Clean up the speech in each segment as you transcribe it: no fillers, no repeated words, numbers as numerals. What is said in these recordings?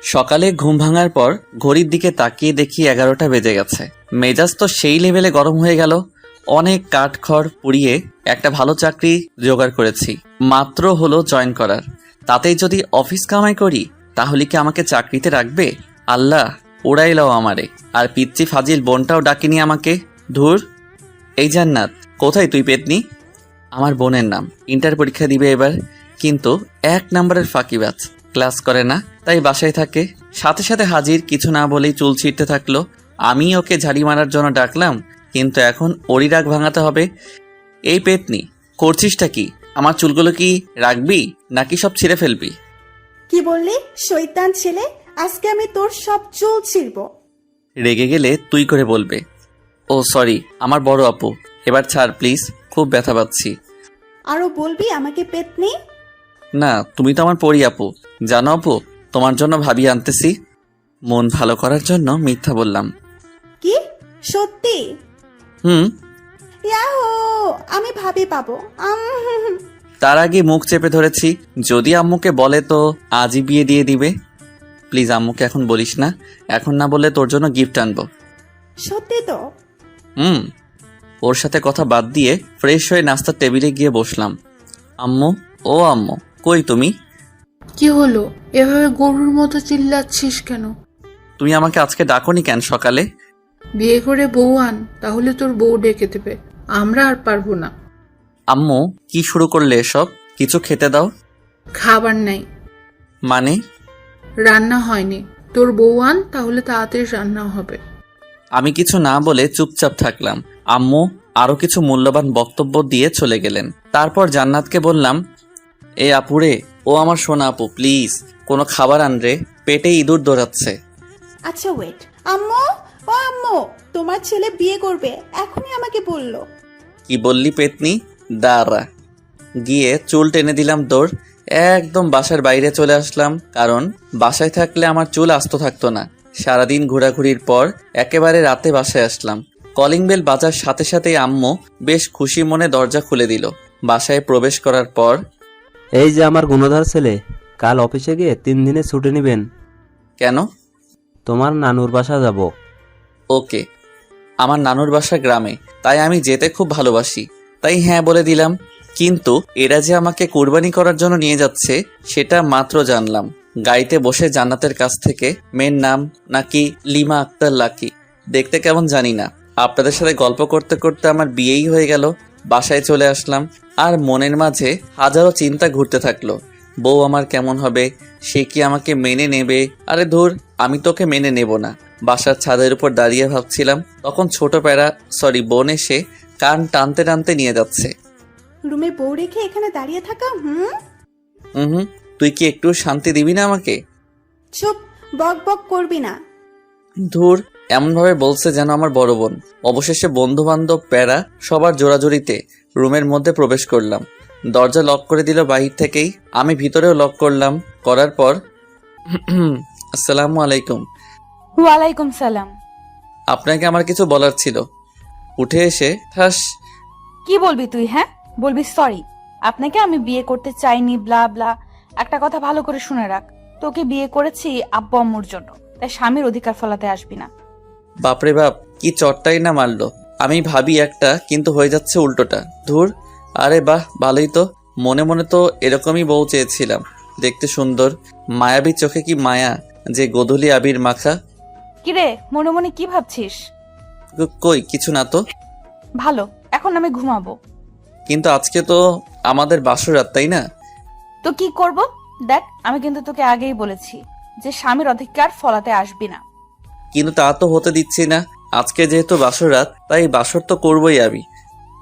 সকালে ঘুম ভাঙার পর ঘড়ির দিকে তাকিয়ে দেখি 11টা বেজে গেছে। মেজাজ তো সেই লেভেলে গরম হয়ে গেল। অনেক কাঠখড় পুড়িয়ে একটা ভালো চাকরি জোগাড় করেছি, মাত্র হলো জয়েন করার। তাতেই যদি অফিস কামাই করি তাহলে কি আমাকে চাকরিতে রাখবে? আল্লাহ উড়াইলাও আমারে। আর পিচ্চি ফাজিল বোনটাও ডাকিনি আমাকে। ধুর। এই জান্নাত, কোথায় তুই পেতনি? আমার বোনের নাম। ইন্টার পরীক্ষা দিবে এবার, কিন্তু 1 নম্বরের ফাঁকিবাজ। ক্লাস করে না, তাই বাসায় থাকে। সাথে সাথে হাজির, কিছু না বলেই চুল ছিঁড়তে থাকলো। আমি ওকে ঝাড়ি মারার জন্য ডাকলাম, কিন্তু এখন ওরই রাগ ভাঙাতে হবে। এই পেতনি, করছিসটা কি? আমার চুলগুলো কি রাখবি নাকি সব ছিঁড়ে ফেলবি? কি বললি শয়তান ছেলে? আজকে আমি তোর সব চুল ছিঁড়বো। রেগে গেলে তুই করে বলবে। ও সরি, আমার বড় আপু। এবার ছাড় প্লিজ, খুব ব্যথা পাচ্ছি। আরো বলবি আমাকে পেতনি? না, তুমি তো আমার পরি আপু। জানো আপু, তোমার জন্য ভাবি আনতেছি। মন ভালো করার জন্য মিথ্যা বললাম। কি সত্যি? হুম। ইয়াহু, আমি ভাবি পাবো। তার আগে মুখ চেপে ধরেছি, যদি আম্মুকে বলে তো আজই বিয়ে দিয়ে দিবে। প্লিজ আম্মুকে এখন বলিস না, এখন না বললে তোর জন্য গিফট আনবো। সত্যি তো? হুম। ওর সাথে কথা বাদ দিয়ে ফ্রেশ হয়ে নাস্তার টেবিলে গিয়ে বসলাম। আম্মু, ও আম্মু, কই তুমি? কি হলো? এভাবে গরুর মতো চিল্লাচ্ছিস কেন? তুমি আমাকে আজকে ডাকোনি কেন সকালে? বিয়ে করে বউ আন, তাহলে তোর বউ ডেকে দেবে। আমরা আর পারবো না। আম্মু, কি শুরু করলে এসব? কিছু খেতে দাও। খাবার নাই মানে? রান্না হয়নি। তোর বউ আন, তাহলে তাড়াতাড়ি রান্না হবে। আমি কিছু না বলে চুপচাপ থাকলাম। আম্মু আরো কিছু মূল্যবান বক্তব্য দিয়ে চলে গেলেন। তারপর জান্নাতকে বললাম, এ আপুরে, ও আমার সোনা আপু, প্লিজ কোনো খাবার আন রে, পেটে ইঁদুর দৌড়াচ্ছে। আচ্ছা ওয়েট। আম্মু, ও আম্মু, তোমার ছেলে বিয়ে করবে, এখনই আমাকে বললো। কি বললি পেতনি? দাঁড়া। গিয়ে চুল টেনে দিলাম দৌড়। একদম বাসার বাইরে চলে আসলাম, কারণ বাসায় থাকলে আমার চুল আস্ত থাকতো না। সারাদিন ঘোরাঘুরির পর একেবারে রাতে বাসায় আসলাম। কলিং বেল বাজার সাথে সাথেই আম্মু বেশ খুশি মনে দরজা খুলে দিল। বাসায় প্রবেশ করার পর, এই যে আমার গুণধর ছেলে, কাল অফিসে গিয়ে 3 দিনে ছুটি নেবেন। কেন? তোমার নানুর বাসা যাব। ওকে। আমার নানুর বাসা গ্রামে, তাই আমি যেতে খুব ভালোবাসি, তাই হ্যাঁ বলে দিলাম। কিন্তু এরা যে আমাকে কুরবানি করার জন্য নিয়ে যাচ্ছে সেটা মাত্র জানলাম গাড়িতে বসে জান্নাতের কাছ থেকে। মেয়ের নাম নাকি লিমা আক্তার লাকি। দেখতে কেমন জানি না। আপনাদের সাথে গল্প করতে করতে আমার বিয়েই হয়ে গেল। বাসায় চলে আসলাম, আর মনের মাঝে হাজারো চিন্তা ঘুরতে থাকলো। বউ আমার কেমন হবে? সে কি আমাকে মেনে নেবে? আরে ধুর, আমি তোকে মেনে নেব না। বাসার ছাদের উপর দাঁড়িয়ে ভাবছিলাম, তখন ছোট বোন এসে কান টানতে টানতে নিয়ে যাচ্ছে। রুমে বউ রেখে এখানে দাঁড়িয়ে থাকা? হুম। তুই কি একটু শান্তি দিবি না আমাকে? চুপ, বক বক করবি না। ধুর, এমনভাবে বলছে যেন আমার বড় বোন। অবশেষে বন্ধু বান্ধব প্যারা সবার জোরাজোরিতে রুমের মধ্যে প্রবেশ করলাম। দরজা লক করে দিল বাহির থেকেই। আমি ভিতরেও লক করলাম। করার পর আসসালামু আলাইকুম। ওয়ালাইকুম সালাম। আপনাকে আমার কিছু বলার ছিল। উঠে এসে ঠাস। কি বলবি তুই? হ্যাঁ বলবি সরি, আপনাকে আমি বিয়ে করতে চাইনি, ব্লা ব্লা। একটা কথা ভালো করে শুনে রাখ, তোকে বিয়ে করেছি আব্বু আম্মুর জন্য, তাই স্বামীর অধিকার ফলাতে আসবি না। বাপরে বাপ, কি চটটাই না মারলো। আমি ভাবি একটা, কিন্তু হয়ে যাচ্ছে উল্টোটা। ধুর। আরে বাহ, ভালোই তো। মনে মনে তো এরকমই বউ চেয়েছিলাম, দেখতে সুন্দর, মায়াবী চোখে কি মায়া, যে গোধূলি আবির মাখা। কিরে, মনে মনে কি ভাবছিস? কই কিছু না তো। ভালো, এখন আমি ঘুমাবো। কিন্তু আজকে তো আমাদের বাসরাত, তাই না? তো কি করব? দেখ, আমি কিন্তু তোকে আগেই বলেছি যে স্বামীর অধিকার ফলাতে আসবি না। কিন্তু তা তো হতে দিচ্ছি না। আজকে যেহেতু বাসরাত, তাই বাসর তো করবই আমি।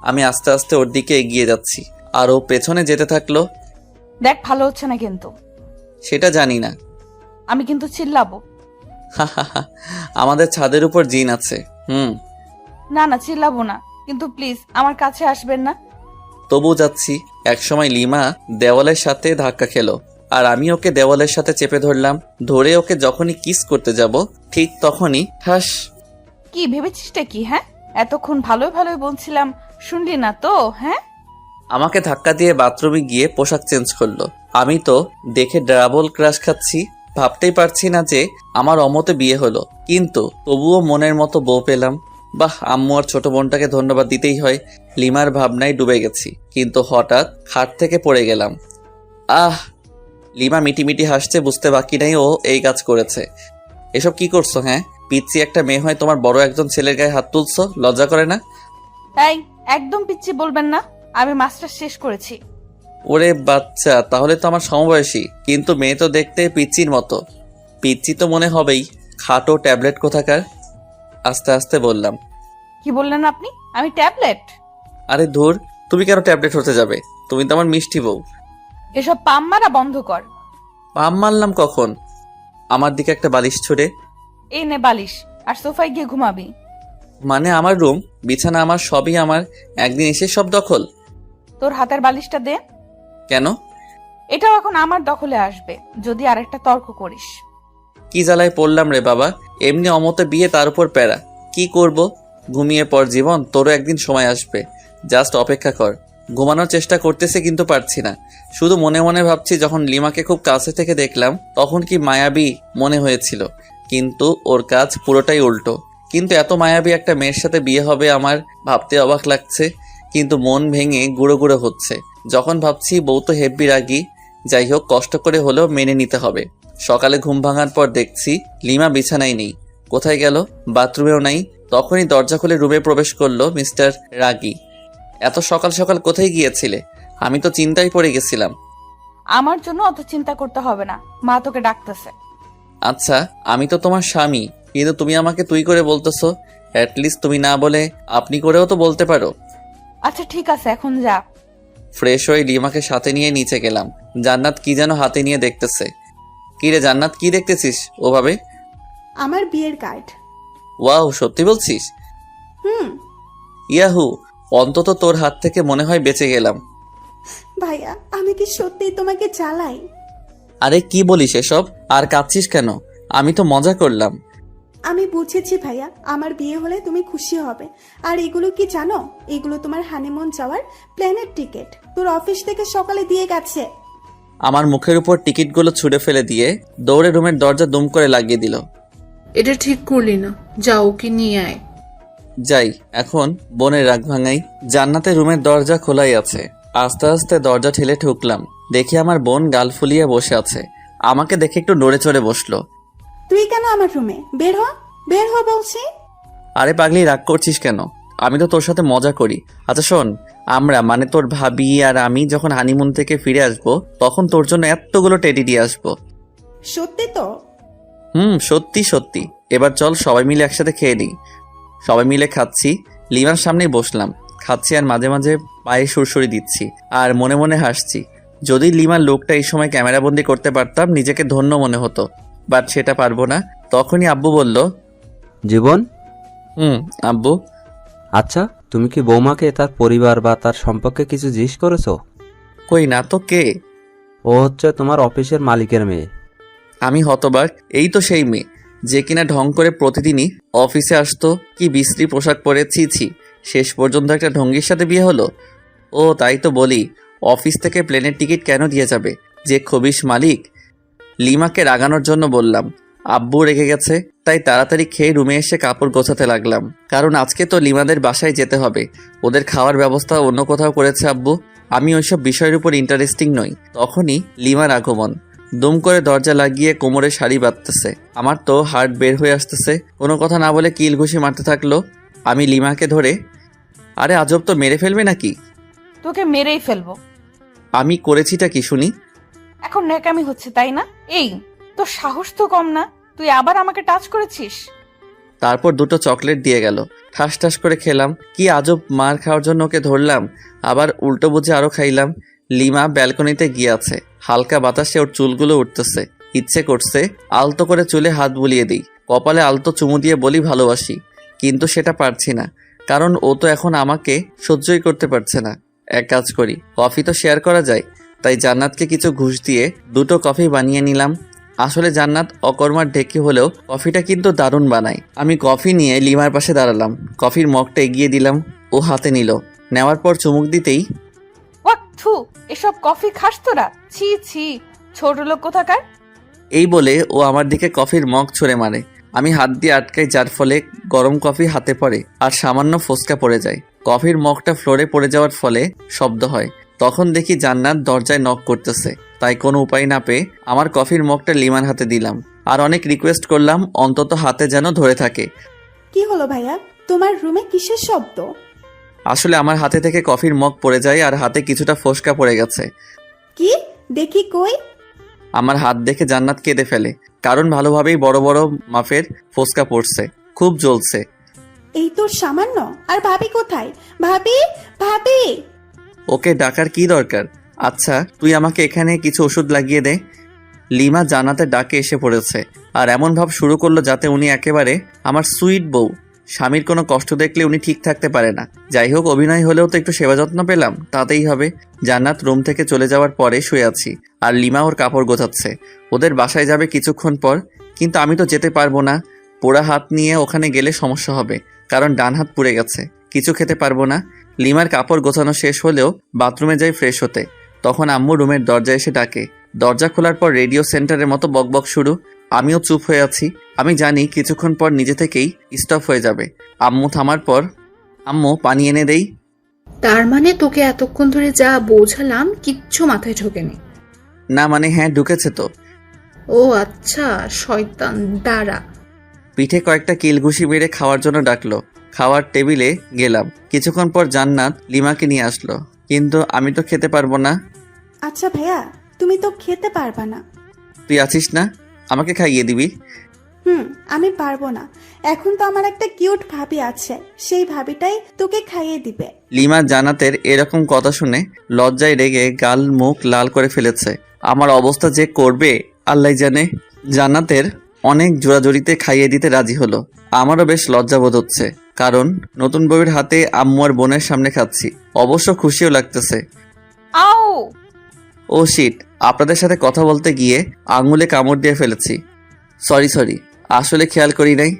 আমি আস্তে আস্তে ওর দিকে এগিয়ে যাচ্ছি, আর ও পেছনে যেতে থাকলো। দেখ, ভালো হচ্ছে না কিন্তু। সেটা জানি না। আমি কিন্তু চিল্লাবো। আমাদের ছাদের উপর জিন আছে। না না, চিল্লাবো না, কিন্তু প্লিজ আমার কাছে আসবেন না। তবু যাচ্ছি। একসময় লিমা দেওয়ালের সাথে ধাক্কা খেলো, আর আমি ওকে দেওয়ালের সাথে চেপে ধরলাম। ধরে ওকে যখনই কিস করতে যাব, ঠিক তখনই ঠাস। কি ভেবেছিসটা কি? হ্যাঁ, এতক্ষণ ভালোই ভালোই বলছিলাম, শুনলি না তো? হ্যাঁ, আমাকে ধাক্কা দিয়ে বাথরুমে গিয়ে পোশাক চেঞ্জ করলো। আমি তো দেখে ডাবল ক্রাশ খাচ্ছি। ভাবতেই পারছি না যে আমার অমতে বিয়ে হলো, কিন্তু তবুও মনের মতো বউ পেলাম। বাহ, আম্মু আর ছোট বোনটাকে ধন্যবাদ দিতেই হয়। লিমার ভাবনায় ডুবে গেছি, কিন্তু হঠাৎ খাট থেকে পড়ে গেলাম। আহ! লিমা মিটিমিটি হাসছে, বুঝতে বাকি নাই ও এই কাজ করেছে। এসব কি করছো? হ্যাঁ, পিচ্ছি একটা মেয়ে হয় তোমার বড় একজন ছেলের গায়ে হাত তুলছো, লজ্জা করে না? তাই একদম পিচ্ছি বলবেন না, আমি মাস্টার শেষ করেছি। ওরে বাচ্চা, তাহলে তো আমার সমবয়সী, কিন্তু মেয়ে তো দেখতে পিচ্চির মতো। পিচ্চি তো মনে হবেই, খাটো ট্যাবলেট কোথাকার। আস্তে আস্তে বললাম। কি বললেন আপনি? আমি ট্যাবলেট? আরে ধুর, তুমি কেন ট্যাবলেট হতে যাবে? তুমি তো আমার মিষ্টি বউ। এসব পাম মারা বন্ধ কর। পাম মারলাম কখন? আমার দিকে একটা বালিশ ছুড়ে। এই নে বালিশ, আর সোফায় গিয়ে ঘুমাবি। মানে আমার রুম, বিছানা আমার, সবই আমার, একদিন এসে সব দখল? তোর হাতের বালিশটা দে। কেন? এটাও এখন আমার দখলে আসবে যদি আরেকটা তর্ক করিস। কি জ্বালায় পড়লাম রে বাবা, এমনি অমতে বিয়ে, তার উপর প্যারা। কি করব? ঘুমিয়ে পর জীবন, তোরও একদিন সময় আসবে, জাস্ট অপেক্ষা কর। ঘুমানোর চেষ্টা করতেছে কিন্তু পারছি না। শুধু মনে মনে ভাবছি, যখন লিমাকে খুব কাছে থেকে দেখলাম তখন কি মায়াবী মনে হয়েছিল, কিন্তু ওর কাজ পুরোটাই উল্টো। কিন্তু এত মায়াবী একটা মেয়ের সাথে বিয়ে হবে আমার ভাবতে অবাক লাগছে, কিন্তু মন ভেঙে গুঁড়ো গুঁড়ো হচ্ছে। যখন ভাবছি বউ তো হেব্বি রাগী, যাই হোক কষ্ট করে হলেও মেনে নিতে হবে। সকালে ঘুম ভাঙার পর দেখছি লিমা বিছানায় নেই। কোথায় গেল? বাথরুমেও নাই। তখনই দরজা খুলে রুমে প্রবেশ করলো মিস্টার রাগী। এত সকাল সকাল কোথায় গিয়েছিলে? আমি তো চিন্তায় পড়ে গেছিলাম। আমার জন্য অত চিন্তা করতে হবে না, মা তোকে ডাকতেছে। আচ্ছা, আমি তো তোমার স্বামী, কিন্তু তুমি আমাকে তুই করে বলতেছো। অ্যাটলিস্ট তুমি না বলে আপনি করেও তো বলতে পারো। আচ্ছা ঠিক আছে, এখন যা। ফ্রেশ হয়ে লিমাকে সাথে নিয়ে নিচে গেলাম। জান্নাত কি যেন হাতে নিয়ে দেখতেছে। কি রে জান্নাত, কি দেখতেছিস ওভাবে? আমার বিয়ের কার্ড। ওয়াও, সত্যি বলছিস? হুম। ইয়াহু, অন্তত তোর হাত থেকে মনে হয় বেঁচে গেলাম। ভাইয়া, আমি কি সত্যিই তোমাকে জ্বালাই? আরে কি বলিস এসব? আর কাঁদছিস কেন? আমি তো মজা করলাম। আমি বুঝেছি ভাইয়া, আমার বিয়ে হলে তুমি খুশি হবে। আর এগুলো কি জানো? এগুলো তোমার হানিমুন যাওয়ার প্ল্যানের টিকিট, তোর অফিস থেকে সকালে দিয়ে গেছে। আমার মুখের উপর টিকিটগুলো ছুঁড়ে ফেলে দিয়ে দৌড়ে রুমের দরজা দুম করে লাগিয়ে দিল। এটা ঠিক করলি না, যাও কি নিয়ে আয়। যাই, এখন বোনের রাগ ভাঙাই। জান্নাতের রুমের দরজা খোলাই আছে। আস্তে আস্তে দরজা ঠেলে ঢুকলাম। দেখি আমার বোন গাল ফুলিয়ে বসে আছে। আমাকে দেখে একটু নড়ে চড়ে বসলো। তুই কেন আমার রুমে? বের হ, বের হ বলছি। আরে পাগলি, রাগ করছিস কেন? আমি তো তোর সাথে মজা করি। আচ্ছা শোন, আমরা মানে তোর ভাবি আর আমি যখন হানিমুন থেকে ফিরে আসবো, তখন তোর জন্য এতগুলো টেডি দিয়ে আসবো। সত্যি তো? সত্যি সত্যি। এবার চল সবাই মিলে একসাথে খেয়ে নিই। সবাই মিলে খাচ্ছি, লিমার সামনেই বসলাম। খাচ্ছি আর মাঝে মাঝে পায়ে সুরসুরি দিচ্ছি আর মনে মনে হাসছি। যদি লিমার লোকটা এই সময় ক্যামেরাবন্দি করতে পারতাম, নিজেকে ধন্য মনে হতো, বাট সেটা পারবো না। তখনই আব্বু বলল, জীবন, আব্বু। আচ্ছা তুমি কি বৌমাকে তার পরিবার বা তার সম্পর্কে কিছু জিজ্ঞেস করেছো? কই না তো, কে? ও হচ্ছে তোমার অফিসের মালিকের মেয়ে। আমি হতবাক। এই তো সেই মেয়ে যে কিনা ঢং করে প্রতিদিনই অফিসে আসতো। কি বিশ্রী পোশাক পরে, ছি। শেষ পর্যন্ত একটা ঢঙ্গির সাথে বিয়ে হলো। ও তাই তো বলি, অফিস থেকে প্লেনের টিকিট কেন দিয়ে যাবে যে খবিশ মালিক? লিমাকে রাগানোর জন্য বললাম। আব্বু রেগে গেছে, তাই তাড়াতাড়ি খেয়ে রুমে এসে কাপড় গোছাতে লাগলাম, কারণ আজকে তো লিমাদের বাসায় যেতে হবে। ওদের খাওয়ার ব্যবস্থা অন্য কোথাও করেছে আব্বু। আমি ওইসব বিষয়ের উপর ইন্টারেস্টিং নই। তখনই লিমার আগমন। দুম করে দরজা লাগিয়ে কোমরে শাড়ি বাঁধতেছে। আমার তো হার্ট বের হয়ে আসতেছে। কোনো কথা না বলে কিল ঘুষি মারতে থাকলো। আমি লিমাকে ধরে, আরে আজব তো, মেরে ফেলবে নাকি? তোকে মেরেই ফেলবো। আমি করেছিটা কি শুনি? এখন ন্যাকামি হচ্ছে তাই না? এই তোর সাহস তো কম না, তুই আবার আমাকে টাচ করেছিস। তারপর দুটো চকলেট দিয়ে গেল। ঠাস ঠাস করে খেলাম। কি আজব, মার খাওয়ার জন্য ওকে ধরলাম, আবার উল্টো বুঝে আরো খাইলাম। লিমা ব্যালকনিতে গিয়ে আছে। হালকা বাতাসে ওর চুলগুলো উঠতেছে। ইচ্ছে করছে আলতো করে চুলে হাত বুলিয়ে দিই, কপালে আলতো চুমু দিয়ে বলি ভালোবাসি, কিন্তু সেটা পারছি না, কারণ ও তো এখন আমাকে সহ্যই করতে পারছে না। এক কাজ করি, কফি তো শেয়ার করা যায়। তাই জান্নাতকে কিছু ঘুষ দিয়ে দুটো কফি বানিয়ে নিলাম। আসলে জান্নাত অকর্মার ঢেকি হলেও কফিটা কিন্তু দারুণ বানায়। আমি কফি নিয়ে লিমার পাশে দাঁড়ালাম। কফির মগটা এগিয়ে দিলাম। ও হাতে নিল। নেওয়ার পর চুমুক দিতেই, থু, এসব কফি খাস তোরা? ছি ছি, ছোট লোক কোথাকার। এই বলে ও আমার দিকে কফির মগ ছুঁড়ে মারে। আমি হাত দিয়ে আটকাই, যার ফলে গরম কফি হাতে পড়ে আর সামান্য ফোসকা পড়ে যায়। কফির মগটা ফ্লোরে পড়ে যাওয়ার ফলে শব্দ হয়। তখন দেখি জান্নাত দরজায় নক করতেছে। তাই কোনো উপায় না পেয়ে আমার কফির মগটা লিমার হাতে দিলাম আর অনেক রিকোয়েস্ট করলাম অন্তত হাতে যেন ধরে থাকে। কি হলো ভাইয়া, তোমার রুমে কিসের শব্দ? আসলে আমার হাতে থেকে কফির মগ পড়ে যায় আর হাতে কিছুটা ফোসকা পড়ে গেছে। কি দেখি কই? আমার হাত দেখে জান্নাত কেঁদে ফেলে, কারণ ভালোভাবেই বড় বড় মাপের ফোসকা পড়ছে, খুব জ্বলছে। এই তোর সামান্য, আর ভাবি কোথায়? ভাবি, ভাবি। ওকে ডাকার কি দরকার? আচ্ছা তুই আমাকে এখানে কিছু ওষুধ লাগিয়ে দে। লিমা জান্নাতের ডাকে এসে পড়েছে আর এমন ভাব শুরু করলো যাতে উনি একেবারে আমার সুইট বউ। স্বামীর কোনো কষ্ট দেখলে উনি ঠিক থাকতে পারে না। যাই হোক, অভিনয় হলেও তো একটু সেবা যত্ন পেলাম, তাতেই হবে। জান্নাত রুম থেকে চলে যাওয়ার পরে শুয়ে আছি আর লিমা ওর কাপড় গোছাচ্ছে। ওদের বাসায় যাবে কিছুক্ষণ পর, কিন্তু আমি তো যেতে পারবো না। পোড়া হাত নিয়ে ওখানে গেলে সমস্যা হবে, কারণ ডান হাত পুড়ে গেছে, কিছু খেতে পারবো না। লিমার কাপড় গোছানো শেষ হলেও বাথরুমে যাই ফ্রেশ হতে। তখন আম্মু রুমের দরজা এসে ডাকে। দরজা খোলার পর রেডিও সেন্টারের মতো বকবক শুরু। আমিও চুপ হয়ে আছি। আমি জানি কিছুক্ষণ পর নিজে থেকেই স্টপ হয়ে যাবে। আম্মু থামার পর, আম্মু পানি এনে দেই। তার মানে তোকে এতক্ষণ ধরে যা বোঝালাম কিচ্ছু মাথায় ঢোকেনি? না মানে হ্যাঁ, ঢুকেছে তো। ও আচ্ছা, শয়তান, দাঁড়া। পিঠে কয়েকটা কিলঘুষি মেরে খাওয়ার জন্য ডাকলো। খাওয়ার টেবিলে গেলাম। কিছুক্ষণ পর জান্নাত লিমাকে নিয়ে আসলো, কিন্তু আমি তো খেতে পারবো না। আচ্ছা ভাইয়া, তুমি তো খেতে পারবা না। তুই আছিস না, আমাকে খাইয়ে দিবি। আমি পারবো না। এখন তো আমার একটা কিউট ভাবি আছে, সেই ভাবিটাই তোকে খাইয়ে দিবে। লিমা জান্নাতের এরকম কথা শুনে লজ্জায় রেগে গাল মুখ লাল করে ফেলেছে। আমার অবস্থা যে করবে আল্লাহ জানে। জান্নাতের অনেক জোরাজোরিতে খাইয়ে দিতে রাজি হলো। আমারও বেশ লজ্জাবোধ হচ্ছে, কারণ নতুন বউয়ের হাতে আম্মু আর বোনের সামনে খাচ্ছি। অবশ্য খুশিও লাগতেছে। আও, ও শিট, আপনাদের সাথে কথা বলতে গিয়ে আঙুলে কামড় দিয়ে ফেলেছি। সরি, আসলে খেয়াল করি নাই।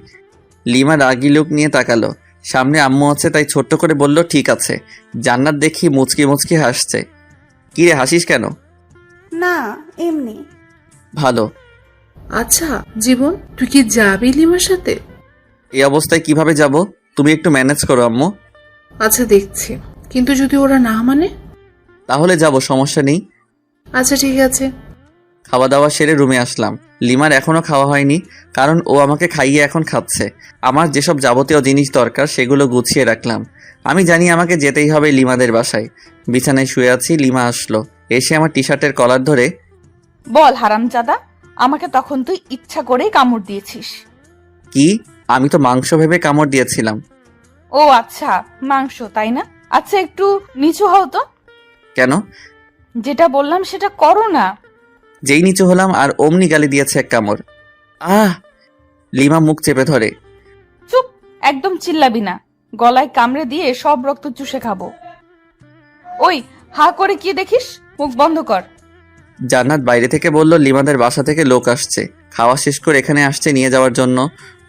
লিমা রাগি লুক নিয়ে তাকালো। সামনে আম্মু আছে তাই ছোট্ট করে বলল ঠিক আছে। জান্নাত দেখি মুচকি মুচকি হাসছে। কি রে, হাসিস কেন? না, এমনি। ভালো। আচ্ছা জীবন, তুই কি যাবি লিমার সাথে? এই অবস্থায় কিভাবে যাব? তুমি একটু ম্যানেজ করো আম্মু। আচ্ছা দেখছি, কিন্তু যদি ওরা না মানে? তাহলে যাব, সমস্যা নেই। আচ্ছা ঠিক আছে। খাওয়া দাওয়া সেরে রুমে আসলাম। লিমার এখনো খাওয়া হয়নি, কারণ ও আমাকে খাইয়ে এখন খাচ্ছে। আমার যেসব যাবতীয় জিনিস দরকার সেগুলো গুছিয়ে রাখলাম। আমি জানি আমাকে যেতেই হবে লিমাদের বাসায়। বিছানায় শুয়ে আছি, লিমা আসলো। এসে আমার টি শার্টের কলার ধরে, বল হারামজাদা, আমাকে তখন তুই ইচ্ছা করেই কামড় দিয়েছিস। কি? আমি তো মাংস ভেবে কামড় দিয়েছিলাম। ও আচ্ছা, মাংস তাই না? আচ্ছা একটু নিচু হও তো। কেন? যেটা বললাম সেটা করো না। যেই নিচু হলাম আর অমনি গালি দিয়েছে এক কামড়। আহ! লিমা মুখ চেপে ধরে। চুপ, একদম চিল্লাবি না, গলায় কামড়ে দিয়ে সব রক্ত চুষে খাবো। ওই হা করে কি দেখিস, মুখ বন্ধ কর। জান্নাত বাইরে থেকে বলল লিমাদের বাসা থেকে লোক আসছে, খাওয়া শেষ করে এখানে আসছে নিয়ে যাওয়ার জন্য।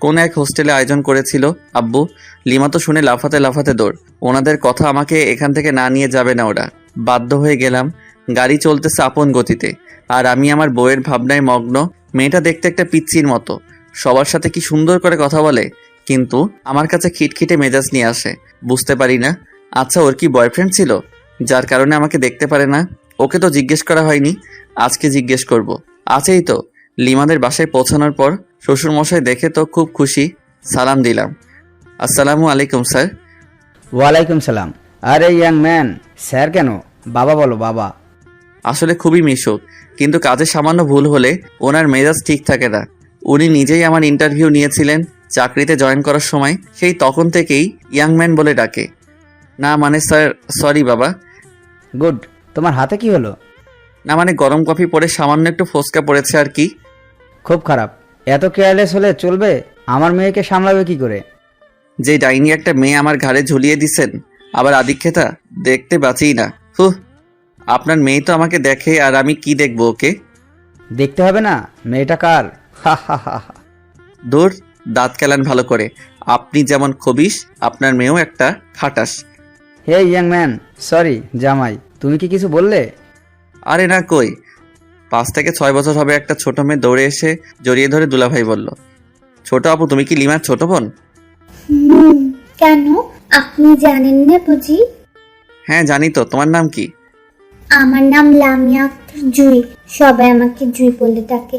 কোন এক হোস্টেলে আয়োজন করেছিল আব্বু। লিমা তো শুনে লাফাতে লাফাতে দৌড়। ওনাদের কথা আমাকে এখান থেকে না নিয়ে যাবে না ওরা। বাধ্য হয়ে গেলাম। গাড়ি চলতেছে আপন গতিতে আর আমি আমার বউয়ের ভাবনায় মগ্ন। মেয়েটা দেখতে একটা পিচ্চির মতো, সবার সাথে কি সুন্দর করে কথা বলে, কিন্তু আমার কাছে খিটখিটে মেজাজ নিয়ে আসে। বুঝতে পারি না। আচ্ছা ওর কি বয়ফ্রেন্ড ছিল যার কারণে আমাকে দেখতে পারে না? ওকে তো জিজ্ঞেস করা হয়নি, আজকে জিজ্ঞেস করব। আছেই তো। লিমাদের বাসায় পৌঁছানোর পর শ্বশুরমশাই দেখে তো খুব খুশি। সালাম দিলাম। আসসালামু আলাইকুম স্যার। ওয়ালাইকুম সালাম। আরে ইয়াং ম্যান, স্যার কেন, বাবা বলো বাবা। আসলে খুবই মিশুক, কিন্তু কাজে সামান্য ভুল হলে ওনার মেজাজ ঠিক থাকে না। উনি নিজেই আমার ইন্টারভিউ নিয়েছিলেন চাকরিতে জয়েন করার সময়, সেই তখন থেকেই ইয়াং ম্যান বলে ডাকে। না মানে স্যার, সরি বাবা। গুড, তোমার হাতে কি হলো? না মানে গরম কফি পরে সামান্য একটু ফোসকা পড়েছে আর কি। খুব খারাপ, এত কেয়ারলেস হলে চলবে? আমার মেয়েকে সামলাবে কি করে? যে ডাইনি একটা মেয়ে আমার ঘাড়ে ঝুলিয়ে দিছেন, আবার আদিক্ষেতা, দেখতে বাঁচিই না। হুহ, আপনার মেয়ে তো আমাকে দেখে আর আমি কি দেখবো ওকে? দেখতে হবে না, মেয়েটা কার? হা হা হা হা। দূর, দাঁত কেলান ভালো করে। আপনি যেমন খবিস, আপনার মেয়েও একটা খাটাস। হে ইয়াং ম্যান, সরি জামাই, তুমি কি কিছু বললে? আরে না, কই। 5 থেকে 6 বছর হবে একটা ছোট মেয়ে দৌড়ে এসে জড়িয়ে ধরে দুলাভাই বলল, ছোট আপু তুমি কি লিমার ছোট বোন? কেন, আপনি জানেন না বুঝি? হ্যাঁ জানি তো, তোমার নাম কি? আমার নাম লামিয়া আক্তার জুই, সবাই আমাকে জুই বলে ডাকে।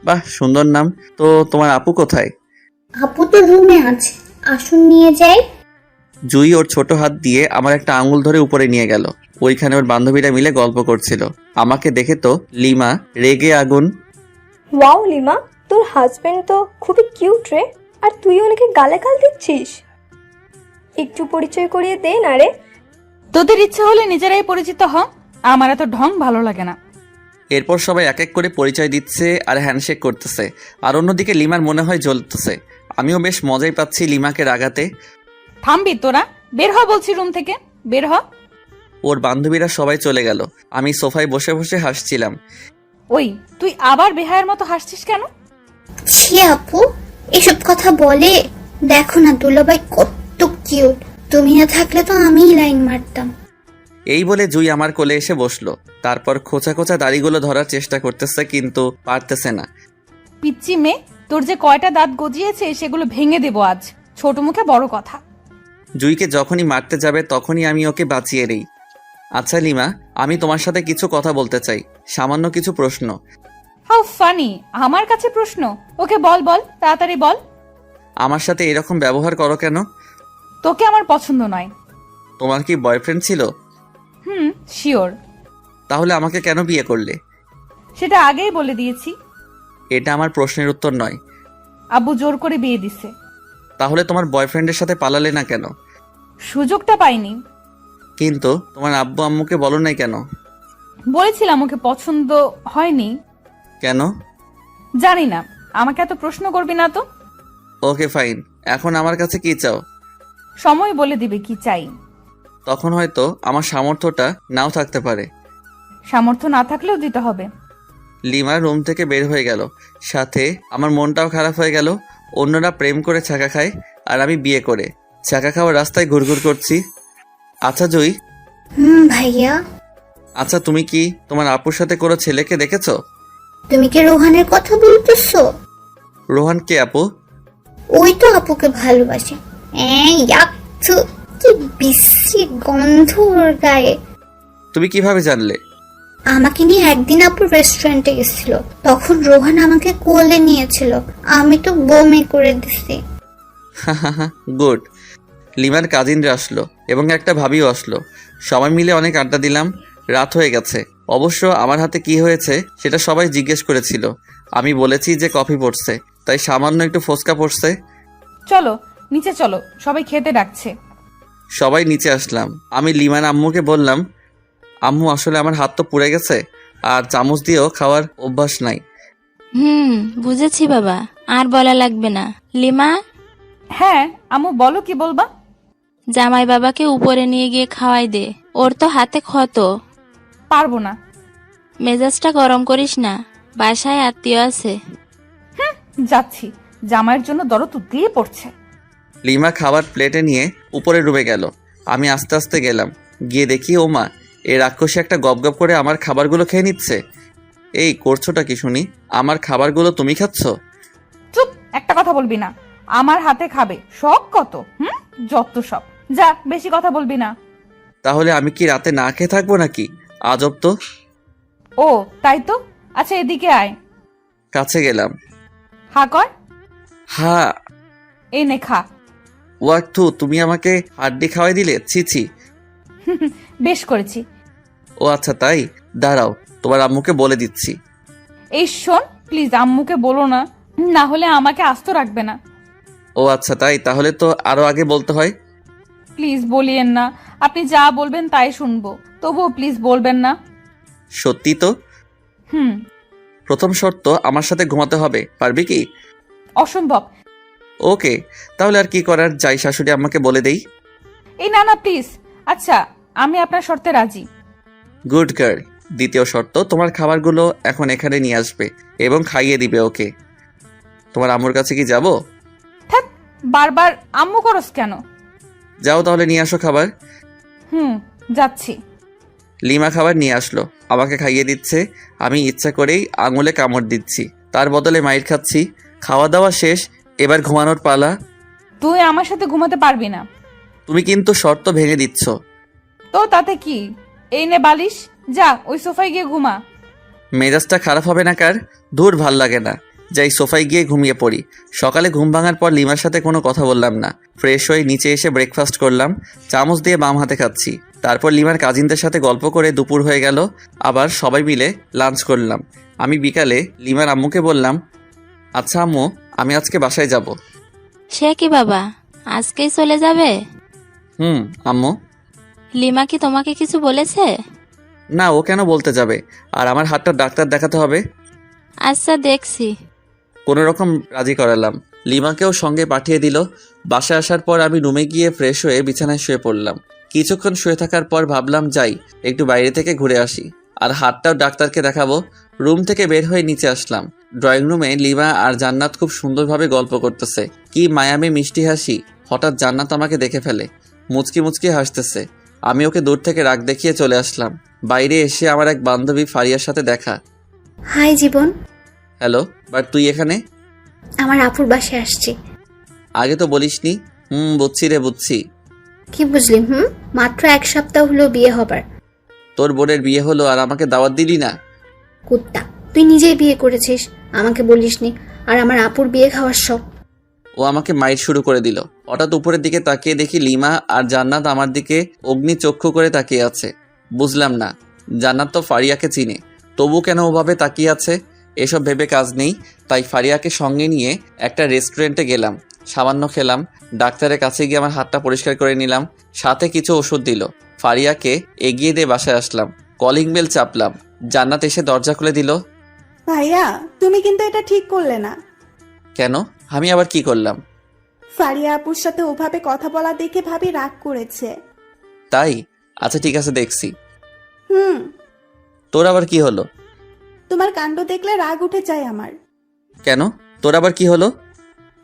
বাহ, সুন্দর নাম। তো তোমার আপু কোথায়? আপু তো রুমে আছে, আসুন নিয়ে যাই। জুই ওর ছোট হাত দিয়ে আমার একটা আঙুল ধরে উপরে নিয়ে গেল। ওইখানে ওর বান্ধবীরা মিলে গল্প করছিল। আমাকে দেখে তো লিমা রেগে আগুন। ওয়াও লিমা, তোর হাজবেন্ড তো খুবই কিউট রে, আর তুই ওনাকে গালাগাল দিচ্ছিস। একটু পরিচয় করিয়ে দে না রে। তোদের ইচ্ছা হলে নিজেরাই পরিচিত হ, আমার এত ঢং ভালো লাগে না। এরপর সবাই এক এক করে পরিচয় দিচ্ছে আর হ্যান্ডশেক করতেছে, আর অন্যদিকে লিমার মনে হয় জ্বলতেছে। আমিও বেশ মজাই পাচ্ছি লিমাকে রাগাতে। থামবি তোরা, বের হ বলছি রুম থেকে, বের হ। ওর বান্ধবীরা সবাই চলে গেল। আমি সোফায় বসে বসে হাসছিলাম। ওই তুই আবার বেহায়ের মতো হাসছিস কেন? ছি আপু, এসব কথা বলে? দেখো না দুলাভাই কত কিউট, তুমি না থাকলে তো আমিই লাইন মারতাম। এই বলে জুই আমার কোলে এসে বসলো। তারপর খোঁচা খোঁচা দাড়িগুলো ধরার চেষ্টা করতেছে, কিন্তু পারতেছে না। পিচ্চি মেয়ে, তোর যে কয়টা দাঁত গজিয়েছে সেগুলো ভেঙে দেবো আজ। ছোট মুখে বড় কথা। জুইকে যখনই মারতে যাবে তখনই আমি ওকে বাঁচিয়ে দিই। আচ্ছা লিমা, আমি তোমার সাথে কিছু কথা বলতে চাই, সামান্য কিছু প্রশ্ন। হাউ ফানি, আমার কাছে প্রশ্ন? ওকে বল বল, তাড়াতাড়ি বল। আমার সাথে এরকম ব্যবহার করো কেন? তোকে আমার পছন্দ নয়। তোমার কি বয়ফ্রেন্ড ছিল? শিওর। তাহলে আমাকে কেন বিয়ে করলে? সেটা আগেই বলে দিয়েছি। এটা আমার প্রশ্নের উত্তর নয়। আব্বু জোর করে বিয়ে দিছে। তাহলে তোমার বয়ফ্রেন্ডের সাথে পালালে না কেন? সুযোগটা পাইনি। কিন্তু তোমার আব্বু আম্মুকে বলো নাই কেন? বলেছিলাম ওকে পছন্দ হয়নি। কেন? জানি না, আমাকে এত প্রশ্ন করবি না তো। ওকে ফাইন, এখন আমার কাছে কি চাও? সময় বলে দিবে কি চাই। তখন হয়তো আমার সামর্থ্যটা নাও থাকতে পারে। সামর্থ্য না থাকলেও দিতে হবে। লিমা রুম থেকে বের হয়ে গেল, সাথে আমার মনটাও খারাপ হয়ে গেল। অন্যরা প্রেম করে ছাকা খায়, আর আমি বিয়ে করে ছাকা খাওয়ার রাস্তায় ঘুরঘুর করছি। আচ্ছা জুই, ভাইয়া, আচ্ছা তুমি কি তোমার আপুর সাথে কোনো ছেলেকে দেখেছো? তুমি কি রোহানের কথা বলতেছো? রোহান কে আপু? ওই তো আপুকে ভালোবাসে। এই ইয়াকছু, কি বিশ্রী গন্ধ ওর গায়ে। তুমি কিভাবে জানলে? আমাকে নিয়ে একদিন আপুর রেস্টুরেন্টে গেছিল, তখন রোহান আমাকে কোলে নিয়েছিল, আমি তো বমি করে দিছি। গুড। লিমার কাজিনরা আসলো এবং একটা ভাবিও আসলো। সবাই মিলে অনেক আড্ডা দিলাম। রাত হয়ে গেছে। অবশ্য আমার হাতে কি হয়েছে সেটা সবাই জিজ্ঞেস করেছিল। আমি বলেছি যে কফি পড়ছে, তাই সামান্য একটু ফোসকা পড়ছে। চলো নিচে চলো, সবাই খেতে ডাকছে। সবাই নিচে আসলাম। আমি লিমার আম্মুকে বললাম, আম্মু আসলে আমার হাত তো পুড়ে গেছে, আর চামচ দিয়েও খাওয়ার অভ্যাস নাই। বুঝেছি বাবা, আর বলা লাগবে না। লিমা, হ্যাঁ আম্মু বলো, কি বলবা? জামাই বাবাকে উপরে নিয়ে গিয়ে খাওয়াই দে, ওর তো হাতে ক্ষত। পারবো না। মেজাজটা গরম করিস না, বাসায় আত্মীয় আছে। যাচ্ছি, জামাইয়ের জন্য দরদ দিয়ে পড়ছে। লিমা খাবার প্লেটে নিয়ে উপরে ডুবে গেল। আমি আস্তে আস্তে গেলাম, গিয়ে দেখি ও মা, এই রাক্ষসী একটা গপ করে আমার খাবারগুলো খেয়ে নিচ্ছে। এই করছোটা কি শুনি? আমার খাবারগুলো তুমি খাচ্ছ? চুপ, একটা কথা বলবি না। আমার হাতে খাবে, শখ কত। যত সব। যা, বেশি কথা বলবি না। তাহলে আমি কি রাতে না খেয়ে থাকবো নাকি? আজব তো। ও তাই তো। আচ্ছা এদিকে আয়। কাছে গেলাম। হা কর। হ্যাঁ। এই নে খা। ওয়াক্তু, তুমি আমাকে হাড্ডি খাওয়াই দিলে? ছি ছি। বেশ করেছি। ও আচ্ছা তাই, দাঁড়াও তোমার আম্মুকে বলে দিচ্ছি। এই শোন, প্লিজ আম্মুকে বলো না, না হলে আমাকে আস্ত রাখবে না। ও আচ্ছা তাই, তাহলে তো আরো আগে বলতে হয়। প্লিজ বলিয়েন না, আপনি যা বলবেন তাই শুনবো, তবুও প্লিজ বলবেন না। সত্যি তো? হুম। প্রথম শর্ত, আমার সাথে ঘুমাতে হবে, পারবি কি? অসম্ভব। ওকে, তাহলে আর কি করার, যাই শাশুড়ি আম্মাকে বলে দেই। এই না না প্লিজ। আচ্ছা, আমি আপনার শর্তে রাজি। Good girl. দ্বিতীয় শর্ত, তোমার খাবারগুলো এখন এখানে নিয়ে আসবে এবং খাইয়ে দিবে ওকে। তোমার আম্মুর কাছে কি যাব? থাক, বারবার আম্মু করস কেন? যাও তাহলে নিয়ে আসো খাবার। যাচ্ছি। লিমা খাবার নিয়ে আসলো, আমাকে খাইয়ে দিচ্ছে। আমি ইচ্ছা করেই আঙুলে কামড় দিচ্ছি, তার বদলে মাইর খাচ্ছি। খাওয়া দাওয়া শেষ, এবার ঘুমানোর পালা। তুই আমার সাথে ঘুমাতে পারবি না। তুমি কিন্তু শর্ত ভেঙে দিচ্ছ। তো তাতে কি, এই নে বালিশ, যা ওই সোফায় গিয়ে ঘুমা। মেজাজটা খারাপ হবে না কার? দূর ভাল লাগে না, যাই সোফায় গিয়ে ঘুমিয়ে পড়ি। সকালে ঘুম ভাঙার পর লিমার সাথে কোনো কথা বললাম না। ফ্রেশ হয়ে নিচে এসে ব্রেকফাস্ট করলাম, চামচ দিয়ে বাম হাতে খাচ্ছি। তারপর লিমার কাজিনদের সাথে গল্প করে দুপুর হয়ে গেল, আবার সবাই মিলে লাঞ্চ করলাম। আমি বিকালে লিমার আম্মুকে বললাম, আচ্ছা আম্মু, আমি আজকে বাসায় যাব। সে কি বাবা, আজকেই চলে যাবে? আম্মু। লিমা কি তোমাকে কিছু বলেছে? না, ও কেন বলতে যাবে? আর আমার হাতটা ডাক্তার দেখাতে হবে। আচ্ছা দেখছি। কোনো রকম রাজি করালাম, লিমাকেও সঙ্গে পাঠিয়ে দিল। বাসায় আসার পর আমি রুমে গিয়ে ফ্রেশ হয়ে বিছানায় শুয়ে পড়লাম। কিছুক্ষণ শুয়ে থাকার পর ভাবলাম যাই একটু বাইরে থেকে ঘুরে আসি, আর হাতটাও ডাক্তারকে দেখাবো। রুম থেকে বের হয়ে নিচে আসলাম। ড্রয়িং রুমে লিমা আর জান্নাত খুব সুন্দরভাবে গল্প করতেছে। কি মায়ামী মিষ্টি হাসি। হঠাৎ জান্নাত আমাকে দেখে ফেলে, মুচকি মুচকি হাসতেছে। আমি ওকে দূর থেকে রাগ দেখিয়ে চলে আসলাম। বাইরে এসে আমার এক বান্ধবী ফারিয়ার সাথে দেখা। High Jibon. হ্যালো, বাট তুই এখানে? আমার আপুর বাসায় আসছি। আগে তো বলিসনি। বুঝছি রে, বুঝছি। কি বুঝলি? মাত্র 1 সপ্তাহ হলো বিয়ে হবার। তোর বোনের বিয়ে হলো আর আমাকে দাওয়াত দিলি না? কুত্তা, তুই নিজেই বিয়ে করেছিস, আমাকে বলিসনি। আর আমার আপুর বিয়ে খাওয়ার শখ। ও আমাকে মাইর শুরু করে দিল। হঠাৎ উপরের দিকে তাকিয়ে দেখি লিমা আর জান্নাত আমার দিকে অগ্নি চক্ষু করে তাকিয়ে আছে। বুঝলাম না, জান্নাত তো ফারিয়াকে চিনে, তবু কেন ওভাবে তাকিয়ে আছে? এসব ভেবে কাজ নেই, তাই ফারিয়াকে সঙ্গে নিয়ে একটা রেস্টুরেন্টে গেলাম। সামান্য খেলাম। ডাক্তারের কাছে গিয়ে আমার হাতটা পরিষ্কার করে নিলাম, সাথে কিছু ওষুধ দিল। ফারিয়াকে এগিয়ে দিয়ে বাসায় আসলাম। কলিং বেল চাপলাম, জান্নাত এসে দরজা খুলে দিল। ভাইয়া, তুমি কিন্তু এটা ঠিক করলে না। কেন? আমি আবার কি করলাম? ফারিয়া আপুর সাথে ওভাবে কথা বলা দেখে ভাবি রাগ করেছে। তাই? আচ্ছা ঠিক আছে, দেখছি। হুম। তোর আবার কি হলো? তোমার কাণ্ড দেখলে রাগ উঠে যায় আমার। কেন? তোর আবার কি হলো?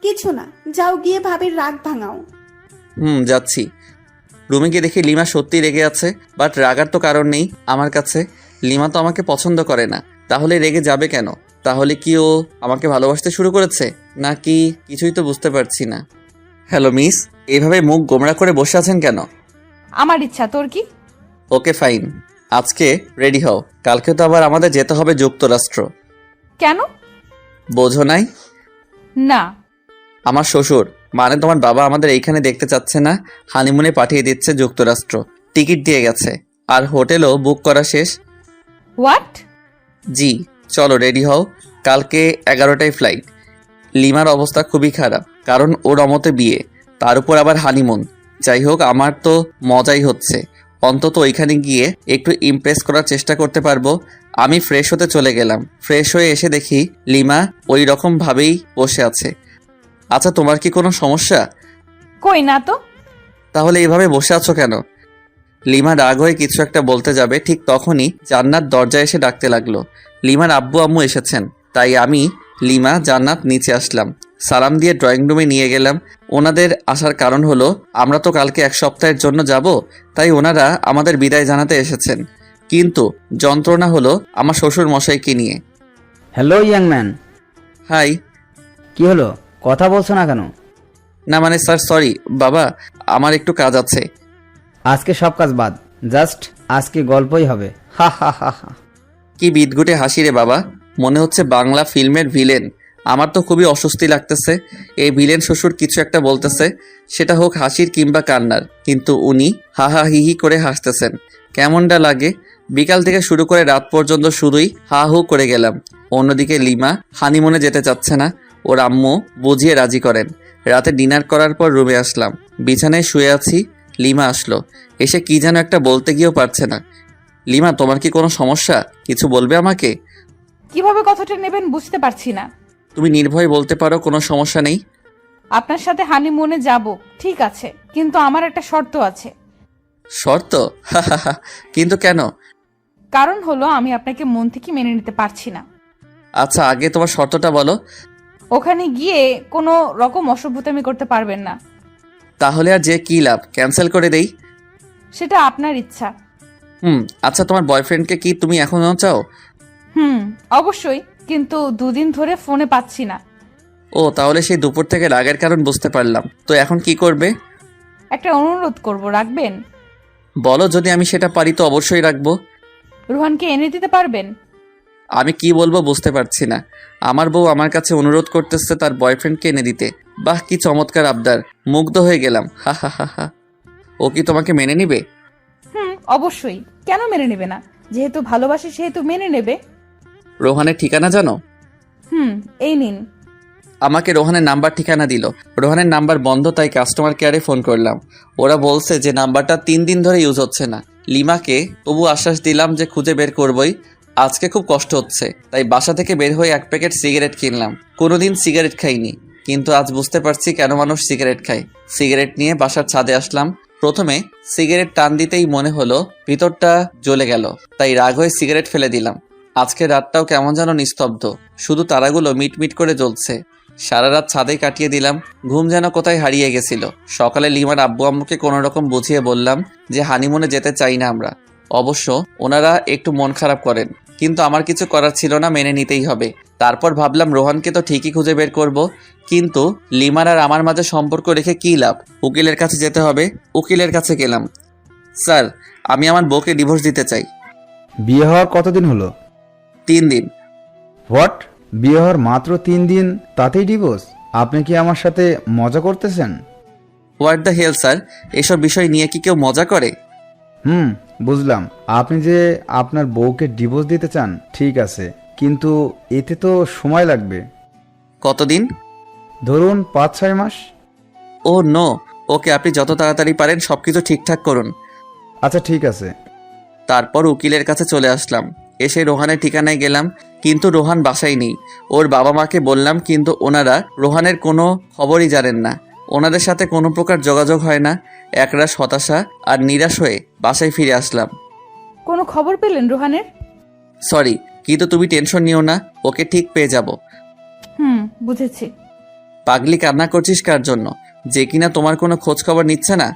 কিছু না, যাও গিয়ে ভাবির রাগ ভাঙাও। যাচ্ছি। রুমে গিয়ে দেখি লিমা সত্যি রেগে আছে, বাট রাগার তো কারণ নেই আমার কাছে। লিমা তো আমাকে পছন্দ করে না, তাহলে রেগে যাবে কেন? তাহলে কি ও আমাকে ভালোবাসতে শুরু করেছে নাকি? কিছুই তো বুঝতে পারছি না। হ্যালো মিস, এইভাবে মুখ গোমড়া করে বসে আছেন কেন? আমার ইচ্ছা, তোর কি? ওকে ফাইন, আজকে রেডি হও, কালকে তো আবার আমাদের যেতে হবে যুক্তরাষ্ট্র। কেন? বোঝো নাই? না। আমার শ্বশুর, মানে তোমার বাবা, আমাদের এইখানে দেখতে চাচ্ছে না, হানিমুনে পাঠিয়ে দিচ্ছে যুক্তরাষ্ট্র। টিকিট দিয়ে গেছে, আর হোটেলও বুক করা শেষ। হোয়াট? জি, চলো রেডি হও, কালকে 11টায় ফ্লাইট। লিমার অবস্থা খুবই খারাপ, কারণ ওর অমতে বিয়ে, তার উপর আবার হানিমুন। যাই হোক, আমার তো মজাই হচ্ছে। অন্তত ওইখানে গিয়ে একটু ইমপ্রেস করার চেষ্টা করতে পারবো। আমি ফ্রেশ হতে চলে গেলাম। ফ্রেশ হয়ে এসে দেখি লিমা ওই রকম ভাবেই বসে আছে। আচ্ছা, তোমার কি কোনো সমস্যা? কই না তো। তাহলে এইভাবে বসে আছো কেন? লিমা রাগ হয়ে কিছু একটা বলতে যাবে, ঠিক তখনই জান্নাত দরজায় এসে ডাকতে লাগলো। লিমার আব্বু আম্মু এসেছেন, তাই আমি, লিমা, জান্নাত নিচে আসলাম। সালাম দিয়ে ড্রয়িং রুমে নিয়ে গেলাম। ওনাদের আসার কারণ হলো আমরা তো কালকে 1 সপ্তাহের জন্য যাব, তাই ওনারা আমাদের বিদায় জানাতে এসেছেন। কিন্তু যন্ত্রণা হলো আমার শ্বশুর মশাইকে নিয়ে। Hello young man. হাই। কি হলো, কথা বলছো না কেন? না মানে স্যার, সরি বাবা, আমার একটু কাজ আছে। আজকে সব কাজ বাদ, জাস্ট আজকে গল্পই হবে। হা হা হা হা। কি বিদঘুটে হাসি রে বাবা, মনে হচ্ছে বাংলা ফিল্মের ভিলেন। আমার তো খুবই অস্বস্তি লাগতেছে। এই ভিলেন শ্বশুর কিছু একটা বলতেছে, সেটা হোক হাসির কিংবা কান্নার, কিন্তু উনি হা হা হি হি করে হাসতেছেন। কেমনটা লাগে? বিকাল থেকে শুরু করে রাত পর্যন্ত শুধুই হা হু করে গেলাম। অন্যদিকে লিমা হানিমুনে যেতে চাচ্ছে না, ওর আম্মু বুঝিয়ে রাজি করেন। রাতে ডিনার করার পর রুমে আসলাম, বিছানায় শুয়ে আছি। লিমা আসলো, এসে কি যেন একটা বলতে গিয়েও পারছে না। লিমা, তোমার কি কোনো সমস্যা? কিছু বলবে আমাকে? কিভাবে কথাটা নেবেন বুঝতে পারছি না। তুমি নির্ভয়ে বলতে পারো, কোনো সমস্যা নেই। আপনার সাথে হানিমুনে যাব, ঠিক আছে, কিন্তু আমার একটা শর্ত আছে। শর্ত? কিন্তু কেন? কারণ হলো আমি আপনাকে মন থেকে মেনে নিতে পারছি না। আচ্ছা, আগে তোমার শর্তটা বলো। ওখানে গিয়ে কোনো রকম অসভ্যতামি করতে পারবেন না। তাহলে আর যে কি লাভ, ক্যান্সেল করে দেই। সেটা আপনার ইচ্ছা। আচ্ছা, তোমার বয়ফ্রেন্ডকে কি তুমি এখনো চাও? অবশ্যই, কিন্তু 2 দিন ধরে ফোনে পাচ্ছি না। ও, তাহলে সেই দুপুর থেকে রাগের কারণ বুঝতে পারলাম। তো এখন কি করবে? একটা অনুরোধ করব, রাখবেন? বলো, যদি আমি সেটা পারি তো অবশ্যই রাখবো। রুহানকে এনে দিতে পারবেন? আমি কি বলবো বুঝতে পারছি না। আমার বউ আমার কাছে অনুরোধ করতেছে তার বয়ফ্রেন্ডকে এনে দিতে। বাহ, কি চমৎকার আবদার! মুগ্ধ হয়ে গেলাম। হা হা হা হা। ও কি তোমাকে মেনে নিবে? অবশ্যই, কেন মেনে নেবে না? যেহেতু ভালোবাসে সেহেতু মেনে নেবে। রোহানের ঠিকানা জানো? এই নিন। আমাকে রোহানের নাম্বার ঠিকানা দিল। রোহানের নাম্বার বন্ধ, তাই কাস্টমার কেয়ারে ফোন করলাম। ওরা বলছে যে নাম্বারটা 3 দিন ধরে ইউজ হচ্ছে না। লিমাকে তবু আশ্বাস দিলাম যে খুঁজে বের করবই। আজকে খুব কষ্ট হচ্ছে, তাই বাসা থেকে বের হয়ে 1 প্যাকেট সিগারেট কিনলাম। কোনোদিন সিগারেট খাইনি, কিন্তু আজ বুঝতে পারছি কেন মানুষ সিগারেট খায়। সিগারেট নিয়ে বাসার ছাদে আসলাম। প্রথমে সিগারেট টান দিতেই মনে হলো ভিতরটা জ্বলে গেল, তাই রাগ হয়ে সিগারেট ফেলে দিলাম। আজকে রাতটাও কেমন যেন নিস্তব্ধ, শুধু তারাগুলো মিটমিট করে জ্বলছে। সারা রাত ছাদেই কাটিয়ে দিলাম। ঘুম যেন কোথায় হারিয়ে গেছিল। সকালে লিমার আব্বু আম্মুকে কোনো রকম বুঝিয়ে বললাম যে হানিমুনে যেতে চাই না আমরা। অবশ্য ওনারা একটু মন খারাপ করেন, কিন্তু আমার কিছু করার ছিল না, মেনে নিতেই হবে। তারপর ভাবলাম রোহানকে তো ঠিকই খুঁজে বের করব, কিন্তু লিমার আর আমার মাঝে সম্পর্ক রেখে কী লাভ? উকিলের কাছে যেতে হবে। উকিলের কাছে গেলাম। স্যার, আমি আমার বউকে ডিভোর্স দিতে চাই। বিয়ে হওয়ার কতদিন হলো? 3 দিন। হোয়াট? বিয়ে হওয়ার মাত্র 3 দিন, তাতেই ডিভোর্স? আপনি কি আমার সাথে মজা করতেছেন? হোয়াট দ্য হেল স্যার, এসব বিষয় নিয়ে কি কেউ মজা করে? বুঝলাম। আপনি যে আপনার বউকে ডিভোর্স দিতে চান, ঠিক আছে, কিন্তু এতে তো সময় লাগবে। কতদিন? ধরুন 5-6 মাস। ও নো। ওকে, আপনি যত তাড়াতাড়ি পারেন সবকিছু ঠিকঠাক করুন। আচ্ছা, ঠিক আছে। তারপর উকিলের কাছে চলে আসলাম। এসে রোহানের ঠিকানায় গেলাম, কিন্তু রোহান বাসায় নেই। ওর বাবা মাকে বললাম, কিন্তু ওনারা রোহানের কোনো খবরই জানেন না। ওনাদের সাথে কোনো প্রকার যোগাযোগ হয় না। একরাশ হতাশা আর নিরাশ হয়ে বাসায় ফিরে আসলাম। কোনো খবর পেলেন রুহানের? সরি, কিন্তু তুমি টেনশন নিও না, ওকে ঠিক পেয়ে যাব। বুঝেছি। পাগলি, কান্না করছিস কার জন্য? যে কিনা তোমার কোনো খোঁজ খবর নিচ্ছে না,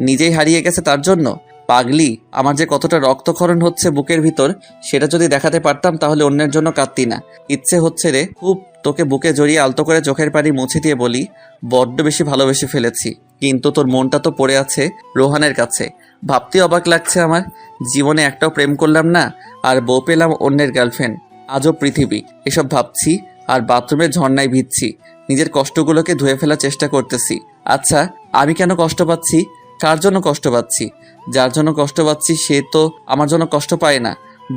নিজেই হারিয়ে গেছে তার জন্য? পাগলি, আমার যে কতটা রক্তক্ষরণ হচ্ছে বুকের ভিতর, সেটা যদি দেখাতে পারতাম তাহলে অন্যের জন্য কাঁদতি না। ইচ্ছে হচ্ছে রে খুব তোকে বুকে জড়িয়ে আলতো করে চোখের পানি মুছে দিয়ে বলি, বড্ড বেশি ভালোবেসে ফেলেছি। কিন্তু তোর মনটা তো পড়ে আছে রোহানের কাছে। ভাবতে অবাক লাগছে আমার, জীবনে একটাও প্রেম করলাম না, আর বউ পেলাম অন্যের গার্লফ্রেন্ড। আজও পৃথিবী। এসব ভাবছি আর বাথরুমে ঝর্ণায় ভিজছি। নিজের কষ্টগুলোকে ধুয়ে ফেলার চেষ্টা করতেছি। আচ্ছা, আমি কেন কষ্ট পাচ্ছি? কার জন্য কষ্ট পাচ্ছি? যার জন্য কষ্ট পাচ্ছি সে তো আমার জন্য কষ্ট পায় না,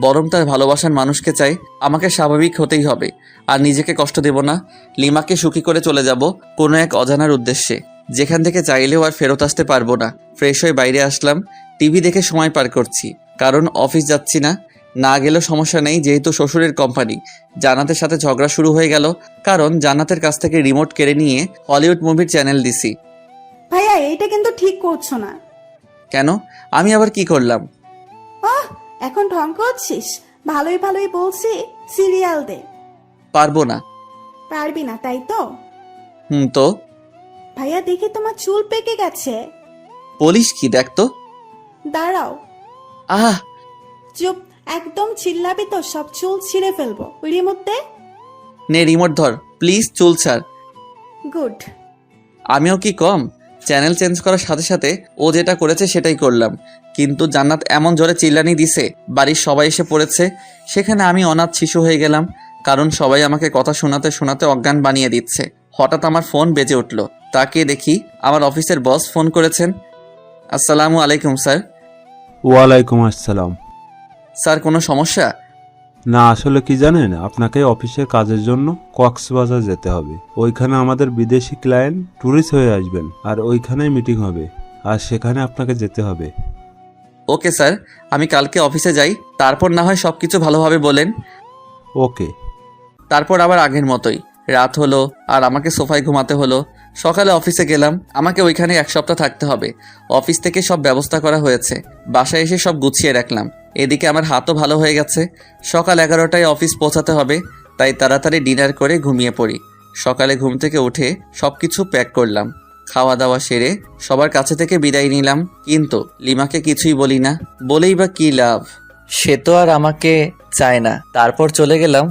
বরং তার ভালোবাসার মানুষকে চাই। আমাকে স্বাভাবিক হতেই হবে, আর নিজেকে কষ্ট দেব না। লিমাকে সুখী করে চলে যাব কোনো এক অজানার উদ্দেশ্যে, যেখান থেকে চাইলেও আর ফেরত আসতে পারবো না। ফ্রেশ হয়ে বাইরে আসলাম। টিভি দেখে সময় পার করছি, কারণ অফিস যাচ্ছি না। না গেলেও সমস্যা নেই, যেহেতু শ্বশুরের কোম্পানি। জান্নাতের সাথে ঝগড়া শুরু হয়ে গেল, কারণ জান্নাতের কাছ থেকে রিমোট কেড়ে নিয়ে হলিউড মুভির চ্যানেল দিছি। ভাইয়া, এইটা কিন্তু ঠিক করছো না। কেন? আমি আবার কি করলাম? এখন ঢং করছিস? ভালোই ভালোই বলছি, সিরিয়াল দে। পারবো না। পারবি না তাই তো? তো ভাইয়া, দেখি তোমার চুল পেকে গেছে। বলিস কি? দেখ তো। দাঁড়াও। আহ! চুপ, একদম চিল্লাবি তো সব চুল ছিঁড়ে ফেলবো। রিমোট দে। নে রিমোট ধর, প্লিজ চুল ছাড়। গুড। আমিও কি কম? চ্যানেল চেঞ্জ করার সাথে সাথে ও যেটা করেছে সেটাই করলাম, কিন্তু জান্নাত এমন জোরে চিল্লানি দিছে, বাড়ির সবাই এসে পড়েছে। সেখানে আমি অনাথ শিশু হয়ে গেলাম, কারণ সবাই আমাকে কথা শোনাতে শোনাতে অজ্ঞান বানিয়ে দিচ্ছে। হঠাৎ আমার ফোন বেজে উঠল। তাকিয়ে দেখি আমার অফিসের বস ফোন করেছেন। আসসালামু আলাইকুম স্যার। ওয়ালাইকুম আসসালাম। স্যার, কোনো সমস্যা? না, আসলে কি জানেন, আপনাকে অফিসের কাজের জন্য কক্সবাজার যেতে হবে। ওইখানে আমাদের বিদেশি ক্লায়েন্ট ট্যুরিস্ট হয়ে আসবেন, আর ওইখানেই মিটিং হবে, আর সেখানে আপনাকে যেতে হবে। ওকে স্যার, আমি কালকে অফিসে যাই, তারপর না হয় সব কিছু ভালোভাবে বলেন। ওকে। তারপর আবার আগের মতোই রাত হলো, আর আমাকে সোফায় ঘুমাতে হলো। সকালে অফিসে গেলাম। আমাকে ওইখানে 1 সপ্তাহ থাকতে হবে। অফিস থেকে সব ব্যবস্থা করা হয়েছে। বাসায় এসে সব গুছিয়ে রাখলাম। এদিকে আমার হাতও ভালো হয়ে গেছে। সকাল 11টায় অফিস পৌঁছাতে হবে, তাই তাড়াতাড়ি ডিনার করে ঘুমিয়ে পড়ি। সকালে ঘুম থেকে উঠে সব কিছু প্যাক করলাম। খাওয়া দাওয়া সেরে সবার কাছে থেকে বিদায় নিলাম, কিন্তু লিমাকে কিছুই বলি না। বলেই বা কি লাভ, সে তো আর আমাকে চায় না। তারপর চলে গেলাম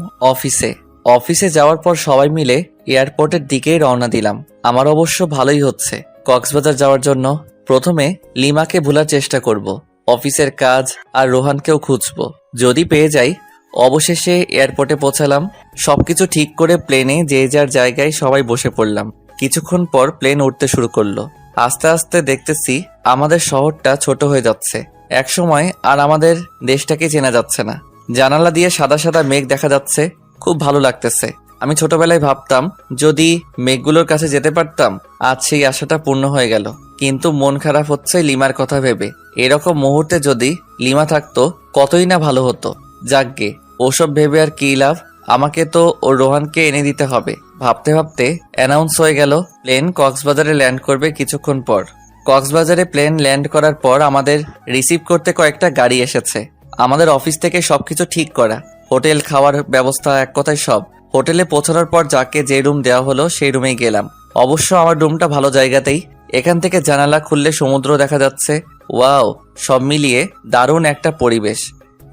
অফিসে যাওয়ার পর সবাই মিলে এয়ারপোর্টের দিকেই রওনা দিলাম। আমার অবশ্য ভালোই হচ্ছে কক্সবাজার যাওয়ার জন্য। প্রথমে লিমাকে ভোলার চেষ্টা করব, অফিসের কাজ আর রোহানকেও খুঁজবো। যদি পেয়ে যাই। অবশেষে এয়ারপোর্টে পৌঁছালাম। সবকিছু ঠিক করে প্লেনে যে যার জায়গায় সবাই বসে পড়লাম। কিছুক্ষণ পর প্লেন উঠতে শুরু করলো। আস্তে আস্তে দেখতেছি আমাদের শহরটা ছোট হয়ে যাচ্ছে। একসময় আর আমাদের দেশটাকে চেনা যাচ্ছে না। জানালা দিয়ে সাদা সাদা মেঘ দেখা যাচ্ছে, খুব ভালো লাগতেছে। আমি ছোটবেলায় ভাবতাম যদি মেঘগুলোর কাছে যেতে পারতাম, আজ সেই আশাটা পূর্ণ হয়ে গেল। কিন্তু মন খারাপ হচ্ছে লিমার কথা ভেবে। এরকম মুহূর্তে যদি লিমা থাকতো কতই না ভালো হতো। যাকগে, ওসব ভেবে আর কি লাভ, আমাকে তো ও রোহানকে এনে দিতে হবে। ভাবতে ভাবতে অ্যানাউন্স হয়ে গেল প্লেন কক্সবাজারে ল্যান্ড করবে কিছুক্ষণ পর। কক্সবাজারে প্লেন ল্যান্ড করার পর আমাদের রিসিভ করতে কয়েকটা গাড়ি এসেছে। আমাদের অফিস থেকে সবকিছু ঠিক করা, হোটেল, খাওয়ার ব্যবস্থা, এক কথায় সব। হোটেলে পৌঁছানোর পর যাকে যে রুম দেওয়া হলো সেই রুমেই গেলাম। অবশ্য আমার রুমটা ভালো জায়গাতেই। এখান থেকে জানালা খুললে সমুদ্র দেখা যাচ্ছে। ওয়াও, সব মিলিয়ে দারুণ একটা পরিবেশ।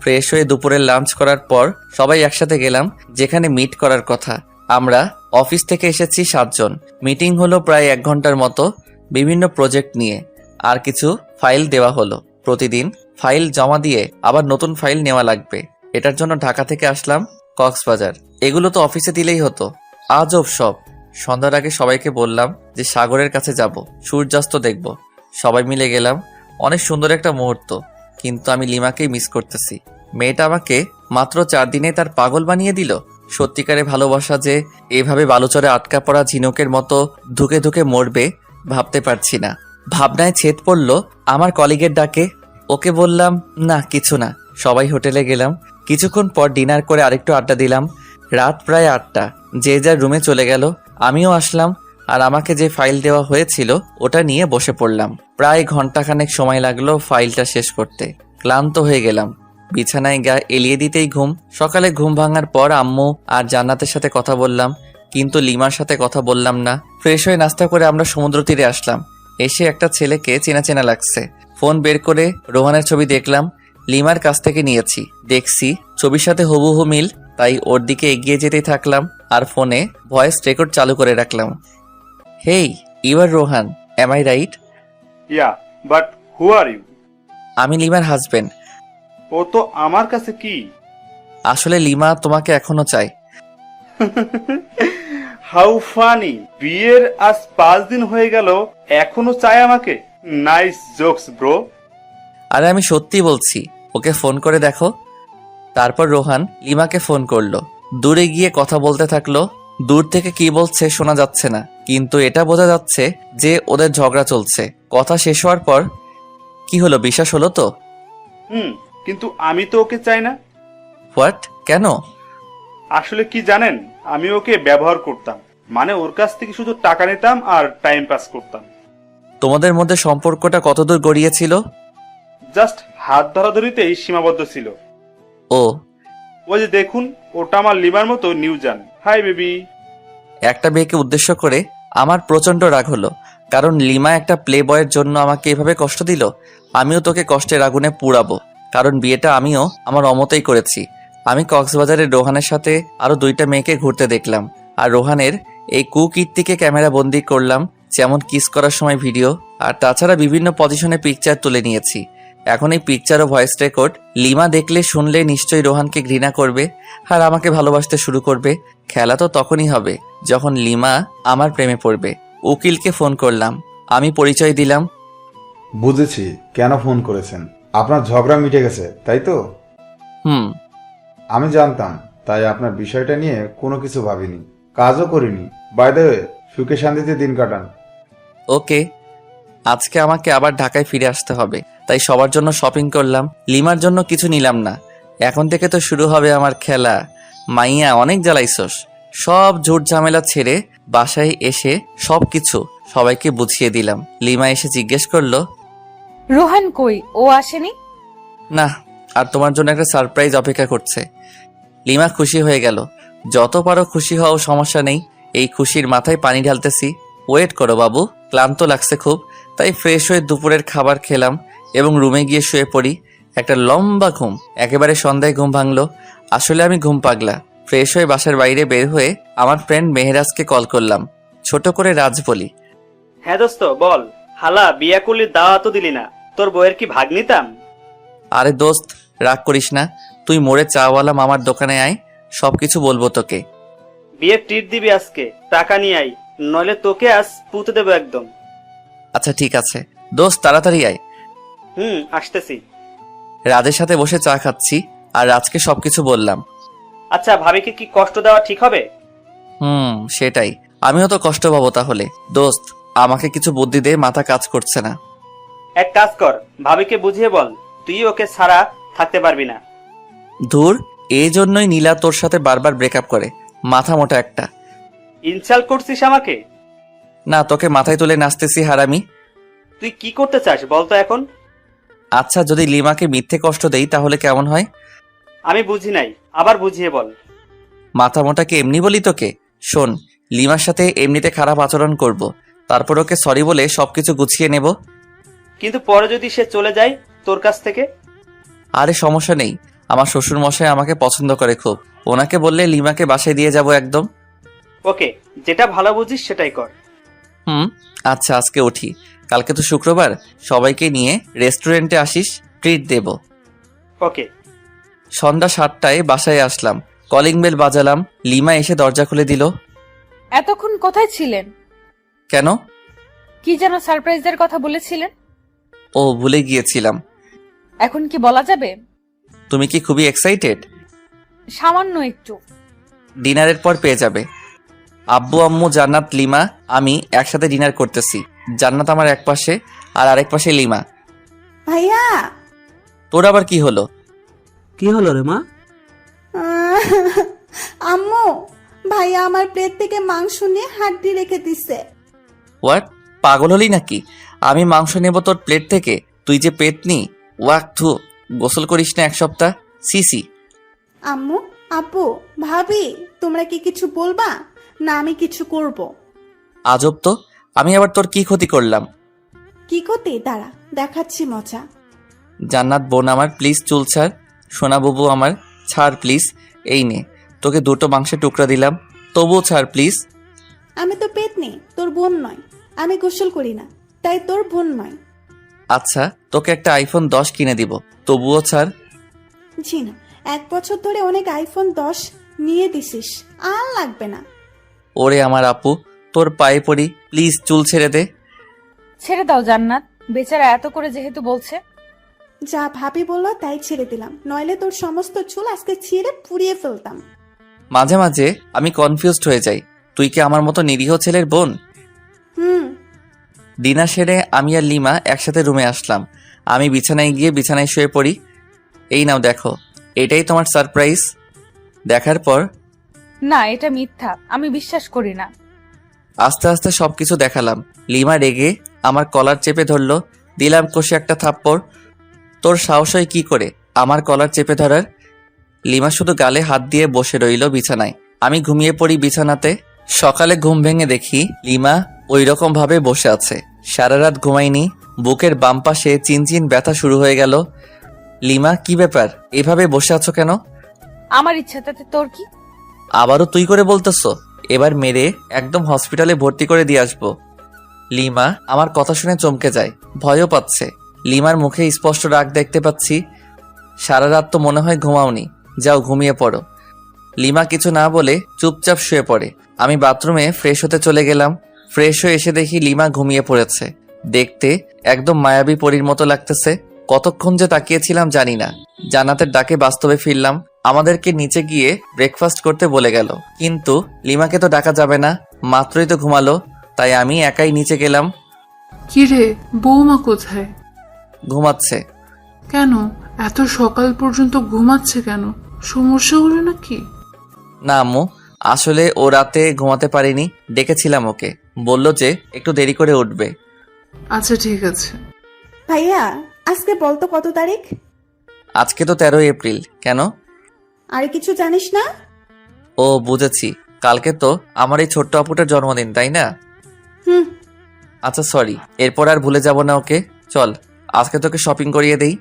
ফ্রেশ হয়ে দুপুরের লাঞ্চ করার পর সবাই একসাথে গেলাম যেখানে মিট করার কথা। আমরা অফিস থেকে এসেছি 7 জন। মিটিং হলো প্রায় 1 ঘন্টার মতো, বিভিন্ন প্রজেক্ট নিয়ে। আর কিছু ফাইল দেওয়া হলো। প্রতিদিন ফাইল জমা দিয়ে আবার নতুন ফাইল নেওয়া লাগবে। এটার জন্য ঢাকা থেকে আসলাম কক্সবাজার। এগুলো তো অফিসে দিলেই হতো। আজব সব। সন্ধ্যার আগে সবাইকে বললাম যে সাগরের কাছে যাব, সূর্যাস্ত দেখব। সবাই মিলে গেলাম। অনেক সুন্দর একটা মুহূর্ত, কিন্তু আমি লিমাকেই মিস করতেছি। মেয়েটা আমাকে মাত্র 4 দিনে তার পাগল বানিয়ে দিল। সত্যিকারে ভালোবাসা যে এভাবে বালুচরে আটকা পড়া ঝিনুকের মতো ধুকে ধুকে মরবে ভাবতে পারছি না। ভাবনায় ছেদ পড়ল আমার কলিগের ডাকে। ওকে বললাম না, কিছু না। সবাই হোটেলে গেলাম। কিছুক্ষণ পর ডিনার করে আরেকটু আড্ডা দিলাম। রাত প্রায় 8টা। যে যার রুমে চলে গেল। আমিও আসলাম আর আমাকে যে ফাইল দেওয়া হয়েছিল ওটা নিয়ে বসে পড়লাম। প্রায় ঘন্টাখানেক সময় লাগলো ফাইলটা শেষ করতে। ক্লান্ত হয়ে গেলাম। বিছানায় গা এলিয়ে দিতেই ঘুম। সকালে ঘুম ভাঙার পর আম্মু আর জান্নাতের সাথে কথা বললাম, কিন্তু লিমার সাথে কথা বললাম না। ফ্রেশ হয়ে নাস্তা করে আমরা সমুদ্র তীরে আসলাম। এসে একটা ছেলেকে চেনা চেনা লাগছে। ফোন বের করে রোহানের ছবি দেখলাম। লিমার কাছ থেকে নিয়েছি। দেখছি ছবির সাথে হুবহু মিল, তাই ওর দিকে এগিয়ে যেতেই থাকলাম আর ফোনে ভয়েস রেকর্ড চালু করে রাখলাম। Hey, you are Rohan, am I right? Yeah, but who are you? আমি লিমার হাজবেন্ড। ও তো আমার কাছে কি? আসলে লিমা তোমাকে এখনো চাই। How funny! বিয়ের আজ 5 দিন হয়ে গেল, এখনো চায় আমাকে? Nice jokes bro. আরে আমি সত্যি বলছি, ওকে ফোন করে দেখো। তারপর রোহান লিমাকে ফোন করলো। দূরে গিয়ে কথা বলতে থাকলো। দূর থেকে কি বলছে শোনা যাচ্ছে না, কিন্তু এটা বোঝা যাচ্ছে যে ওদের ঝগড়া চলছে। কথা শেষ হওয়ার পর, কি হলো, বিশ্বাস হলো তো? কিন্তু আমি তো ওকে চাই না। হোয়াট? কেন? আসলে কি জানেন, আমি ওকে ব্যবহার করতাম। মানে ওর কাছ থেকে শুধু টাকা নিতাম আর টাইম পাস করতাম। তোমাদের মধ্যে সম্পর্কটা কতদূর গড়িয়েছিল? জাস্ট হাত ধরাধরিতেই সীমাবদ্ধ ছিল। ও, ওই যে দেখুন, ওটা আমার লিমার মতো নিউজান। Hi baby. একটা মেয়েকে উদ্দেশ্য করে আমার প্রচন্ড রাগ হলো, কারণ লিমা একটা প্লে বয়ের জন্য আমাকে এভাবে কষ্ট দিল। আমিও তোকে কষ্টের আগুনে পুড়াবো, কারণ বিয়েটা আমিও আমার অমতেই করেছি। আমি কক্সবাজারে রোহানের সাথে আরো 2টা মেয়েকে ঘুরতে দেখলাম, আর রোহানের এই কুকীর্তিকে ক্যামেরা বন্দি করলাম, যেমন কিস করার সময় ভিডিও, আর তাছাড়া বিভিন্ন পজিশনে পিকচার তুলে নিয়েছি। এখন এই পিকচার ও ভয়েস রেকর্ড লিমা দেখলে শুনলে নিশ্চয়ই রোহানকে ঘৃণা করবে আর আমাকে ভালোবাসতে শুরু করবে। খেলা তো তখনই হবে যখন লিমা আমার প্রেমে পড়বে। উকিলকে ফোন করলাম, আমি পরিচয় দিলাম। বুঝেছি কেন ফোন করেছেন। আপনার ঝগড়া মিটে গেছে, তাই তো? আমি জানতাম, তাই আপনার বিষয়টা নিয়ে কোনো কিছু ভাবিনি, কাজও করিনি। বাই দ্য ওয়ে, সুখে শান্তিতে দিন কাটান। ওকে। আজকে আমাকে আবার ঢাকায় ফিরে আসতে হবে, তাই সবার জন্য শপিং করলাম। লিমার জন্য কিছু নিলাম না। এখন থেকে তো শুরু হবে আমার খেলা। মাইয়া, অনেক জ্বালাইছস। সব ঝুট ঝামেলা ছেড়ে বাসায় এসে সবকিছু সবাইকে বুঝিয়ে দিলাম। লিমা এসে জিজ্ঞেস করলো, রোহান কই? ও আসেনি? না, আর তোমার জন্য একটা সারপ্রাইজ অপেক্ষা করছে। লিমা খুশি হয়ে গেল। যত পারো খুশি হও, সমস্যা নেই। এই খুশির মাথায় পানি ঢালতেছি। ওয়েট করো বাবু, ক্লান্ত লাগছে খুব, তাই ফ্রেশ হয়ে দুপুরের খাবার খেলাম এবং রুমে গিয়ে শুয়ে পড়ি। একটা লম্বা ঘুম, একেবারে সন্ধ্যায় ঘুম ভাঙলো। আসলে আমি ঘুম পাগলা। ফ্রেশ হয়ে বাসার বাইরে বের হয়ে আমার ফ্রেন্ড মেহরাজকে কল করলাম, ছোট করে রাজ বলি। হ্যাঁ দোস্ত বল, হালা বিয়া করলি দাওয়া তো দিলি না, তোর বউয়ের কি ভাগ নিতাম? আরে দোস্ত, রাগ করিস না, তুই মোড়ে চাওয়ালা মামার দোকানে আয়, সবকিছু বলবো তোকে। বিয়ের ট্রিট দিবি আজকে, টাকা নিয়ে আই, নইলে তোকে আজ পুঁতে দেবো একদম। আচ্ছা ঠিক আছে দোস্ত, তাড়াতাড়ি আয়। আসতেছি। রাজের সাথে বসে চা খাচ্ছি আর রাজকে সবকিছু বললাম। আচ্ছা, ভাবিকে কি কষ্ট দেওয়া ঠিক হবে? সেটাই, আমিও তো কষ্ট পাবো তাহলে। দোস্ত, আমাকে কিছু বুদ্ধি দে, মাথা কাজ করছে না। এক কাজ কর, ভাবিকে বুঝিয়ে বল তুই ওকে ছাড়া থাকতে পারবি না। ধুর, এই জন্যই নীলা তোর সাথে বারবার ব্রেকআপ করে, মাথা মোটা একটা। ইনসাল্ট করছিস আমাকে? না, তোকে মাথায় তুলে নাচতেছি হারামি। তুই কি করতে চাস বলতো এখন? আচ্ছা, যদি লিমাকে মিথ্যে কষ্ট দেই তাহলে কেমন হয়? আমি বুঝি নাই, আবার বুঝিয়ে বল। মাথা মোটাকে এমনি বলি তোকে? শোন, লিমার সাথে এমনিতে খারাপ আচরণ করব, তারপর ওকে সরি বলে সবকিছু গুছিয়ে নেব। কিন্তু পরে যদি সে চলে যায় তোর কাছ থেকে? আরে সমস্যা নেই, আমার শ্বশুর মশাই আমাকে পছন্দ করে খুব, ওনাকে বললে লিমাকে বাসায় দিয়ে যাব একদম। ওকে, যেটা ভালো বুঝিস সেটাই কর। আচ্ছা, আজকে উঠি, কালকে তো শুক্রবার, সবাইকে নিয়ে রেস্টুরেন্টে আসিস, ট্রিট দেব। ওকে। সন্ধ্যা 7টায় বাসায় আসলাম, কলিং বেল বাজালাম, লিমা এসে দরজা খুলে দিল। এতক্ষণ কোথায় ছিলেন? কেন? কি যেন সারপ্রাইজের কথা বলেছিলেন? ও, ভুলে গিয়েছিলাম। এখন কি বলা যাবে? তুমি কি খুবই এক্সাইটেড? সামান্য একটু। ডিনারের পর পেয়ে যাবে। আব্বু আম্মু জান্নাত লিমা আমি একসাথে ডিনার করতেছি। জান্নাত আমার এক পাশে আর আরেক পাশে লিমা। ভাইয়া, তোর আবার কি হলো? কি হলো রে মা? আম্মু, ভাইয়া আমার প্লেট থেকে মাংস নিয়ে হাড্ডি রেখে দিছে। হোয়াট, পাগল হলি নাকি? আমি মাংস নেব তোর প্লেট থেকে? তুই যে পেতনি, ওয়াক থু, গোসল করিস না এক সপ্তাহ, সিসি। আম্মু, আব্বু, ভাবি, তোমরা কি কিছু বলবা না আমি কিছু করব? আজব তো, আমি আবার তোর কি ক্ষতি করলাম? কি ক্ষতি? দাঁড়া, দেখাচ্ছি মজা। জান্নাত বোন আমার, প্লিজ চুল ছাড়। সোনা বুবু আমার, ছাড় প্লিজ। এই নে, তোকে 2টো মাংসের টুকরা দিলাম, তবুও ছাড় প্লিজ। আমি তো পেতনি, তোর বোন নয়। আমি গোসল করি না, তাই তোর বোন নয়। আচ্ছা, তোকে একটা আইফোন 10 কিনে দিব, তবুও ছাড়। জি না, 1 বছর ধরে অনেক আইফোন 10 নিয়ে দিছিস, আর লাগবে না। ওরে আমার আপু, তোর পায়ে পড়ি, প্লিজ চুল ছেড়ে দে। ছেড়ে দাও জান্নাত, বেচারা এত করে যেহেতু বলছে। যা ভাবি বললো তাই ছেড়ে দিলাম, নইলে তোর সমস্ত চুল আজকে ছিঁড়ে পুড়িয়ে ফেলতাম। মাঝে মাঝে আমি কনফিউজড হয়ে যাই, তুই কি আমার মতো নিরীহ ছেলের বোন? ডিনার সেরে আমি আর লিমা একসাথে রুমে আসলাম। আমি বিছানায় গিয়ে বিছানায় শুয়ে পড়ি। এই নাও দেখো, এটাই তোমার সারপ্রাইজ। দেখার পর, না, এটা মিথ্যা, আমি বিশ্বাস করি না। আস্তে আস্তে সবকিছু দেখালাম। লিমা রেগে আমার কলার চেপে ধরলো, দিলাম কষে একটা থাপ্পড়। তোর সাহস হয় কি করে আমার কলার চেপে ধরার? লিমা শুধু গালে হাত দিয়ে বসে রইল বিছানায়। আমি ঘুমিয়ে পড়ি বিছানাতে। সকালে ঘুম ভেঙে দেখি লিমা ওই রকম ভাবে বসে আছে। সারা রাত ঘুমাইনি, বুকের বাম পাশে চিনচিন ব্যথা শুরু হয়ে গেল। লিমা, কি ব্যাপার, এভাবে বসে আছো কেন? আমার ইচ্ছা, তাতে তোর কি? আবারও তুই করে বলতেছো? এবার মেরে একদম হসপিটালে ভর্তি করে দিয়ে আসবো। লিমা আমার কথা শুনে চমকে যায়, ভয়ও পাচ্ছে। লিমার মুখে স্পষ্ট রাগ দেখতে পাচ্ছি। সারা রাত তো মনে হয় ঘুমাওনি, যাও ঘুমিয়ে পড়ো। লিমা কিছু না বলে চুপচাপ শুয়ে পড়ে। আমি বাথরুমে ফ্রেশ হতে চলে গেলাম। ফ্রেশ হয়ে এসে দেখি লিমা ঘুমিয়ে পড়েছে। দেখতে একদম মায়াবী পরীর মতো লাগতেছে। কতক্ষণ যে তাকিয়েছিলাম জানি না। জান্নাতের ডাকে বাস্তবে ফিরলাম। আমাদেরকে নিচে গিয়ে ব্রেকফাস্ট করতে বলে গেল, কিন্তু লিমাকে তো ডাকা যাবে না, মাত্রই তো ঘুমালো। তাই আমি একাই নিচে গেলাম। কি রে, বৌমা কোথায়? ঘুমাচ্ছে। কেন এত সকাল পর্যন্ত ঘুমাচ্ছে কেন? সমস্যা হলো নাকি? না আম্মু, আসলে ও রাতে ঘুমাতে পারিনি, ডেকেছিলাম ওকে, বলল যে একটু দেরি করে উঠবে। আচ্ছা ঠিক আছে। ভাইয়া, আজকে বলতো কত তারিখ? আজকে তো 13 এপ্রিল। কেন? আর কিছু জানিস না? ও বুঝেছি, কালকে তো আমার এই ছোট্ট আপুটার জন্মদিন, তাই না? হুম। আচ্ছা সরি, এরপর আর ভুলে যাব না ওকে। চল আজকে তোকে শপিং করিয়ে দেই।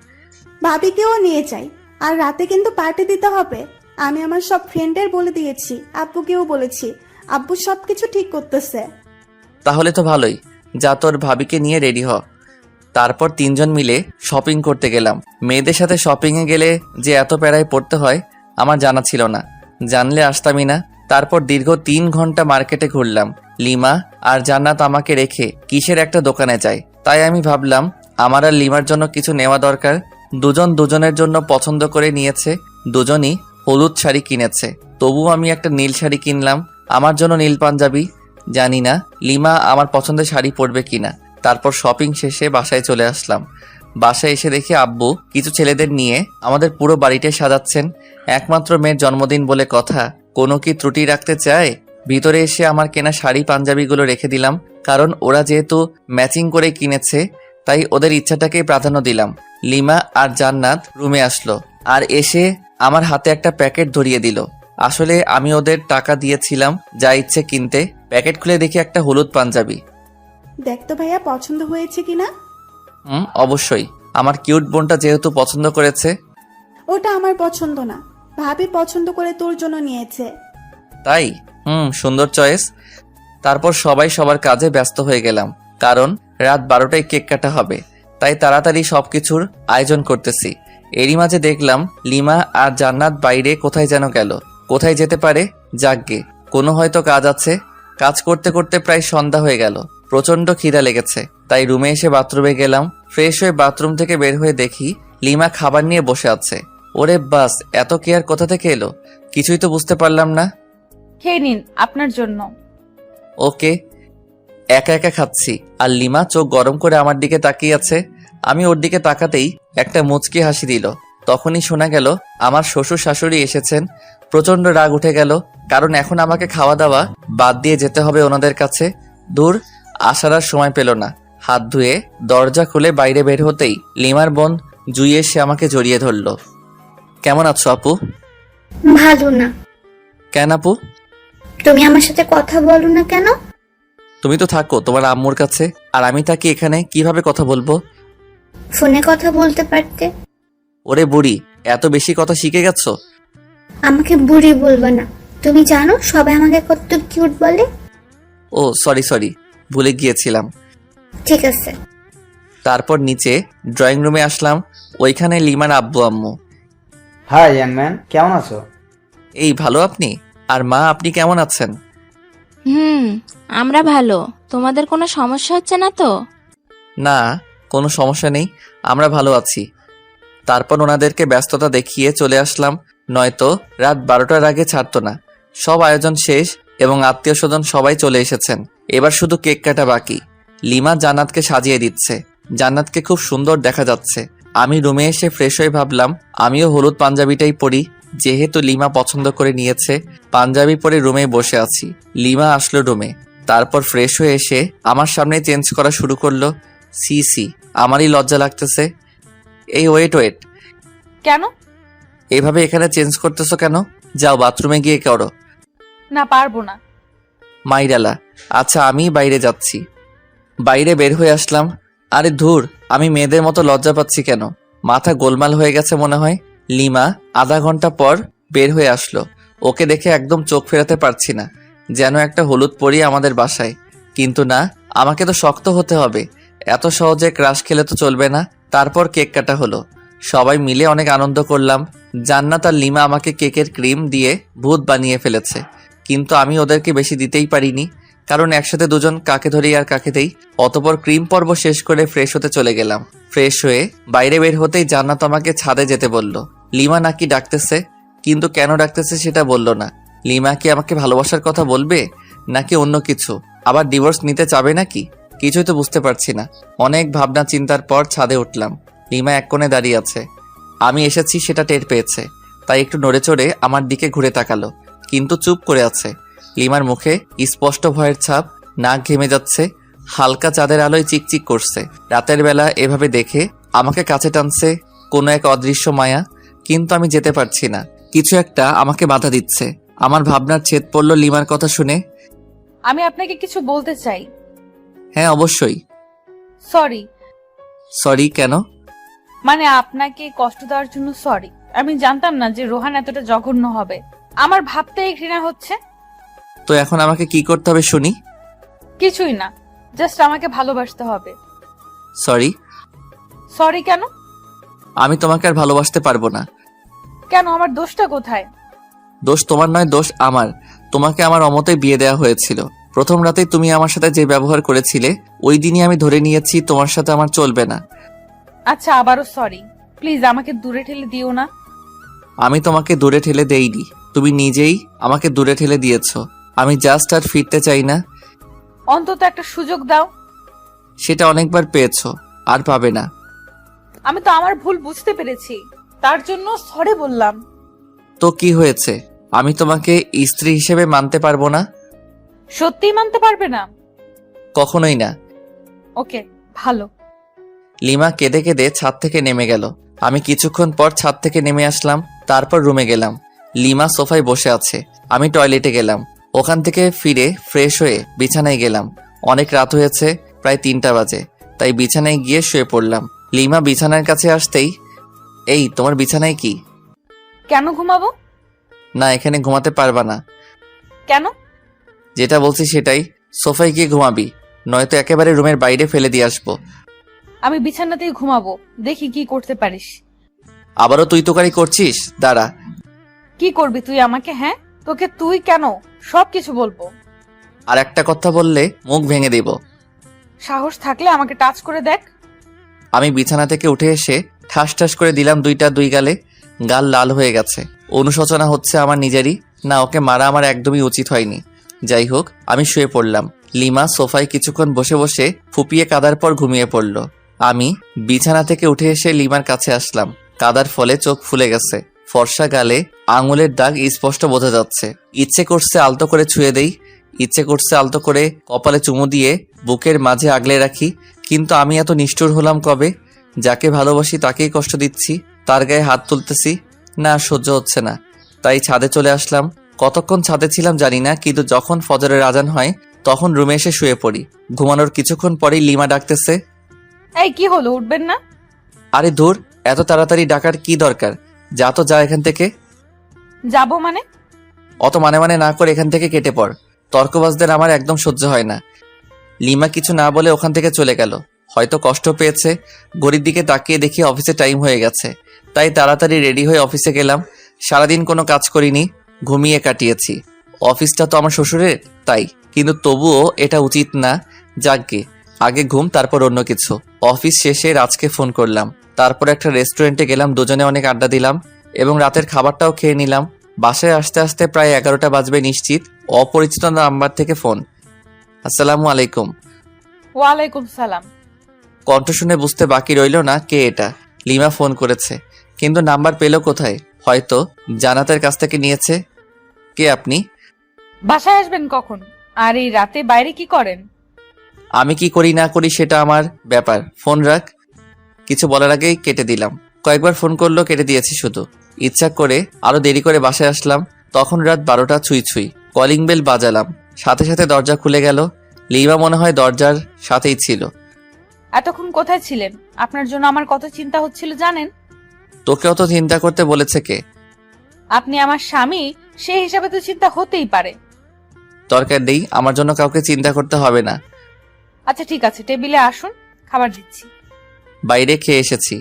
ভাবিকেও নিয়ে যাই, আর রাতে কিন্তু পার্টি দিতে হবে। আমি আমার সব ফ্রেন্ডের বলে দিয়েছি, আব্বুকেও বলেছি। আব্বু সবকিছু ঠিক করতেছে। তাহলে তো ভালোই, যা তোর ভাবিকে নিয়ে রেডি হ। তারপর তিনজন মিলে শপিং করতে গেলাম। মেয়েদের সাথে শপিংয়ে গেলে যে এত প্যারায় পড়তে হয় আমার জানা ছিল না, জানলে আসতামই না। তারপর দীর্ঘ 3 ঘন্টা মার্কেটে ঘুরলাম। লিমা আর জান্নাত আমাকে রেখে কিসের একটা দোকানে যায়, তাই আমি ভাবলাম আমার আর লিমার জন্য কিছু নেওয়া দরকার। দুজন দুজনের জন্য পছন্দ করে নিয়েছে, দুজনই হলুদ শাড়ি কিনেছে। তবু আমি একটা নীল শাড়ি কিনলাম, আমার জন্য নীল পাঞ্জাবি। জানি না লিমা আমার পছন্দের শাড়ি পরবে কিনা। তারপর শপিং শেষে বাসায় চলে আসলাম। বাসায় এসে দেখি আব্বু কিছু ছেলেদের নিয়ে আমাদের পুরো বাড়িটা সাজাচ্ছেন। একমাত্র মেয়ের জন্মদিন বলে কথা, কোনো কি ত্রুটি রাখতে চায়? ভিতরে এসে আমার কেনা শাড়ি পাঞ্জাবিগুলো রেখে দিলাম, কারণ ওরা যেহেতু ম্যাচিং করে কিনেছে তাই ওদের ইচ্ছাটাকেই প্রাধান্য দিলাম। লিমা আর জান্নাত রুমে আসলো আর এসে আমার হাতে একটা প্যাকেট ধরিয়ে দিল। আসলে আমি ওদের টাকা দিয়েছিলাম যা ইচ্ছে কিনতে। প্যাকেট খুলে দেখি একটা হলুদ পাঞ্জাবি। দেখ তো ভাইয়া পছন্দ হয়েছে কিনা। অবশ্যই, আমার কিউট বোনটা যেহেতু পছন্দ করেছে। ওটা আমার পছন্দ না, ভাবি পছন্দ করে তোর জন্য নিয়েছে। তাই? সুন্দর চয়েস। তারপর সবাই সবার কাজে ব্যস্ত হয়ে গেলাম, কারণ রাত 12টায় কেক কাটা হবে, তাই তাড়াতাড়ি সবকিছুর আয়োজন করতেছি। এরই মাঝে দেখলাম লিমা আর জান্নাত বাইরে কোথায় যেন গেল। কোথায় যেতে পারে? যাকগে, কোনো হয়তো কাজ আছে। কাজ করতে করতে প্রায় সন্ধ্যা হয়ে গেল। প্রচন্ড খিদা লেগেছে, তাই রুমে এসে বাথরুমে গেলাম। ফ্রেশ হয়ে বাথরুম থেকে বের হয়ে দেখি লিমা খাবার নিয়ে বসে আছে। ওরে বাস, এত কেয়ার কোথা থেকে এলো? কিছুই তো বুঝতে পারলাম না। খেয়ে নিন, আপনার জন্য। ওকে। একা একা খাচ্ছি আর লিমা চোখ গরম করে আমার দিকে তাকিয়ে আছে। আমি ওর দিকে তাকাতেই একটা মুচকি হাসি দিল। তখনই শোনা গেল আমার শ্বশুর শাশুড়ি এসেছেন। প্রচন্ড রাগ উঠে গেল, কারণ এখন আমাকে খাওয়া দাওয়া বাদ দিয়ে যেতে হবে ওনাদের কাছে। দূর, আসার আর সময় পেল না। হাত ধুয়ে দরজা খুলে বাইরে বের হতেই লিমার বোন জুই এসে আমাকে জড়িয়ে ধরল। কেমন আছো আপু? ভালো না। কেন আপু? তুমি আমার সাথে কথা বলো না কেন? তুমি তো থাকো তোমার আম্মুর কাছে, আর আমি থাকি এখানে, কিভাবে কথা বলবো? ফোনে কথা বলতে পারতে। ওরে বুড়ি, এত বেশি কথা শিখে গেছো? আমাকে বুড়ি বলবা না। তুমি জানো সবাই আমাকে কত কিউট বলে। ও সরি, ভুলে গিয়েছিলাম। ঠিক আছে। তারপর নিচে ড্রয়িং রুমে আসলাম। ওইখানে লিমার আব্বু আম্মু। হাই ইয়াং ম্যান, কেমন আছো? এই ভালো, আপনি? আর মা, আপনি কেমন আছেন? আমরা ভালো। তোমাদের কোনো সমস্যা হচ্ছে না তো? না, কোনো সমস্যা নেই, আমরা ভালো আছি। তারপর ওনাদেরকে ব্যস্ততা দেখিয়ে চলে আসলাম, নয়তো রাত 12টার আগে ছাড়তো না। সব আয়োজন শেষ এবং আত্মীয় স্বজন সবাই চলে এসেছেন। এবার শুধু কেক কাটা বাকি। লিমা জান্নাতকে সাজিয়ে দিচ্ছে। জান্নাতকে খুব সুন্দর দেখা যাচ্ছে। আমি রুমে এসে ফ্রেশ হয়ে ভাবলাম আমিও হলুদ পাঞ্জাবিটাই পরি, যেহেতু লিমা পছন্দ করে নিয়েছে। পাঞ্জাবি পরে রুমে বসে আছি। লিমা আসলো রুমে, তারপর ফ্রেশ হয়ে এসে আমার সামনে চেঞ্জ করা শুরু করলো। সি, আমারই লজ্জা লাগতেছে। এই ওয়েট, কেন? এইভাবে এখানে চেঞ্জ করতেছো কেন? যাও বাথরুমে গিয়ে করো। না, পারবো না। মাইরালা, আচ্ছা আমি বাইরে যাচ্ছি। বাইরে বের হয়ে আসলাম। আরে ধুর, আমি মেয়েদের মতো লজ্জা পাচ্ছি কেন? মাথা গোলমাল হয়ে গেছে মনে হয়। লিমা আধা ঘন্টা পর বের হয়ে আসলো। ওকে দেখে একদম চোখ ফেরাতে পারছি না, যেন একটা হলুদ পরি আমাদের বাসায়। কিন্তু না, আমাকে তো শক্ত হতে হবে, এত সহজে ক্রাশ খেলে তো চলবে না। তারপর কেক কাটা হলো, সবাই মিলে অনেক আনন্দ করলাম। জান্নাত আর লিমা আমাকে কেকের ক্রিম দিয়ে ভূত বানিয়ে ফেলেছে, কিন্তু আমি ওদেরকে বেশি দিতেই পারিনি, কারণ একসাথে দুজন কাকে ধরি আর কাকে দেই। অতপর ক্রিম পর্ব শেষ করে ফ্রেশ হতে চলে গেলাম। ফ্রেশ হয়ে বাইরে বের হতেই জান্নাত আমাকে ছাদে যেতে বলল। লিমা নাকি ডাকতেছে, কিন্তু কেন ডাকতেছে সেটা বলল না। লিমা কি আমাকে ভালোবাসার কথা বলবে নাকি অন্য কিছু? আবার ডিভোর্স নিতে চাবে নাকি? কিছুই তো বুঝতে পারছি না। অনেক ভাবনা চিন্তার পর ছাদে উঠলাম। লিমা এক কোণে দাঁড়িয়ে আছে। আমি এসেছি সেটা টের পেয়েছে, তাই একটু নড়ে চড়ে আমার দিকে ঘুরে তাকালো, কিন্তু চুপ করে আছে। লিমার মুখে স্পষ্ট ভয়ের ছাপ, নাক ঘেমে যাচ্ছে, হালকা চাঁদের আলোয় চিকচিক করছে। রাতের বেলা এভাবে দেখে আমাকে কাছে টানছে কোনো এক অদৃশ্য মায়া, কিন্তু আমি যেতে পারছি না। কিছু একটা আমাকে বাধা দিচ্ছে। আমার ভাবনার ছেদ পড়ল লিমার কথা শুনে। আমি আপনাকে কিছু বলতে চাই। হ্যাঁ অবশ্যই। সরি। সরি কেন? মানে আপনাকে কষ্ট দেওয়ার জন্য সরি। আমি জানতাম না যে রোহান এতটা জঘন্য হবে। আমার ভাবতেই ঘৃণা হচ্ছে। তো এখন আমাকে কি করতে হবে শুনি? কিছুই না, জাস্ট আমাকে ভালোবাসতে হবে। সরি। সরি কেন? আমি তোমাকে আর ভালোবাসতে পারবো না। কেন, আমার দোষটা কোথায়? দোষ তোমার নয়, দোষ আমার। তোমাকে আমার অমতে বিয়ে দেওয়া হয়েছিল। প্রথম রাতেই তুমি আমার সাথে যে ব্যবহার করেছিলে, ওই দিনই আমি ধরে নিয়েছি তোমার সাথে আমার চলবে না। আচ্ছা, আবারও সরি। প্লিজ আমাকে দূরে ঠেলে দিও না। আমি তোমাকে দূরে ঠেলে দেইনি, তুমি নিজেই আমাকে দূরে ঠেলে দিয়েছো। আমি জাস্ট আর ফিরতে চাই না। অন্তত একটা সুযোগ দাও। সেটা অনেকবার পেয়েছো, আর পাবে না। আমি তো আমার ভুল বুঝতে পেরেছি, তার জন্য সরি বললাম। তো কি হয়েছে? আমি তোমাকে স্ত্রী হিসেবে মানতে পারবো না? সত্যিই মানতে পারবে না? কখনোই না। ওকে, ভালো। লিমা কেঁদে কেঁদে ছাদ থেকে নেমে গেল। আমি কিছুক্ষণ পর ছাদ থেকে নেমে আসলাম, তারপর রুমে গেলাম। লিমা সোফায় বসে আছে। আমি টয়লেটে গেলাম। ওখান থেকে ফিরে ফ্রেশ হয়ে বিছানায় গেলাম। অনেক রাত হয়েছে, প্রায় 3টা বাজে, তাই বিছানায় গিয়ে শুয়ে পড়লাম। লিমা বিছানার কাছে আসতেই, এই তোমার বিছানায় কি? কেন ঘুমাবো? না, এখানে ঘুমাতে পারবা না। কেন? যেটা বলছি সেটাই, সোফায় গিয়ে ঘুমাবি, নয়তো একেবারে রুমের বাইরে ফেলে দিয়ে আসবো। আমি বিছানাতেই ঘুমাবো, দেখি কি করতে পারিস। আবারও তুই তোকারি করছিস? দাঁড়া। কি করবি তুই আমাকে? হ্যাঁ, তোকে তুই কেন? সবকিছু বলবো। আর একটা কথা বললে মুখ ভেঙে দেব। সাহস থাকলে আমাকে টাচ করে দেখ। আমি বিছানা থেকে উঠে এসে ঠাস ঠাস করে দিলাম দুই গালে। গাল লাল হয়ে গেছে। অনুশোচনা হচ্ছে আমার নিজেরই। না, ওকে মারা আমার একদমই উচিত হয়নি। যাই হোক, আমি শুয়ে পড়লাম। লিমা সোফায় কিছুক্ষণ বসে বসে ফুপিয়ে কাদার পর ঘুমিয়ে পড়ল। আমি বিছানা থেকে উঠে এসে লিমার কাছে আসলাম। কাদার ফলে চোখ ফুলে গেছে। ফর্সা গালে আঙুলের দাগ স্পষ্ট বোঝা যাচ্ছে। ইচ্ছে করছে আলতো করে ছুঁয়ে দেই, ইচ্ছে করছে আলতো করে কপালে চুমু দিয়ে বুকের মাঝে আগলে রাখি। কিন্তু আমি এত নিষ্ঠুর হলাম কবে? যাকে ভালোবাসি তাকেই কষ্ট দিচ্ছি, তার গায়ে হাত তুলতেছি। না, সহ্য হচ্ছে না। তাই ছাদে চলে আসলাম। কতক্ষণ ছাদে ছিলাম জানি না, কিন্তু যখন ফজরের আজান হয় তখন রুমে এসে শুয়ে পড়ি। ঘুমানোর কিছুক্ষণ পরেই লিমা ডাকতেছে, এই কি হলো, উঠবেন না? আরে ধুর, এত তাড়াতাড়ি ডাকার কি দরকার? যা তো যা এখান থেকে। যাবো মানে? অত মানে না করে এখান থেকে কেটে পড়। তর্কবাজদের আমার একদম সহ্য হয় না। লিমা কিছু না বলে ওখান থেকে চলে গেল। হয়তো কষ্ট পেয়েছে। ঘড়ির দিকে তাকিয়ে দেখি অফিসে টাইম হয়ে গেছে, তাই তাড়াতাড়ি রেডি হয়ে অফিসে গেলাম। সারাদিন কোনো কাজ করিনি, ঘুমিয়ে কাটিয়েছি। অফিসটা তো আমার শ্বশুরের, তাই, কিন্তু তবুও এটা উচিত না। যাকগে, আগে ঘুম তারপর অন্য কিছু। অফিস শেষে রাজকে ফোন করলাম। তারপর একটা রেস্টুরেন্টে গেলাম, দুজনে অনেক আড্ডা দিলাম এবং রাতের খাবারটাও খেয়ে নিলাম। বাসায় আসতে আসতে প্রায় 11টা বাজবে নিশ্চিত। অপরিচিত নাম্বার থেকে ফোন। আসসালামু আলাইকুম। ওয়ালাইকুম সালাম। কণ্ঠ শুনে বুঝতে বাকি রইল না কে এটা। লিমা ফোন করেছে, কিন্তু নাম্বার পেল কোথায়? হয়তো জানাতের কাছ থেকে নিয়েছে। কে আপনি? বাসায় আসবেন কখন? আর এই রাতে বাইরে কি করেন? আমি কি করি না করি সেটা আমার ব্যাপার, ফোন রাখ। কিছু বলার আগেই কেটে দিলাম। কয়েকবার ফোন করলো, কেটে দিয়েছি শুধু। ইচ্ছা করে আরো দেরি করে বাসায় আসলাম। তখন রাত 12টা ছুঁই। কলিং বেল বাজালাম, সাথে সাথে দরজা খুলে গেল। লিমা মনে হয় দরজার সাথেই ছিল। এতক্ষণ কোথায় ছিলেন? আপনার জন্য আমার কত চিন্তা হচ্ছিল জানেন? তোকে অত চিন্তা করতে বলেছে কে? আপনি আমার স্বামী, সেই হিসাবে তো চিন্তা হতেই পারে। দরকার নেই, আমার জন্য কাউকে চিন্তা করতে হবে না। আচ্ছা ঠিক আছে, টেবিলে আসুন, খাবার দিচ্ছি। বাইরে খেয়ে এসেছি।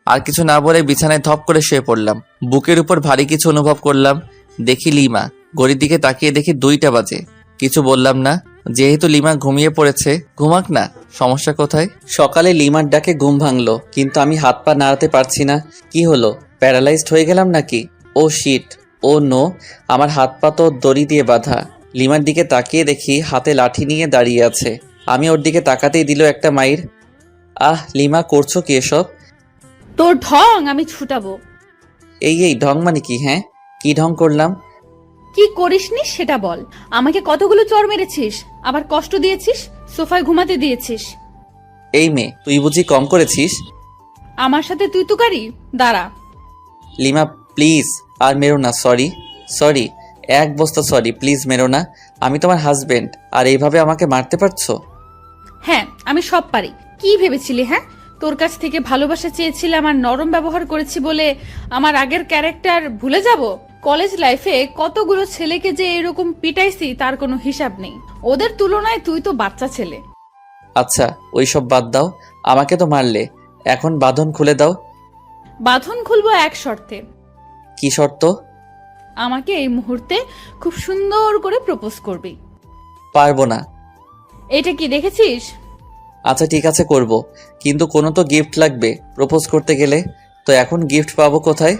আর কিছু না বলে বিছানায় ধপ করে শুয়ে পড়লাম। বুকের উপর ভারী কিছু অনুভব করলাম। দেখি লিমা। ঘড়ির দিকে তাকিয়ে দেখি 2টা বাজে। কিছু বললাম না, যেহেতু লিমা ঘুমিয়ে পড়েছে, ঘুমাক না, সমস্যা কোথায়? সকালে লিমার ডাকে ঘুম ভাঙলো, কিন্তু আমি হাত পা নাড়াতে পারছি না। কি হলো, প্যারালাইজড হয়ে গেলাম নাকি? ও শিট, ও নো, আমার হাত পা তো দড়ি দিয়ে বাঁধা। লিমার দিকে তাকিয়ে দেখি হাতে লাঠি নিয়ে দাঁড়িয়ে আছে। আমি ওর দিকে তাকাতেই দিল একটা মাইর। আহ লিমা, করছো কি এসব? তোর ঢং আমি ছুটাবো। এই ঢং মানে কি? হ্যাঁ, কি ঢং করলাম? কি করিসনি সেটা বল। আমাকে কতগুলো চর মেরেছিস, আবার কষ্ট দিয়েছিস, সোফায় ঘুমাতে দিয়েছিস। এই মেয়ে, তুই বুঝি কম করেছিস? আমার সাথে তুই তুকারি? দাঁড়া। লিমা প্লিজ, আর মেরো না। সরি, এক বস্তা সরি, প্লিজ মেরো না। আমি তোমার হাজবেন্ড, আর এইভাবে আমাকে মারতে পারছো? হ্যাঁ আমি সব পারি। কি ভেবেছিলি হ্যাঁ? তোর কাছ থেকে ভালোবাসা চেয়েছিলাম আর নরম ব্যবহার করেছি বলে আমার আগের ক্যারেক্টার ভুলে যাব? কলেজ লাইফে কতগুলো ছেলেকে যে এরকম পিটাইছি তার কোনো হিসাব নেই। ওদের তুলনায় তুই তো বাচ্চা ছেলে। আচ্ছা ওইসব বাদ দাও, আমাকে তো মারলে, এখন বাঁধন খুলে দাও। বাঁধন খুলবো এক শর্তে। কি শর্ত? আমাকে এই মুহূর্তে খুব সুন্দর করে প্রপোজ করবি। পারবো না। এটা কি দেখেছিস? আচ্ছা ঠিক আছে করব, কিন্তু কোনো তো গিফট লাগবে প্রপোজ করতে গেলে। তো এখন গিফট পাবো কোথায়?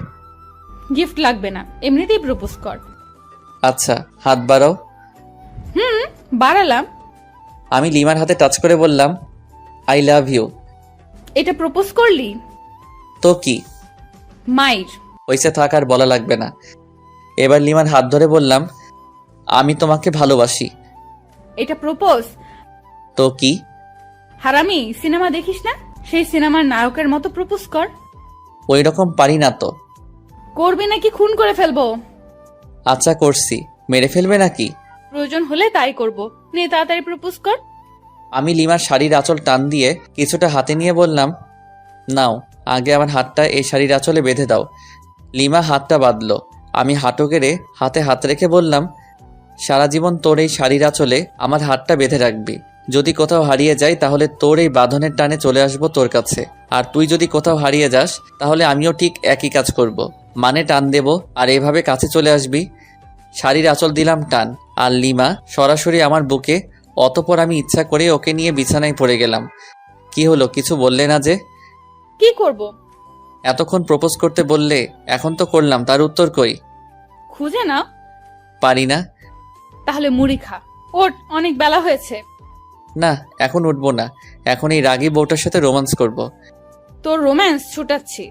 গিফট লাগবে না, এমনিতেই প্রপোজ কর। আচ্ছা হাত বাড়াও। বাড়ালাম। আমি লিমার হাতে টাচ করে বললাম আই লাভ ইউ। এটা প্রপোজ করলি? তো কি? মাইর। ওইসে থাক, আর বলা লাগবে না। এবার লিমার হাত ধরে বললাম আমি তোমাকে ভালোবাসি। এটা প্রপোজ? তো কি? হারামি, সিনেমা দেখিস না? সেই সিনেমার নায়কের মতো প্রপোজ কর। ওই রকম পারি না তো। করবি নাকি খুন করে ফেলবো? আচ্ছা করছি, মেরে ফেলবে নাকি? প্রয়োজন হলে তাই করব। নে তাড়াতাড়ি প্রপোজ কর। আমি লিমার শাড়ির আঁচল টান দিয়ে কিছুটা হাতে নিয়ে বললাম নাও, আগে আমার হাতটা এই শাড়ির আঁচলে বেঁধে দাও। লিমা হাতটা বাঁধলো। আমি হাঁটু গেড়ে হাতে হাত রেখে বললাম সারা জীবন তোর এই শাড়ির আঁচলে আমার হাতটা বেঁধে রাখবি। যদি কোথাও হারিয়ে যাই তাহলে তোর এই বাঁধনের টানে চলে আসবো তোর কাছে, আর তুই যদি কোথাও হারিয়ে যাস তাহলে আমিও ঠিক একই কাজ করব। মানে টান দেব আর এভাবে কাছে চলে আসবি। শাড়ির আঁচল দিলাম টান, আর লিমা সরাসরি আমার বুকে। অতপর আমি ইচ্ছা করে ওকে নিয়ে বিছানায় পড়ে গেলাম। কি হলো, কিছু বললে না যে? কি করব? এতক্ষণ প্রপোজ করতে বললে, এখন তো করলাম, তার উত্তর কই? খুঁজে নাও। পারি না। তাহলে মুড়ি খা। ওঠ, অনেক বেলা হয়েছে। না এখন উঠবো না, এখন এই রাগী বউটার সাথে রোমান্স করব। তোর রোম্যান্স ছুটাচ্ছি।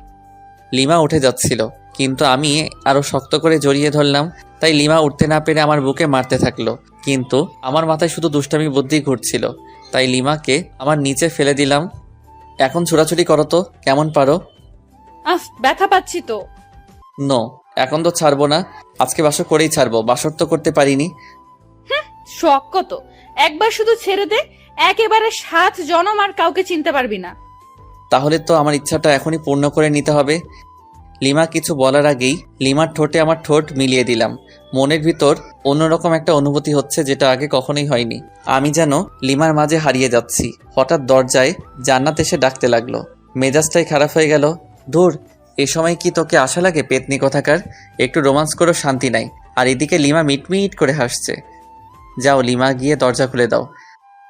লিমা উঠে যাচ্ছিল, কিন্তু আমি আরো শক্ত করে জড়িয়ে ধরলাম। তাই লিমা উঠতে না পেরে আমার বুকে মারতে থাকলো, কিন্তু আমার মাথায় শুধু দুষ্টামি বুদ্ধি ঘুরছিল। তাই লিমাকে আমার নিচে ফেলে দিলাম। এখন ছোড়াছুড়ি করো তো, কেমন পারো? ব্যথা পাচ্ছি তো। নো, এখন তো ছাড়বো না। আজকে বাসর করেই ছাড়বো, বাসর তো করতে পারিনি। শখ কত, একবার শুধু ছেড়ে দে, একেবারে 7 জনম আর কাউকে চিনতে পারবি না। তাহলে তো আমার ইচ্ছাটা এখনই পূর্ণ করে নিতে হবে। লিমা কিছু বলার আগেই লিমার ঠোঁটে আমার ঠোঁট মিলিয়ে দিলাম। মনের ভিতর অন্যরকম একটা অনুভূতি হচ্ছে, যেটা আগে কখনোই হয়নি। আমি যেন লিমার মাঝে হারিয়ে যাচ্ছি। হঠাৎ দরজায় জান্নাত এসে ডাকতে লাগলো। মেজাজটাই খারাপ হয়ে গেল। ধুর, এ সময় কি তোকে আশা লাগে পেতনি কথাকার? একটু রোমান্স করো, শান্তি নাই। আর এদিকে লিমা মিটমিট করে হাসছে। যাও লিমা, গিয়ে দরজা খুলে দাও।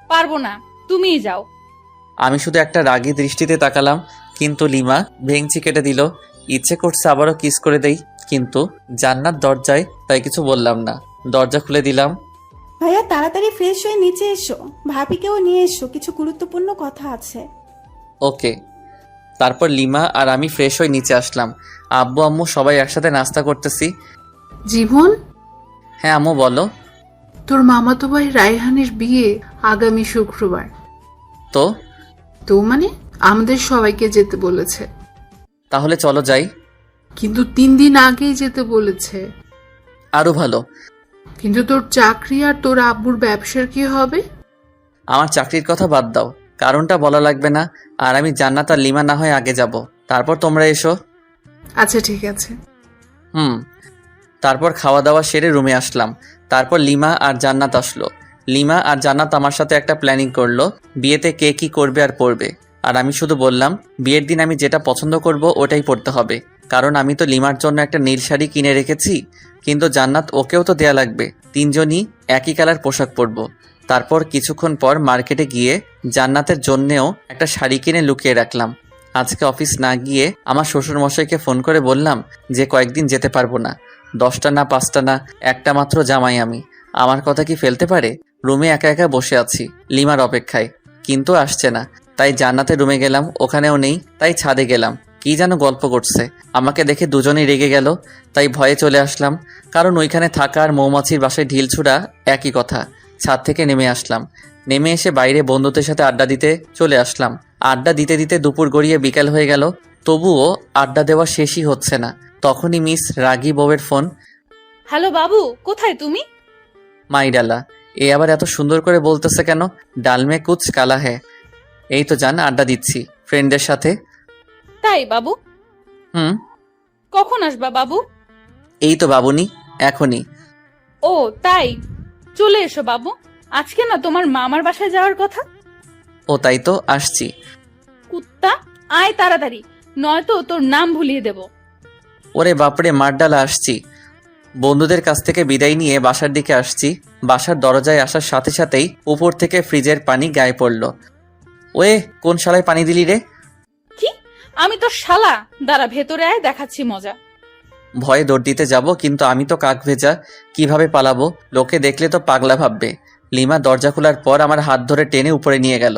পারবো না, তুমিই যাও। আমি শুধু একটা রাগী দৃষ্টিতে তাকালাম, কিন্তু লিমা ভেঙচি কেটে দিল। ইচ্ছে করছে আবারও কিস করে দেই, কিন্তু জান্নাত দরজায়, তাই কিছু বললাম না। দরজা খুলে দিলাম। ভাইয়া তাড়াতাড়ি ফ্রেশ হয়ে নিচে এসো, ভাবিকেও নিয়ে এসো, কিছু গুরুত্বপূর্ণ কথা আছে। ওকে। তারপর লিমা আর আমি ফ্রেশ হয়ে নিচে আসলাম। আব্বু আম্মু সবাই একসাথে নাস্তা করতেছি। জীবন, হ্যাঁ আম্মু বলো। তোর মামাতো ভাই রায়হানের বিয়ে আগামী শুক্রবার। তো মানে আমাদের সবাইকে যেতে বলেছে। তাহলে চলো যাই। কিন্তু 3 দিন আগেই যেতে বলেছে। আরো ভালো। কিন্তু তোর চাকরি আর তোর আব্বুর ব্যবসার কি হবে? আমার চাকরির কথা বাদ দাও, কারণটা বলা লাগবে না। আর আমি জান্নাত আর লিমা না হয় আগে যাব, তারপর তোমরা এসো। আচ্ছা ঠিক আছে। তারপর খাওয়া দাওয়া সেরে রুমে আসলাম। তারপর লিমা আর জান্নাত আসলো। লিমা আর জান্নাত আমার সাথে একটা প্ল্যানিং করলো, বিয়েতে কে কি করবে আর পরবে। আর আমি শুধু বললাম বিয়ের দিন আমি যেটা পছন্দ করব ওটাই পরতে হবে, কারণ আমি তো লিমার জন্য একটা নীল শাড়ি কিনে রেখেছি, কিন্তু জান্নাত ওকেও তো দেয়া লাগবে। 3 জনই একই কালার পোশাক পরবো। তারপর কিছুক্ষণ পর মার্কেটে গিয়ে জান্নাতের জন্যেও একটা শাড়ি কিনে লুকিয়ে রাখলাম। আজকে অফিস না গিয়ে আমার শ্বশুর মশাইকে ফোন করে বললাম যে কয়েকদিন যেতে পারবো না। 10টা না 5টা না, একটা মাত্র জামাই আমি, আমার কথা কি ফেলতে পারে? রুমে একা একা বসে আছি লিমার অপেক্ষায়, কিন্তু আসছে না। তাই জান্নাতের রুমে গেলাম, ওখানেও নেই। তাই ছাদে গেলাম, কি যেন গল্প করছে। আমাকে দেখে দুজনেই রেগে গেল, তাই ভয়ে চলে আসলাম, কারণ ওইখানে থাকা আর মৌমাছির বাসায় ঢিল ছুড়া একই কথা। ছাদ থেকে নেমে আসলাম। নেমে এসে বাইরে বন্ধুদের সাথে আড্ডা দিতে চলে আসলাম। আড্ডা দিতে দিতে দুপুর গড়িয়ে বিকাল হয়ে গেল, তবুও আড্ডা দেওয়া শেষই হচ্ছে না। তখনই মিস রাগী বউয়ের ফোন। হ্যালো বাবু, কোথায় তুমি? মাইডালা, এ আবার এত সুন্দর করে বলতেছে কেন? ডালমে কুচ কালা হ্যাঁ। এই তো জান, আড্ডা দিচ্ছি ফ্রেন্ডদের সাথে। তাই বাবু? হুম। কখন আসবা বাবু? এই তো বাবুনি, এখনই। ও তাই, চলে এসো বাবু। আজকে না তোমার মামার বাসায় যাওয়ার কথা। ও তাই তো, আসছি। কুত্তা, আয় তাড়াতাড়ি, নয়তো তোর নাম ভুলিয়ে দেব। ওরে বাপরে, মারডালা, আসছি। বন্ধুদের কাছ থেকে বিদায় নিয়ে বাসার দিকে আসছি। বাসার দরজায় আসার সাথে সাথেই উপর থেকে ফ্রিজের পানি গায়ে পড়ল। ওয়ে, কোন শালায় পানি দিলি রে? কি? আমি তো শালা? দাঁড়া, ভেতরে আয়, দেখাচ্ছি মজা। ভয়ে দৌড় দিতে যাব, কিন্তু আমি তো কাক ভেজা, কিভাবে পালাবো? লোকে দেখলে তো পাগলা ভাববে। লিমা দরজা খোলার পর আমার হাত ধরে টেনে উপরে নিয়ে গেল।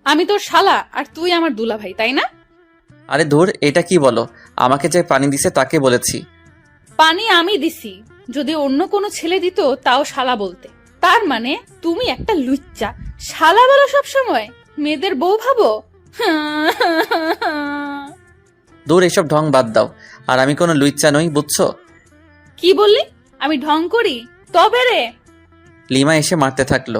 আমি তোর শালা আর তুই আমার দুলাভাই, তাই না? আরে ধুর, এটা কি বলো? আমাকে যে পানি দিছে তাকে বলেছি। পানি আমি দিছি, যদি অন্য কোনো ছেলে দিত তাও শালা বলতে। তার মানে তুমি একটা লুচ্চা, শালা বলো সব সময়, মেয়েদের বউ ভাবো। দূর, এসব ঢং বাদ দাও। আর আমি কোনো লুইচ্চা নই, বুঝছো? কি বললি? আমি ঢং করি? তবে রে। লিমা এসে মারতে থাকলো।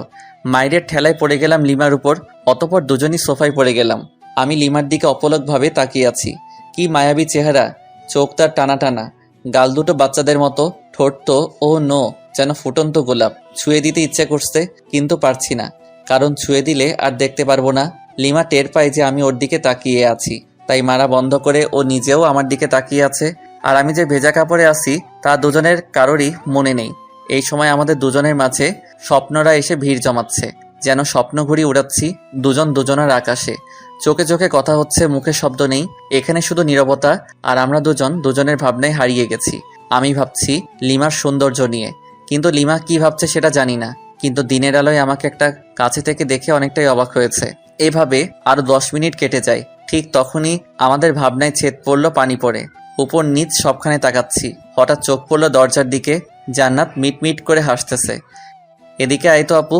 মায়ের ঠেলায় পড়ে গেলাম লিমার উপর। অতপর দুজনই সোফায় পড়ে গেলাম। আমি লিমার দিকে অপলকভাবে তাকিয়ে আছি। কি মায়াবী চেহারা, চোখ তার টানা টানা, গাল দুটো বাচ্চাদের মতো, ঠোঁট তো ও নো, যেন ফুটন্ত গোলাপ। ছুঁয়ে দিতে ইচ্ছে করছে, কিন্তু পারছি না, কারণ ছুঁয়ে দিলে আর দেখতে পারবো না। লিমা টের পায় যে আমি ওর দিকে তাকিয়ে আছি, তাই মারা বন্ধ করে ও নিজেও আমার দিকে তাকিয়ে আছে। আর আমি যে ভেজা কাপড়ে আছি তা দুজনের কারোরই মনে নেই। এই সময় আমাদের দুজনের মাঝে স্বপ্নরা এসে ভিড় জমাচ্ছে, যেন স্বপ্ন ঘুড়ি উড়াচ্ছি দুজন দুজনের আকাশে। চোখে চোখে কথা হচ্ছে, মুখে শব্দ নেই, এখানে শুধু নীরবতা। আর আমরা দুজন দুজনের ভাবনায় হারিয়ে গেছি। আমি ভাবছি লিমার সৌন্দর্য নিয়ে, কিন্তু লিমা কি ভাবছে সেটা জানি না। কিন্তু দিনের আলোয় আমাকে একটা কাছে থেকে দেখে অনেকটাই অবাক হয়েছে। এভাবে আরো 10 মিনিট কেটে যায়। ঠিক তখনই আমাদের ভাবনায় ছেদ পড়ল পানি পড়ে। উপর নিচ সবখানে তাকাচ্ছি, হঠাৎ চোখ পড়ল দরজার দিকে। জান্নাত মিটমিট করে হাসতেছে। এদিকে আয় তো আপু।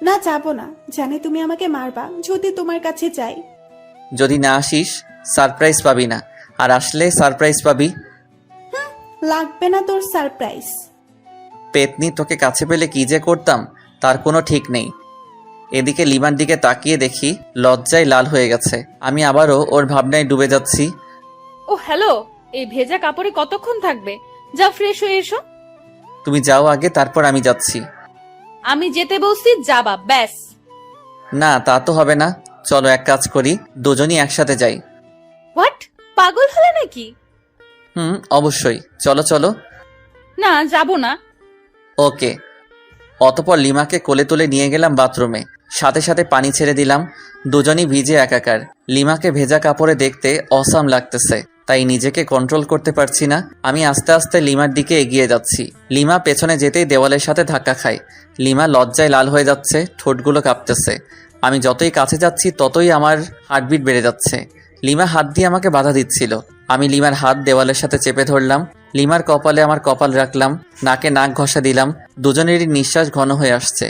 না, যাবো না, জানি তুমি আমাকে মারবা যদি তোমার কাছে যাই। যদি না আসিস সারপ্রাইজ পাবি না, আর আসলে সারপ্রাইজ পাবি। লাগবে না তোর সারপ্রাইজ। পেতনি, তোকে কাছে পেলে কি যে করতাম তার কোনো ঠিক নেই। এদিকে লিমার দিকে তাকিয়ে দেখি লজ্জায় লাল হয়ে গেছে। আমি আবারও ওর ভাবনায় ডুবে যাচ্ছি। ও হ্যালো, এই ভেজা কাপড়ে কতক্ষণ থাকবে? যাও ফ্রেশ হয়ে এসো। তুমি যাও আগে, তারপর আমি যাচ্ছি। আমি যেতে বলছি, যাবা ব্যাস। না, তা তো হবে না। চলো এক কাজ করি, দুজনই একসাথে যাই। হোয়াট, পাগল হলে নাকি? অবশ্যই, চলো চলো। না, যাব না। ওকে। অতপর লিমাকে কোলে তুলে নিয়ে গেলাম বাথরুমে, সাথে সাথে পানি ছেড়ে দিলাম। দুজনই ভিজে একাকার। লিমাকে ভেজা কাপড়ে দেখতে অসাম লাগতেছে, তাই নিজেকে কন্ট্রোল করতে পারছি না। আমি আস্তে আস্তে লিমার দিকে এগিয়ে যাচ্ছি। লিমা পেছনে যেতেই দেওয়ালের সাথে ধাক্কা খায়। লিমা লজ্জায় লাল হয়ে যাচ্ছে, ঠোঁটগুলো কাঁপতেছে। আমি যতই কাছে যাচ্ছি ততই আমার হার্টবিট বেড়ে যাচ্ছে। লিমা হাত দিয়ে আমাকে বাধা দিচ্ছিল। আমি লিমার হাত দেওয়ালের সাথে চেপে ধরলাম। লিমার কপালে আমার কপাল রাখলাম, নাকে নাক ঘষা দিলাম। দুজনেরই নিঃশ্বাস ঘন হয়ে আসছে।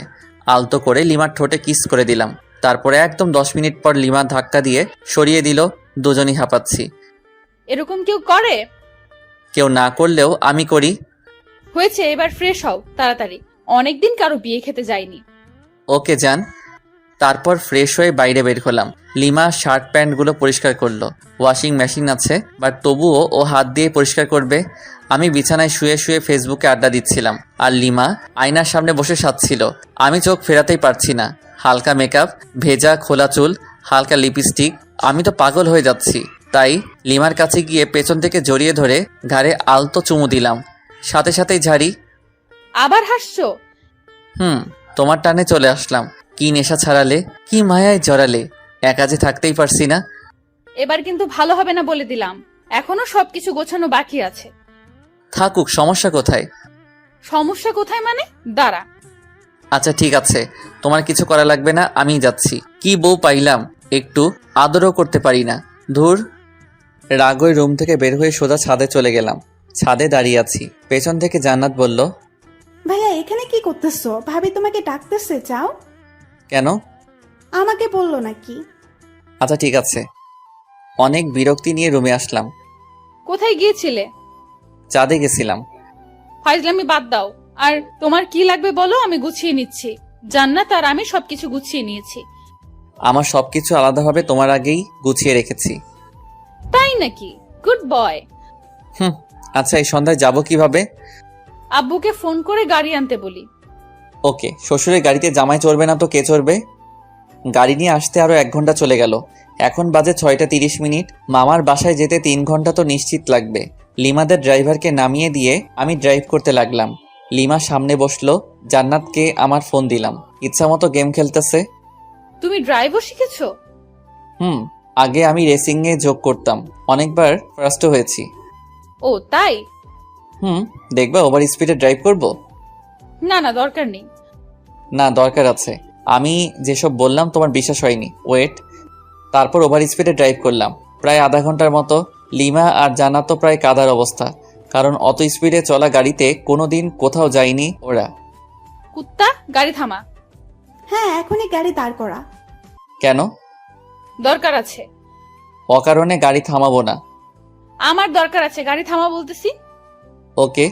আলতো করে লিমার ঠোঁটে কিস করে দিলাম। তারপরে একদম 10 মিনিট পর লিমা ধাক্কা দিয়ে সরিয়ে দিল। দুজনই হাঁপাচ্ছি। এরকম কেউ করে? কেউ না করলেও আমি করি। হয়েছে, এবার ফ্রেশ হও তাড়াতাড়ি, অনেকদিন কারো বিয়ে খেতে যাইনি। ওকে যান। তারপর ফ্রেশ হয়ে বাইরে বের হলাম। লিমা শার্ট প্যান্টগুলো পরিষ্কার করলো। ওয়াশিং মেশিন আছে, বাট তবুও ও হাত দিয়ে পরিষ্কার করবে। আমি বিছানায় শুয়ে শুয়ে ফেসবুকে আড্ডা দিচ্ছিলাম, আর লিমা আয়নার সামনে বসে সাজছিল। আমি চোখ ফেরাতেই পারছি না। হালকা মেকআপ, ভেজা খোলা চুল, হালকা লিপস্টিক। আমি তো পাগল হয়ে যাচ্ছি। তাই লিমার কাছে গিয়ে পেছন থেকে জড়িয়ে ধরে ঘাড়ে আলতো চুমু দিলাম, সাথে সাথেই ঝাড়ি। আবার হাসছো? তোমার টানে চলে আসলাম। কি নেশা ছাড়ালে, কি মায়ায় জড়ালে, একা যে থাকতেই পারছি না। এবার কিন্তু ভালো হবে না বলে দিলাম, এখনো সবকিছু গোছানো বাকি আছে। থাকুক, সমস্যা কোথায়? সমস্যা কোথায় মানে? দাঁড়া। আচ্ছা ঠিক আছে, তোমার কিছু করা লাগবে না, আমিই যাচ্ছি। কি বউ পাইলাম, একটু আদরও করতে পারি না। ধুর। রাগই রুম থেকে বের হয়ে সোজা ছাদে চলে গেলাম। ছাদে দাঁড়িয়ে আছি। পেছন থেকে জান্নাত বলল, ভাইয়া এখানে কি করতেছো? ভাবি তোমাকে ডাকতেছে, যাও। কেন? আমাকে বললো নাকি? আচ্ছা ঠিক আছে। অনেক বিরক্তি নিয়ে রুমে আসলাম। কোথায় গিয়েছিলে? চাঁদে গেছিলাম। ফাইজলামি বাদ দাও, আর তোমার কি লাগবে বলো, আমি গুছিয়ে নিচ্ছি। জান্নাত আর আমি সবকিছু গুছিয়ে নিয়েছি। আমার সবকিছু আলাদাভাবে তোমার আগেই গুছিয়ে রেখেছি। তাই নাকি? Good boy. আচ্ছা, এই সন্ধ্যায় যাব কিভাবে? আব্বুকে ফোন করে গাড়ি আনতে বলি। ওকে। শ্বশুরের গাড়িতে জামাই চড়বে না তো কে চড়বে? গাড়ি নিয়ে আসতে আরো 1 ঘন্টা চলে গেল। এখন বাজে 6:30। মামার বাসায় যেতে 3 ঘন্টা তো নিশ্চিত লাগবে। লিমাদের ড্রাইভারকে নামিয়ে দিয়ে আমি ড্রাইভ করতে লাগলাম। লিমা সামনে বসলো, জান্নাতকে আমার ফোন দিলাম। ইচ্ছা মতো গেম খেলতেছে। তুমি ড্রাইভও শিখেছো? আগে আমি রেসিং এ যোগ করতাম, অনেকবার ফার্স্টও হয়েছি। ও তাই? দেখবা ওভার স্পিডে ড্রাইভ করব? না না, দরকার নেই। না, দরকার আছে। আমি যেসব বললাম তোমার বিশ্বাস হয়নি। ওয়েট। তারপর ওভার স্পিডে ড্রাইভ করলাম প্রায় আধা ঘন্টার মতো। লিমা আর জান্নাত তো প্রায় কাদার অবস্থা, কারণ অত স্পিডে চলা গাড়িতে কোনোদিন কোথাও যায়নি ওরা। কুত্তা, গাড়ি থামা। হ্যাঁ, এখনই গাড়ি দাঁড় করা। কেন? দরকার আছে। অকারণে গাড়ি থামাবো না। আমার দরকার আছে, গাড়ি থামা বলতেছি। ওকে।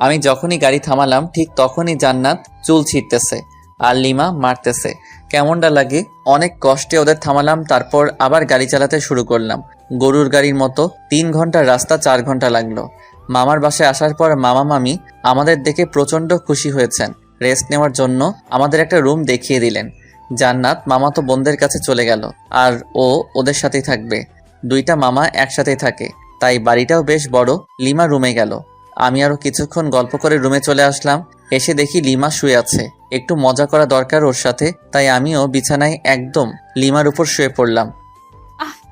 আমি যখনই গাড়ি থামালাম ঠিক তখনই জান্নাত চুল ছিঁড়তেছে আর লিমা মারতেছে। কেমনটা লাগে? অনেক কষ্টে ওদের থামালাম, তারপর আবার গাড়ি চালাতে শুরু করলাম গরুর গাড়ির মতো। 3 ঘন্টার রাস্তা 4 ঘন্টা লাগলো। মামার বাসায় আসার পর মামা মামি আমাদের দেখে প্রচণ্ড খুশি হয়েছেন। রেস্ট নেওয়ার জন্য আমাদের একটা রুম দেখিয়ে দিলেন। জান্নাত মামাতো বোনদের কাছে চলে গেল আর ও ওদের সাথেই থাকবে। 2টা মামা একসাথেই থাকে, তাই বাড়িটাও বেশ বড়। লিমা রুমে গেল। আমি আরো কিছুক্ষণ গল্প করে রুমে চলে আসলাম। এসে দেখি লিমা শুয়ে আছে। একটু মজা করা দরকার ওর সাথে, তাই আমিও বিছানায় একদম লিমার উপর শুয়ে পড়লাম।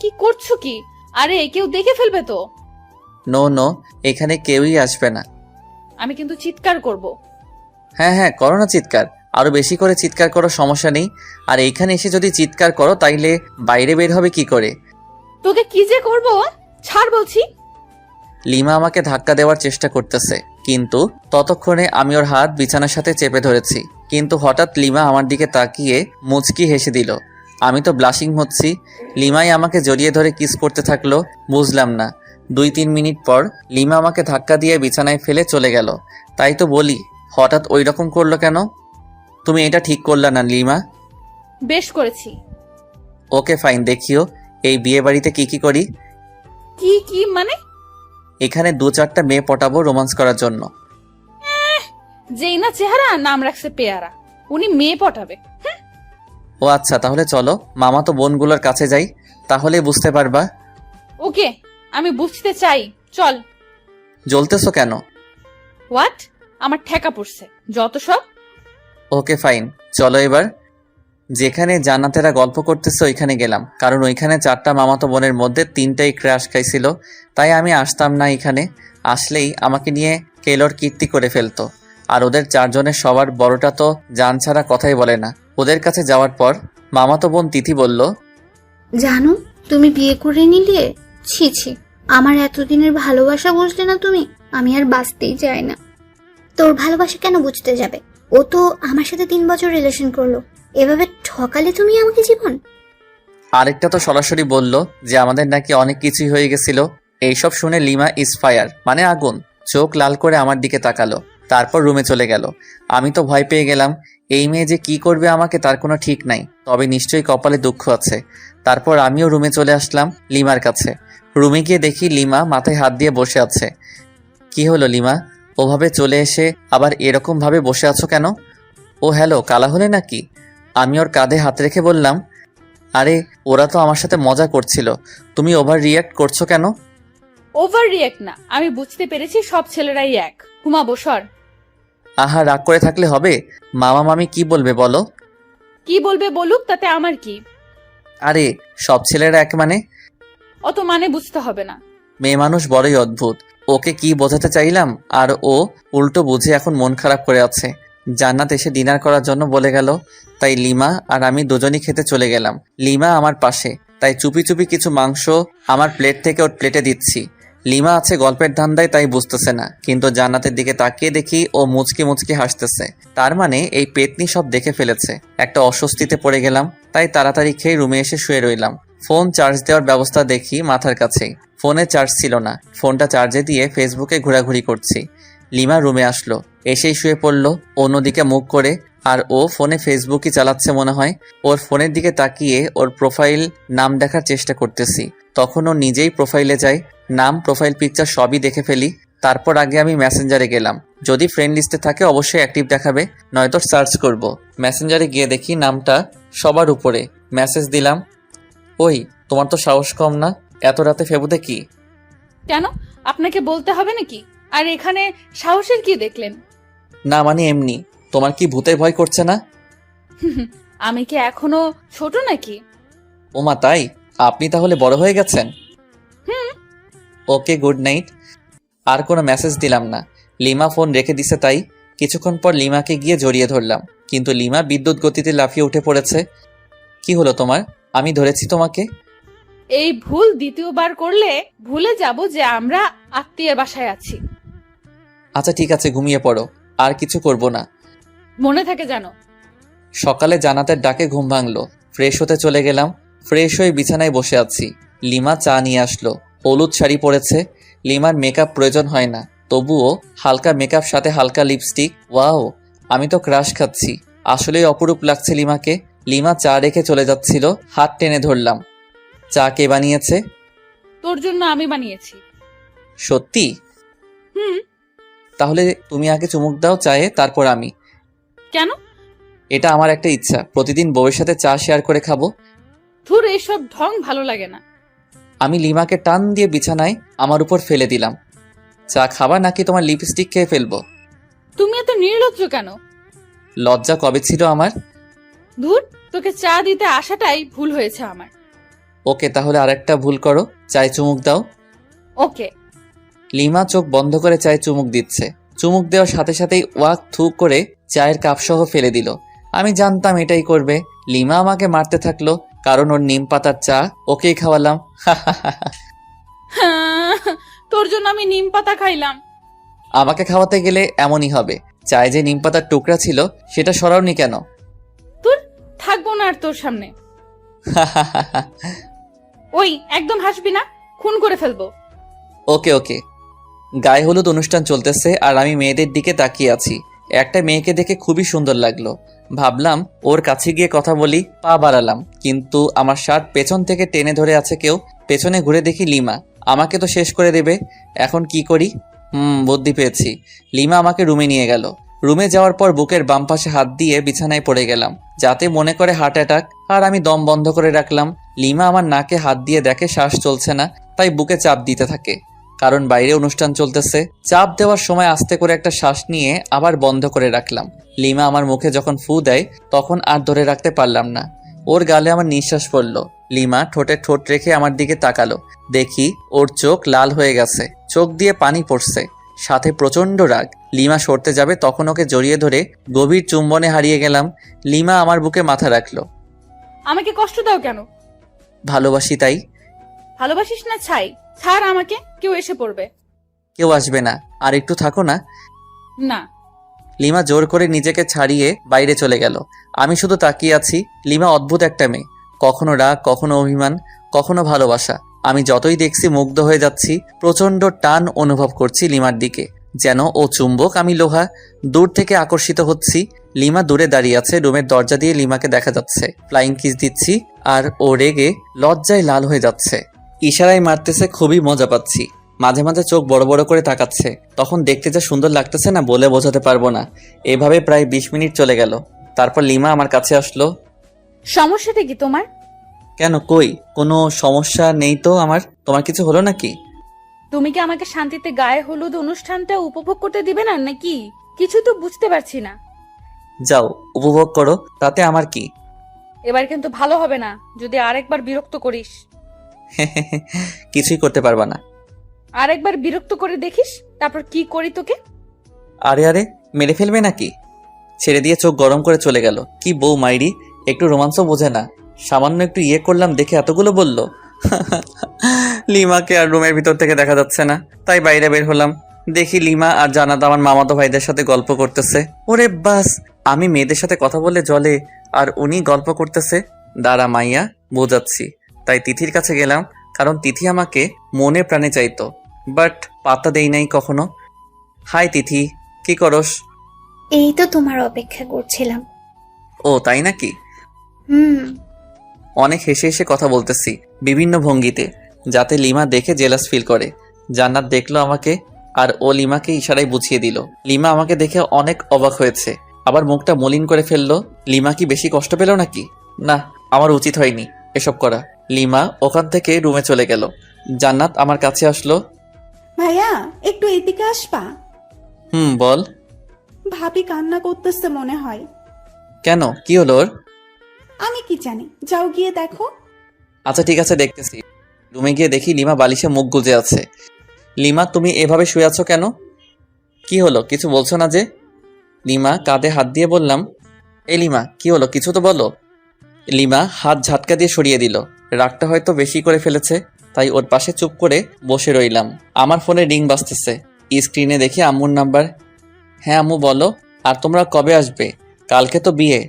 কি করছো কি? আরে কেউ দেখে ফেলবে তো। নো, এখানে কেউই আসবে না। আমি কিন্তু চিৎকার করব। হ্যাঁ, করো না চিৎকার, আরো বেশি করে চিৎকার করো, সমস্যা নেই। আর এইখানে এসে যদি চিৎকার করো তাইলে বাইরে বের হবে কি করে? তোকে কি যে করব, ছাড় বলছি। লিমা আমাকে ধাক্কা দেওয়ার চেষ্টা করতেছে, কিন্তু ততক্ষণে আমি ওর হাত বিছানার সাথে চেপে ধরেছি। কিন্তু হঠাৎ লিমা আমার দিকে তাকিয়ে মুচকি হেসে দিল। আমি তো ব্লাশিং হচ্ছি। লিমাই আমাকে জড়িয়ে ধরে কিস করতে থাকলো। বুঝলাম না। 2-3 মিনিট পর লিমা আমাকে ধাক্কা দিয়ে বিছানায় ফেলে চলে গেল। তাই তো বলি, হঠাৎ ওই রকম করলো কেন? তুমি এটা ঠিক করলা না লিমা। বেশ করেছি। ওকে ফাইন, দেখিও এই বিয়ে বাড়িতে কি করি। কি মানে? এখানে 2-4টা মেয়ে পটাবো রোমান্স করার জন্য। যেই না চেহারা, নাম রাখছে পেয়ারা। উনি মেয়ে পটাবে? ও আচ্ছা, তাহলে চলো মামা তো বোনগুলোর কাছে যাই, তাহলে বুঝতে পারবা। ওকে, আমি বুঝতে চাই, চল। জ্বলতেছো কেন? হোয়াট? আমার ঠেকা পড়ছে যত সব। ওকে ফাইন, চলো এবার। যেখানে জান্নাতেরা গল্প করতেছে ওইখানে গেলাম, কারণ ওইখানে 4টা মামাতো বোনের মধ্যে 3টাই ক্র্যাশ খাইছিল। তাই আমি আসতাম না এখানে। আসলেই আমাকে নিয়ে কেলোর কীর্তি করে ফেলতো। আর ওদের 4 জনের সবার বড়টা তো জান ছাড়া কথাই বলে না। ওদের কাছে যাওয়ার পর মামাতো বোন তিথি বলল, জানো তুমি বিয়ে করে নিলে? ছি, আমার এতদিনের ভালোবাসা বুঝলে না তুমি? আমি আর বাঁচতেই চাই না। তোর ভালোবাসা কেন বুঝতে যাবে? ও তো আমার সাথে 3 বছর রিলেশন করলো। এভাবে ঠকালে তুমি আমাকে জীবন। আরেকটা তো সরাসরি বলল যে আমাদের নাকি অনেক কিছুই হয়ে গেছিল। এইসব শুনে লিমা ইজ ফায়ার, মানে আগুন। চোখ লাল করে আমার দিকে তাকালো, তারপর রুমে চলে গেল। আমি তো ভয় পেয়ে গেলাম। এই মেয়ে যে কি করবে আমাকে তার কোনো ঠিক নাই, তবে নিশ্চয়ই কপালে দুঃখ আছে। তারপর আমিও রুমে চলে আসলাম লিমার কাছে। রুমে গিয়ে দেখি লিমা মাথায় হাত দিয়ে বসে আছে। কি হলো লিমা, ওভাবে চলে এসে আবার এরকম ভাবে বসে আছো কেন? ও হ্যালো, কালা হলে নাকি? আমি ওর কাঁধে হাত রেখে বললাম, আরে ওরা তো আমার সাথে মজা করছিল, তুমি ওভার রিয়াক্ট করছো কেন? ওভার রিয়েক্ট না, আমি বুঝতে পেরেছি সব ছেলেরাই এক। ঘুমাবো, সর। আহা, রাগ করে থাকলে হবে? মামা মামি কি বলবে বলো? কি বলবে বলুক, তাতে আমার কি? আরে সব ছেলেরা এক মানে? অত মানে বুঝতে হবে না। মেয়ে মানুষ বড়ই অদ্ভুত। ওকে কি বোঝাতে চাইলাম আর ও উল্টো বুঝে এখন মন খারাপ করে আছে। জান্নাত এসে ডিনার করার জন্য বলে গেল, তাই লিমা আর আমি দুজনই খেতে চলে গেলাম। লিমা আমার পাশে, তাই চুপি চুপি কিছু মাংস আমার প্লেট থেকে ওর প্লেটে দিচ্ছি। লিমা আছে গল্পের ধান্দায়, তাই বুঝতেছে না, কিন্তু জান্নাতের দিকে তাকিয়ে দেখি ও মুচকি মুচকি হাসতেছে। তার মানে এই পেতনি সব দেখে ফেলেছে। একটা অস্বস্তিতে পড়ে গেলাম, তাই তাড়াতাড়ি খেয়ে রুমে এসে শুয়ে রইলাম। ফোন চার্জ দেওয়ার ব্যবস্থা দেখি মাথার কাছেই। ফোনে চার্জ ছিল না। ফোনটা চার্জে দিয়ে ফেসবুকে ঘোরাঘুরি করছি। লিমা রুমে আসলো, এসেই শুয়ে পড়লো অন্যদিকে মুখ করে। আর ও ফোনে ফেসবুকই চালাচ্ছে মনে হয়। ওর ফোনের দিকে তাকিয়ে ওর প্রোফাইল নাম দেখার চেষ্টা করতেছি। তখন ও নিজেই প্রোফাইলে যায়, নাম প্রোফাইল পিকচার সবই দেখে ফেলি। তারপর আগে আমি মেসেঞ্জারে গেলাম, যদি ফ্রেন্ড লিস্টে থাকে অবশ্যই অ্যাক্টিভ দেখাবে, নয়তো সার্চ করব। মেসেঞ্জারে গিয়ে দেখি নামটা সবার উপরে। মেসেজ দিলাম, ওই তোমার তো সাহস কম না, এত রাতে ফেবুতে কি? কেন, আপনাকে বলতে হবে নাকি? আর এখানে সাহসের কি দেখলেন? না মানে এমনি, তোমার কি ভূতের ভয় করছে না? আমি কি এখনো ছোট নাকি? ওমা তাই? আপনি তাহলে বড় হয়ে গেছেন। ওকে, গুড নাইট। আর কোনো মেসেজ দিলাম না। লিমা ফোন রেখে দিছে তাই। কিছুক্ষণ পর লিমাকে গিয়ে জড়িয়ে ধরলাম, কিন্তু লিমা বিদ্যুৎ গতিতে লাফিয়ে উঠে পড়েছে। কি হলো তোমার? আমি ধরেছি তোমাকে। এই ভুল দ্বিতীয়বার করলে ভুলে যাব যে আমরা আত্মীয়ের বাসায় আছি। আচ্ছা ঠিক আছে, ঘুমিয়ে পড়ো, আর কিছু করব না। মনে থাকে জানো। সকালে জানাতের ডাকে ঘুম ভাঙলো, ফ্রেশ হতে চলে গেলাম। ফ্রেশ হয়ে বিছানায় বসে আছি। লিমা চা নিয়ে আসলো, হলুদ শাড়ি পরেছে। লিমার মেকআপ প্রয়োজন হয় না, তবুও হালকা মেকআপ সাথে হালকা লিপস্টিক। ওয়াও, আমি তো ক্রাশ খাচ্ছি। আসলেই অপরূপ লাগছে লিমাকে। লিমা চা রেখে চলে যাচ্ছিল, হাত টেনে ধরলাম। চা কে বানিয়েছে? তোর জন্য আমি বানিয়েছি। সত্যি? তাহলে তুমি আগে চুমুক দাও চায়ে, তারপর আমি। কেন? এটা আমার একটা ইচ্ছা, প্রতিদিন বউয়ের সাথে চা শেয়ার করে খাবো। তোর এসব ঢং ভালো লাগে না। আমি লিমাকে টান দিয়ে বিছানায় আমার উপর ফেলে দিলাম। চা খাবা নাকি তোমার লিপস্টিক খেয়ে ফেলবো? তুমি এত নির্লজ্জ কেন? লজ্জা কবে ছিল আমার? ধুর, তোকে চা দিতে আসাটাই ভুল হয়েছে আমার। ওকে, তাহলে আরেকটা ভুল করো, চায়ে চুমুক দাও। ওকে। লিমা চোখ বন্ধ করে চায়ে চুমুক দিচ্ছে। চুমুক দেওয়ার সাথে সাথেই ওয়াক থু করে চায়ের কাপ সহ ফেলে দিল। আমি জানতাম এটাই করবে। লিমা আমাকে মারতে থাকলো, কারণ ওর নিম পাতার চা ওকেই খাওয়ালাম। তোর জন্য আমি নিম পাতা খাইলাম। আমাকে খাওয়াতে গেলে এমনই হবে। চায়ে যে নিম পাতার টুকরা ছিল সেটা সরাওনি কেন? তোর থাকবো না আর তোর সামনে। ওই একদম হাসবি না, খুন করে ফেলবো। ওকে ওকে। গায়ে হলুদ অনুষ্ঠান চলতেছে আর আমি মেয়েদের দিকে তাকিয়ে আছি। একটা মেয়েকে দেখে খুবই সুন্দর লাগলো, ভাবলাম ওর কাছে গিয়ে কথা বলি। পা বাড়ালাম, কিন্তু আমার শার্ট পেছন থেকে টেনে ধরে আছে কেউ। পেছনে ঘুরে দেখি লিমা। আমাকে তো শেষ করে দেবে, এখন কি করি? বুদ্ধি পেয়েছি। লিমা আমাকে রুমে নিয়ে গেল। রুমে যাওয়ার পর বুকের বাম পাশে হাত দিয়ে বিছানায় পড়ে গেলাম, যাতে মনে করে হার্ট অ্যাটাক। আর আমি দম বন্ধ করে রাখলাম। লিমা আমার নাকে হাত দিয়ে দেখে শ্বাস চলছে না, তাই বুকে চাপ দিতে থাকে, কারণ বাইরে অনুষ্ঠান চলতেছে। চাপ দেওয়ার সময় আস্তে করে একটা শ্বাস নিয়ে আবার বন্ধ করে রাখলাম। লিমা আমার মুখে যখন ফু দেয় তখন আর ধরে রাখতে পারলাম না, ওর গালে আমার নিঃশ্বাস পড়ল। লিমা ঠোঁটে ঠোঁট রেখে আমার দিকে তাকালো, দেখি ওর চোখ লাল হয়ে গেছে, চোখ দিয়ে পানি পড়ছে, সাথে প্রচন্ড রাগ। লিমা সরতে যাবে তখন ওকে জড়িয়ে ধরে গভীর চুম্বনে হারিয়ে গেলাম। লিমা আমার বুকে মাথা রাখলো। আমাকে কষ্ট দাও কেন? ভালোবাসি তাই। ভালোবাসিস না ছাই, ছাড় আমাকে, কেউ এসে পড়বে। কেউ আসবে না, আর একটু থাকো না। না। লিমা জোর করে নিজেকে ছাড়িয়ে বাইরে চলে গেল। আমি শুধু তাকিয়ে আছি। লিমা অদ্ভুত একটা মেয়ে, কখনো রাগ, কখনো অভিমান, কখনো ভালোবাসা। আমি যতই দেখছি মুগ্ধ হয়ে যাচ্ছি। প্রচন্ড টান অনুভব করছি লিমার দিকে, যেন ও চুম্বক আমি লোহা। দূর থেকে আকর্ষিত হচ্ছি। লিমা দূরে দাঁড়িয়ে আছে, রুমের দরজা দিয়ে লিমাকে দেখা যাচ্ছে। ফ্লাইং কিস দিচ্ছি আর ও রেগে লজ্জায় লাল হয়ে যাচ্ছে, ইশারায় মারতেছে। খুবই মজা পাচ্ছি। মাঝে মাঝে চোখ বড় বড় করে তাকাচ্ছে, তখন দেখতে যা সুন্দর লাগতেছে না, বলে বোঝাতে পারবো না। এভাবে প্রায় 20 মিনিট চলে গেল। তারপর লিমা আমার কাছে আসলো। সমস্যাটা কি তোমার? কেন, কই কোনো সমস্যা নেই তো আমার। তোমার কিছু হলো নাকি? তুমি কি আমাকে শান্তিতে গায়ে হলুদ অনুষ্ঠানটা উপভোগ করতে দিবে না নাকি? কিছু তো বুঝতে পারছি না। যাও উপভোগ করো, তাতে আমার কি। এবার কিন্তু ভালো হবে না যদি আরেকবার বিরক্ত করিস। কিছুই করতে পারবা না। আরেকবার বিরক্ত করে দেখিস, তারপর কি করি তোকে। আরে আরে, মেরে ফেলবে নাকি? ছেড়ে দিয়ে চোখ গরম করে চলে গেল। কি বউ মাইরি, একটু রোমান্সও বোঝে না। সামান্য একটু ইয়ে করলাম দেখে এতগুলো বলল। লিমাকে আর রুমের ভিতর থেকে দেখা যাচ্ছে না, তাই বাইরে বের হলাম। দেখি লিমা আর জানাত আমার মামাতো ভাইদের সাথে গল্প করতেছে। ওরে বাস, আমি মেয়েদের সাথে কথা বলে জলে, আর উনি গল্প করতেছে। দাঁড়া মাইয়া, বোঝাচ্ছি। তাই তিথির কাছে গেলাম, কারণ তিথি আমাকে মনে প্রাণে চাইতো, বাট পাত্তা দেই নাই কখনো। হাই তিথি, কি করস? এই তো তোমার অপেক্ষা করছিলাম। ও তাই নাকি? হুম। অনেক হেসে হেসে কথা বলতেছি বিভিন্ন ভঙ্গিতে, যাতে লিমা দেখে জেলাস ফিল করে। জান্নাত দেখলো আমাকে, আর ও লিমাকে ইশারায় বুঝিয়ে দিল। লিমা আমাকে দেখে অনেক অবাক হয়েছে, আবার মুখটা মলিন করে ফেললো। লিমা কি বেশি কষ্ট পেল নাকি? না, আমার উচিত হয়নি এসব করা। লিমা ওখান থেকে রুমে চলে গেল। জান্নাত আমার কাছে আসলো। ভাইয়া একটু এদিকে আসবা? বল। ভাবি কান্না করতেছে মনে হয়। কেন, কি হলো ওর? আমি কি জানি, যাও গিয়ে দেখো। আচ্ছা ঠিক আছে, দেখতেছি। রুমে গিয়ে দেখি লিমা বালিশে মুখ গুজে আছে। লিমা, তুমি এভাবে শুয়ে আছো কেন? কি হলো, কিছু বলছো না যে? লিমা কাঁধে হাত দিয়ে বললাম, এ লিমা কি হলো, কিছু তো বলো। লিমা হাত ঝাটকা দিয়ে সরিয়ে দিল। রাগটা হয়তো বেশি করে ফেলেছে, তাই ওর পাশে চুপ করে বসে রইলাম। আমার ফোনে রিং বাজতেছে, স্ক্রিনে দেখি আম্মুর নাম্বার। হ্যাঁ আম্মু বলো, আর তোমরা কবে আসবে? কালকে তো বিয়ে।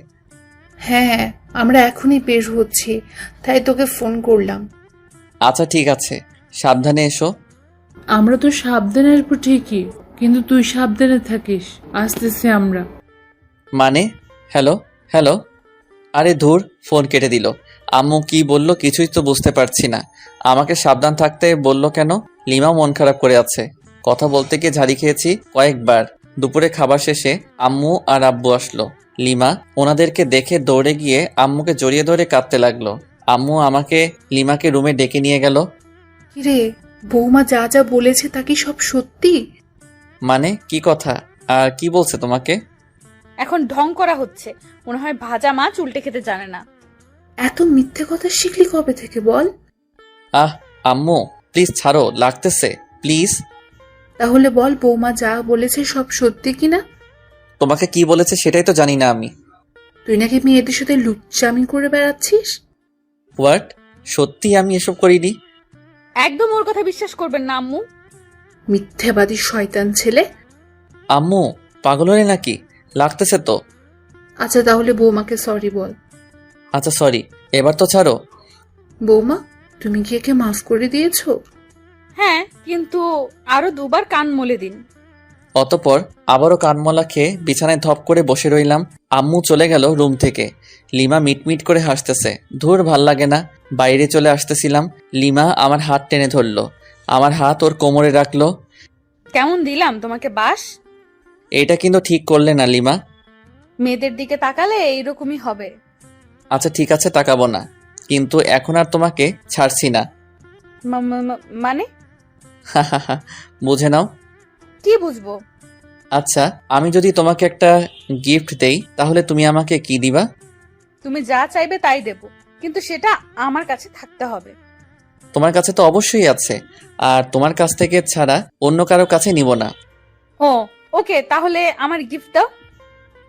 হ্যাঁ, আমরা এখনই বের হচ্ছি, তাই তোকে ফোন করলাম। আচ্ছা ঠিক আছে, সাবধানে এসো। আমরা তো সাবধানে আসবো ঠিকই, কিন্তু তুই সাবধানে থাকিস। আসতেছি আমরা। মানে? হ্যালো হ্যালো, আরে ধুর, ফোন কেটে দিল। আম্মু কি বললো কিছুই তো বুঝতে পারছি না। আমাকে সাবধান থাকতে বললো কেন? লিমা মন খারাপ করে আছে। কথা বলতে গিয়ে ঝাড়ি খেয়েছি কয়েকবার। দুপুরে খাবার শেষে আম্মু আর আব্বু আসলো। লিমা ওনাদেরকে দেখে দৌড়ে গিয়ে আম্মুকে জড়িয়ে ধরে কাঁদতে লাগলো। আম্মু আমাকে লিমাকে রুমে ডেকে নিয়ে গেল। কিরে, বৌমা যা যা বলেছে তা কি সব সত্যি? মানে কি কথা, আর কি বলছে তোমাকে? এখন ঢং করা হচ্ছে, মনে হয় ভাজা মাছ উল্টে খেতে জানে না। এত মিথ্যে কথা শিখলি কবে থেকে বল? আহ আম্মু প্লিজ ছাড়ো, লাগতেছে প্লিজ। তাহলে বল, বৌমা যা বলেছে সব সত্যি কিনা? তোমাকে কি বলেছে সেটাই তো জানি না আমি। তুই নাকি মেয়েদের সাথে লুচ্চামি করে বেড়াচ্ছিস? হোয়াট? সত্যি আমি এসব করিনি। একদম ওর কথা বিশ্বাস করবেন না আম্মু। মিথ্যাবাদী শয়তান ছেলে। আম্মু পাগল হলে নাকি? লাগতেছে তো। আচ্ছা তাহলে বৌমাকে সরি বল। আচ্ছা সরি, এবার তো ছাড়ো। বৌমা, তুমি কি একে মাফ করে দিয়েছো? হ্যাঁ, কিন্তু আরো দুবার কান মলে দিন। অতঃপর আবারও কানমলা খেয়ে বিছানায় ধপ করে বসে রইলাম। আম্মু চলে গেল রুম থেকে। লিমা মিটমিট করে হাসতেছে। ধুর, ভাল লাগে না। বাইরে চলে আসতেছিলাম, লিমা আমার হাত টেনে ধরলো। আমার হাত ওর কোমরে রাখলো। কেমন দিলাম তোমাকে বাস? এটা কিন্তু ঠিক করলে না লিমা। মেয়েদের দিকে তাকালে এইরকমই হবে। আচ্ছা ঠিক আছে, তাকাবো না, কিন্তু এখন আর তোমাকে ছাড়ছি না। মানে? বুঝে নাও। কি বুঝবো? আচ্ছা, আমি যদি তোমাকে একটা গিফট দেই, তাহলে তুমি আমাকে কি দিবা? তুমি যা চাইবে তাই দেব, কিন্তু সেটা আমার কাছে থাকতে হবে। তোমার কাছে তো অবশ্যই আছে, আর তোমার কাছ থেকে ছাড়া অন্য কারো কাছে নিব না। ও ওকে, তাহলে আমার গিফট দাও।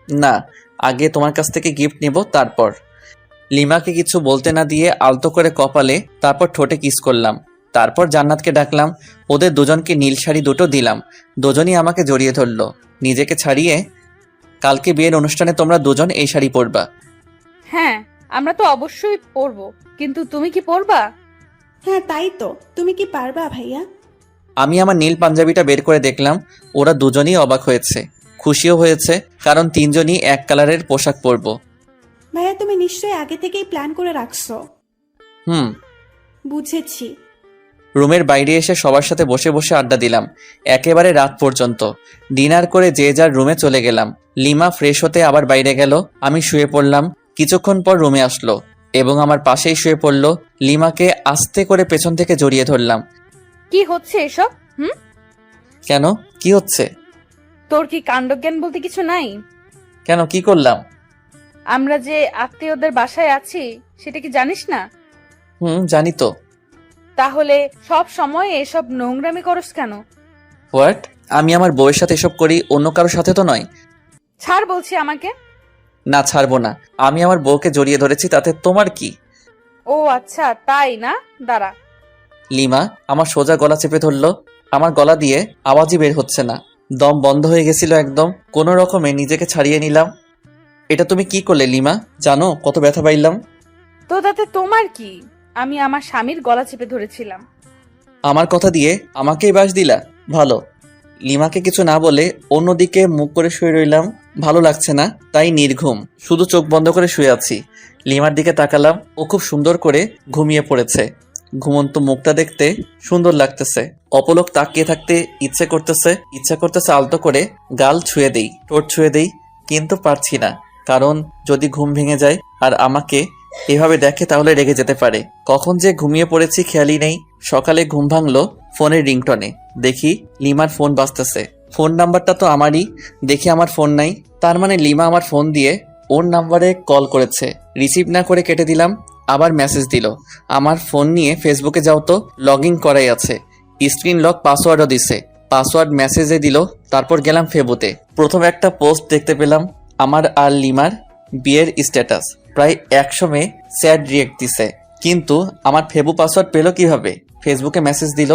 না, আগে তোমার কাছ থেকে গিফট নেব, তারপর। লিমাকে কিছু বলতে না দিয়ে আলতো করে কপালে, তারপর ঠোঁটে কিস করলাম। তারপর জান্নাতকে ডাকলাম। ওদের দুজনকে নীল শাড়ি দুটো দিলাম। দুজনই আমাকে জড়িয়ে ধরলো নিজেকে ছাড়িয়ে। কালকে বিয়ের অনুষ্ঠানে তোমরা দুজন এই শাড়ি পরবা। হ্যাঁ, আমরা তো অবশ্যই পরবো, কিন্তু তুমি কি পরবা? হ্যাঁ তাই তো, তুমি কি পারবা ভাইয়া? আমি আমার নীল পাঞ্জাবিটা বের করে দেখলাম। ওরা দুজনই অবাক হয়েছে, খুশিও হয়েছে, কারণ তিনজনই এক কালারের পোশাক পরবো। ভাইয়া তুমি নিশ্চয়ই আগে থেকেই প্ল্যান করে রাখছো। বুঝেছি। রুমের বাইরে এসে সবার সাথে বসে বসে আড্ডা দিলাম একেবারে রাত পর্যন্ত। ডিনার করে যে যার রুমে চলে গেলাম। লিমা ফ্রেশ হতে আবার বাইরে গেল। আমি শুয়ে পড়লাম। কিছুক্ষণ পর রুমে আসলো এবং আমার পাশেই শুয়ে পড়লো। লিমাকে আস্তে করে পেছন থেকে জড়িয়ে ধরলাম। কি হচ্ছে এসব? কেন, কি হচ্ছে? তোর কি কাণ্ডজ্ঞান বলতে কিছু নাই? কেন, কি করলাম? আমরা যে আত্মীয়দের বাসায় আছি সেটা কি জানিস না? জানি তো। তাহলে সব সময় এসব নোংরামি করস কেন? হোয়াট? আমি আমার বউয়ের সাথে এসব করি, অন্য কারোর সাথে তো নয়। ছাড় বলছি আমাকে। না, ছাড়বো না। আমি আমার বউকে জড়িয়ে ধরেছি, তাতে তোমার কি? ও আচ্ছা, তাই না? দাঁড়া। লিমা আমার সোজা গলা চেপে ধরলো। আমার গলা দিয়ে আওয়াজই বের হচ্ছে না, দম বন্ধ হয়ে গেছিল একদম। কোনো রকমে নিজেকে ছাড়িয়ে নিলাম। এটা তুমি কি করলে লিমা? জানো কত ব্যথা পাইলাম? তো তাতে তোমার কি? আমি আমার স্বামীর গলা চেপে ধরেছিলাম। আমার কথা দিয়ে আমাকেই বাস দিলা? ভালো। লিমাকে কিছু না বলে অন্যদিকে মুখ করে শুয়ে রইলাম। ভালো লাগছে না, তাই নির্ঘুম, শুধু চোখ বন্ধ করে শুয়ে আছি। লিমার দিকে তাকালাম, ও খুব সুন্দর করে ঘুমিয়ে পড়েছে। ঘুমন্ত মুখটা দেখতে সুন্দর লাগতেছে। অপলক তাকিয়ে থাকতে ইচ্ছে করতেছে আলতো করে গাল ছুঁয়ে দেই, ঠোঁট ছুঁয়ে দেই, কিন্তু পারছি না। কারণ যদি ঘুম ভেঙে যায় আর আমাকে এভাবে দেখে তাহলে রেগে যেতে পারে। কখন যে ঘুমিয়ে পড়েছি খেয়ালই নেই। সকালে ঘুম ভাঙলো ফোনের রিংটনে। দেখি লিমার ফোন বাজতেছে। ফোন নাম্বারটা তো আমারই, দেখি আমার ফোন নাই। তার মানে লিমা আমার ফোন দিয়ে ওর নাম্বারে কল করেছে। রিসিভ না করে কেটে দিলাম। আবার মেসেজ দিল, আমার ফোন নিয়ে ফেসবুকে যাও তো, লগ ইন করাই আছে। স্ক্রিন লক পাসওয়ার্ডও দিছে। পাসওয়ার্ড মেসেজে দিল। তারপর গেলাম ফেবুতে। প্রথম একটা পোস্ট দেখতে পেলাম, আমার আর লিমার বিয়ের স্ট্যাটাস। প্রায় 100 মেয়ে স্যাড রিয়েক্ট দিছে। কিন্তু আমার ফেবু পাসওয়ার্ড পেল কিভাবে? ফেসবুকে মেসেজ দিল।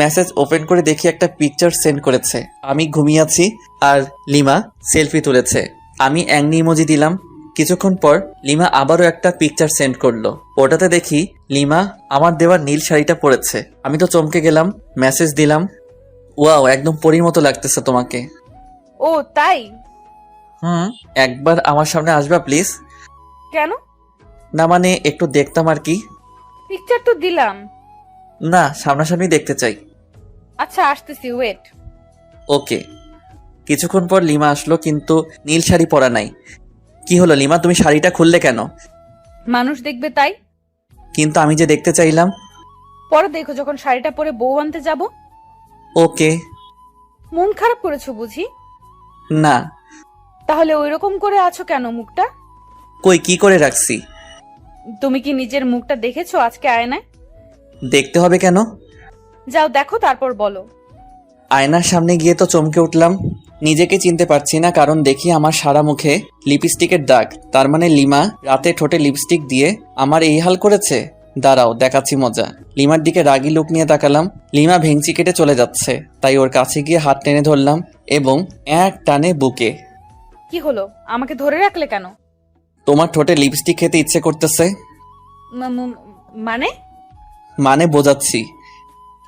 মেসেজ ওপেন করে দেখি একটা পিকচার সেন্ড করেছে। আমি ঘুমিয়ে আছি আর লিমা সেলফি তুলেছে। আমি অ্যাংনি ইমোজি দিলাম। কিছুক্ষণ পর লিমা আবারও একটা পিকচার সেন্ড করলো। ওটাতে দেখি লিমা আমার দেওয়া নীল শাড়িটা পরেছে। আমি তো চমকে গেলাম। মেসেজ দিলাম, ওয়াও, একদম পরীর মতো লাগতেছে তোমাকে। ও তাই? একবার আমার সামনে আসবা প্লিজ? কেন? না মানে একটু দেখতাম আর কি। পিকচার তো দিলাম। না, সামনাসামনি দেখতে চাই। আচ্ছা আসতেছি, ওয়েট। ওকে। কিছুক্ষণ পর লিমা আসলো, কিন্তু নীল শাড়ি পরা নাই। কি হলো লিমা, তুমি শাড়িটা খুললে কেন? মানুষ দেখবে তাই। কিন্তু আমি যে দেখতে চাইলাম। পরে দেখো যখন শাড়িটা পরে বউ আনতে যাব। ওকে। মন খারাপ করেছো বুঝি? না। তাহলে ওইরকম করে আছো কেন মুখটা? কই, কি করে রাখছি? তুমি কি নিজের মুখটা দেখেছো আজকে আয়নায়? দেখতে হবে কেন? যাও দেখো তারপর বলো। আয়নার সামনে গিয়ে তো চমকে উঠলাম। নিজেকে চিনতে পারছি না, কারণ দেখি আমার সারা মুখে লিপস্টিকের দাগ। তার মানে লিমা রাতে ঠোঁটে লিপস্টিক দিয়ে আমার এই হাল করেছে। দাঁড়াও, দেখাচ্ছি মজা। লিমার দিকে রাগী লুক নিয়ে তাকালাম। লিমা ভেঙচি কেটে চলে যাচ্ছে, তাই ওর কাছে গিয়ে হাত টেনে ধরলাম এবং এক টানে বুকে। কি হলো, আমাকে ধরে রাখলে কেন? তোমার ঠোঁটে লিপস্টিক খেতে ইচ্ছে করতেছে। মানে? মানে বোঝাচ্ছি।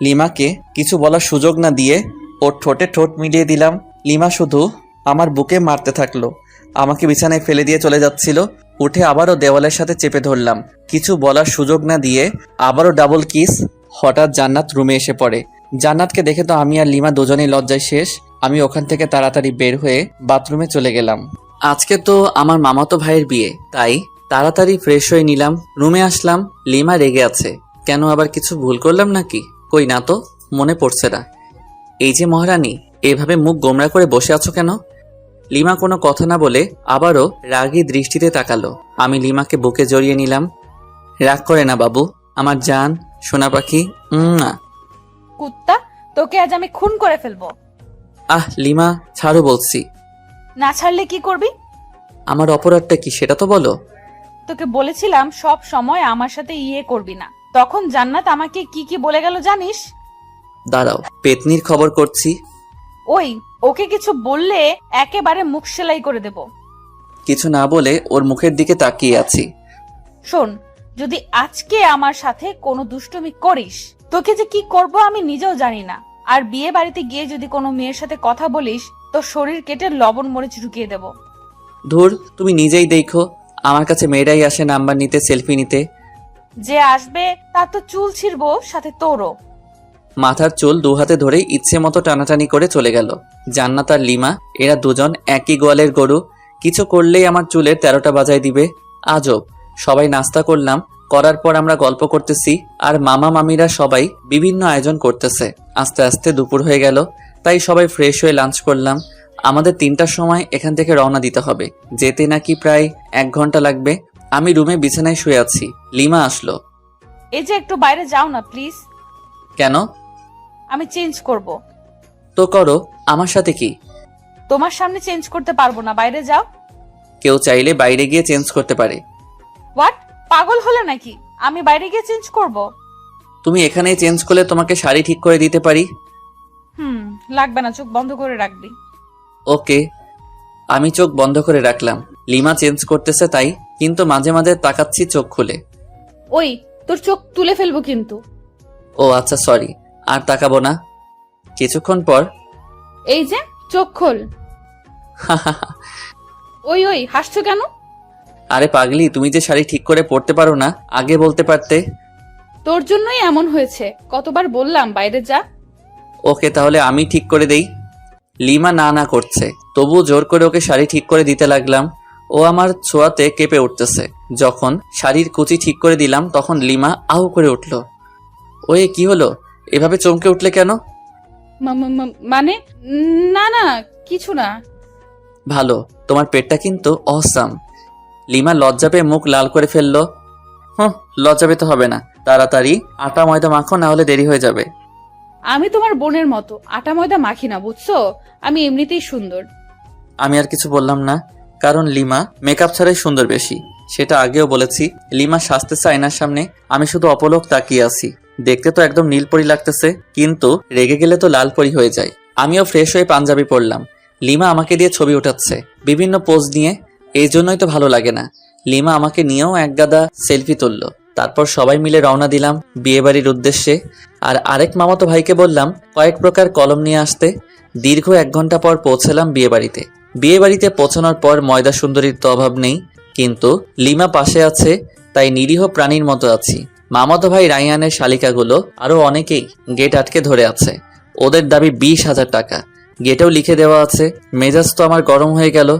লিমাকে কিছু বলার সুযোগ না দিয়ে ওর ঠোঁটে ঠোঁট মিলিয়ে দিলাম। লিমা শুধু আমার বুকে মারতে থাকলো। আমাকে বিছানায় ফেলে দিয়ে চলে যাচ্ছিল। উঠে আবারও দেওয়ালের সাথে চেপে ধরলাম। কিছু বলার সুযোগ না দিয়ে আবারও ডাবল কিস। হঠাৎ জান্নাত রুমে এসে পড়ে। জান্নাতকে দেখে তো আমি আর লিমা দুজনেই লজ্জায় শেষ। আমি ওখান থেকে তাড়াতাড়ি বের হয়ে বাথরুমে চলে গেলাম। আজকে তো আমার মামাতো ভাইয়ের বিয়ে, তাই তাড়াতাড়ি ফ্রেশ হয়ে নিলাম। রুমে আসলাম, লিমা রেগে আছে। কেন, আবার কিছু ভুল করলাম নাকি? কই না তো, মনে পড়ছে না। এই যে মহারানী, এভাবে মুখ গোমরা করে বসে আছো কেন? লিমা কোনো কথা না বলে আবারও রাগী দৃষ্টিতে তাকালো। আমি লিমাকে বুকে জড়িয়ে নিলাম। রাগ করে না বাবু, আমার জান সোনা পাখি। কুত্তা, তোকে আজ আমি খুন করে ফেলবো। আহ লিমা, ছাড়ো বলছি। না ছাড়লে কি করবি? আমার অপরাধটা কি সেটা তো বলো। তোকে বলেছিলাম সব সময় আমার সাথে ইয়ে করবি না। তখন জান্নাত আমাকে কি কি বলে গেল জানিস? দাঁড়াও, পেতনির খবর করছি। ওই, ওকে কিছু বললে একেবারে মুখ সেলাই করে দেব। কিছু না বলে ওর মুখের দিকে তাকিয়ে আছি। শোন, যদি আজকে আমার সাথে কোনো দুষ্টুমি করিস, তোকে যে কি করব আমি নিজেও জানি না। আর বিয়ে বাড়িতে গিয়ে যদি কোনো মেয়ের সাথে কথা বলিস, তো শরীর কেটে লবণ মরিচ ঢুকিয়ে দেব। ধুর, তুমি নিজেই দেখো, আমার কাছে মেয়েরাই আসে নাম্বার নিতে, সেলফি নিতে। যে আসবে তার তো চুল ছিঁড়বো, সাথে তোরও। মাথার চুল দু হাতে ধরে ইচ্ছে মতো টানাটানি করে চলে গেল। জান্নাত আর লিমা, এরা দুজন একই গোয়ালের গরু। কিছু করলেই আমার চুলের 13টা বাজায় দিবে। আজব। সবাই নাস্তা করলাম, করার পর আমরা গল্প করতেছি আর মামা মামিরা সবাই বিভিন্ন আয়োজন করতেছে। আস্তে আস্তে দুপুর হয়ে গেল, তাই সবাই ফ্রেশ হয়ে লাঞ্চ করলাম। আমাদের 3টার সময় এখান থেকে রওনা দিতে হবে। যেতে নাকি প্রায় 1 ঘন্টা লাগবে। আমি রুমে বিছানায় শুয়ে আছি। লিমা আসলো। এই যে একটু বাইরে যাও না প্লিজ। কেন? আমি চেঞ্জ করব। তো করো, আমার সাথে কি? তোমার সামনে চেঞ্জ করতে পারবো না, বাইরে যাও। কেউ চাইলে বাইরে গিয়ে চেঞ্জ করতে পারে। হোয়াট, পাগল হলে নাকি? আমি বাইরে গিয়ে চেঞ্জ করব? তুমি এখানেই চেঞ্জ করলে তোমাকে শাড়ি ঠিক করে দিতে পারি। লাগবে না, চোখ বন্ধ করে রাখবি। ওকে। আমি চোখ বন্ধ করে রাখলাম। লিমা চেঞ্জ করতেছে তাই, কিন্তু মাঝে মাঝে তাকাচ্ছি চোখ খুলে। ওই, তোর চোখ তুলে ফেলবো কিন্তু। ও আচ্ছা, সরি, আর তাকাবো না। কিছুক্ষণ পর এই যে চোখ খোল। ওই ওই হাসছো কেন? আরে পাগলি, তুমি যে শাড়ি ঠিক করে পরতে পারো না, আগে বলতে পারতে। তোর জন্যই এমন হয়েছে, কতবার বললাম বাইরে যা। ওকে, তাহলে আমি ঠিক করে দেই। লিমা না না করছে, তবু জোর করে ওকে শাড়ি ঠিক করে দিতে লাগলাম। ও আমার ছোঁয়াতে কেঁপে উঠতেছে। যখন শাড়ির কুচি ঠিক করে দিলাম তখন লিমা আউ করে উঠল। ওয়ে, কি হলো? এভাবে চমকে উঠলে কেন? মানে না না কিছু না। ভালো, তোমার পেটটা কিন্তু অসাম। লিমা লজ্জা পেয়ে মুখ লাল করে ফেললো। লজ্জা পেতে হবে না, তাড়াতাড়ি আটা ময়দা মাখো, না হলে দেরি হয়ে যাবে। আমি তোমার বোনের মতো আটা ময়দা মাখি না, বুঝছো? আমি এমনিতেই সুন্দর। আমি আর কিছু বললাম না, কারণ লিমা মেকআপ ছাড়াই সুন্দর বেশি। সেটা আগেও বলেছি। লিমা সাজতেছে আয়নার সামনে, আমি শুধু অপলক তাকিয়ে আছি। দেখতে তো একদম নীলপরি লাগতেছে, কিন্তু রেগে গেলে তো লাল পরি হয়ে যায়। আমিও ফ্রেশ হয়ে পাঞ্জাবি পরলাম। লিমা আমাকে দিয়ে ছবি উঠাচ্ছে বিভিন্ন পোজ নিয়ে, এই জন্যই তো ভালো লাগে না। লিমা আমাকে নিয়েও এক গাদা সেলফি তুললো। তারপর সবাই মিলে রওনা দিলাম বিয়েবাড়ির উদ্দেশ্যে। আর আরেক মামাতো ভাইকে বললাম কয়েক প্রকার কলম নিয়ে আসতে। দীর্ঘ 1 ঘন্টা পর পৌঁছলাম বিয়েবাড়িতে। বিয়েবাড়িতে পৌঁছানোর পর ময়দা সুন্দরীর তো অভাব নেই, কিন্তু লিমা পাশে আছে, তাই নিরীহ প্রাণীর মতো আছি। মামাতো ভাই রাইয়ানের শালিকাগুলো আরো অনেকেই গেট আটকে ধরে আছে। ওদের দাবি 20,000 টাকা। গেটেও লিখে দেওয়া আছে। মেজাজ তো আমার গরম হয়ে গেল।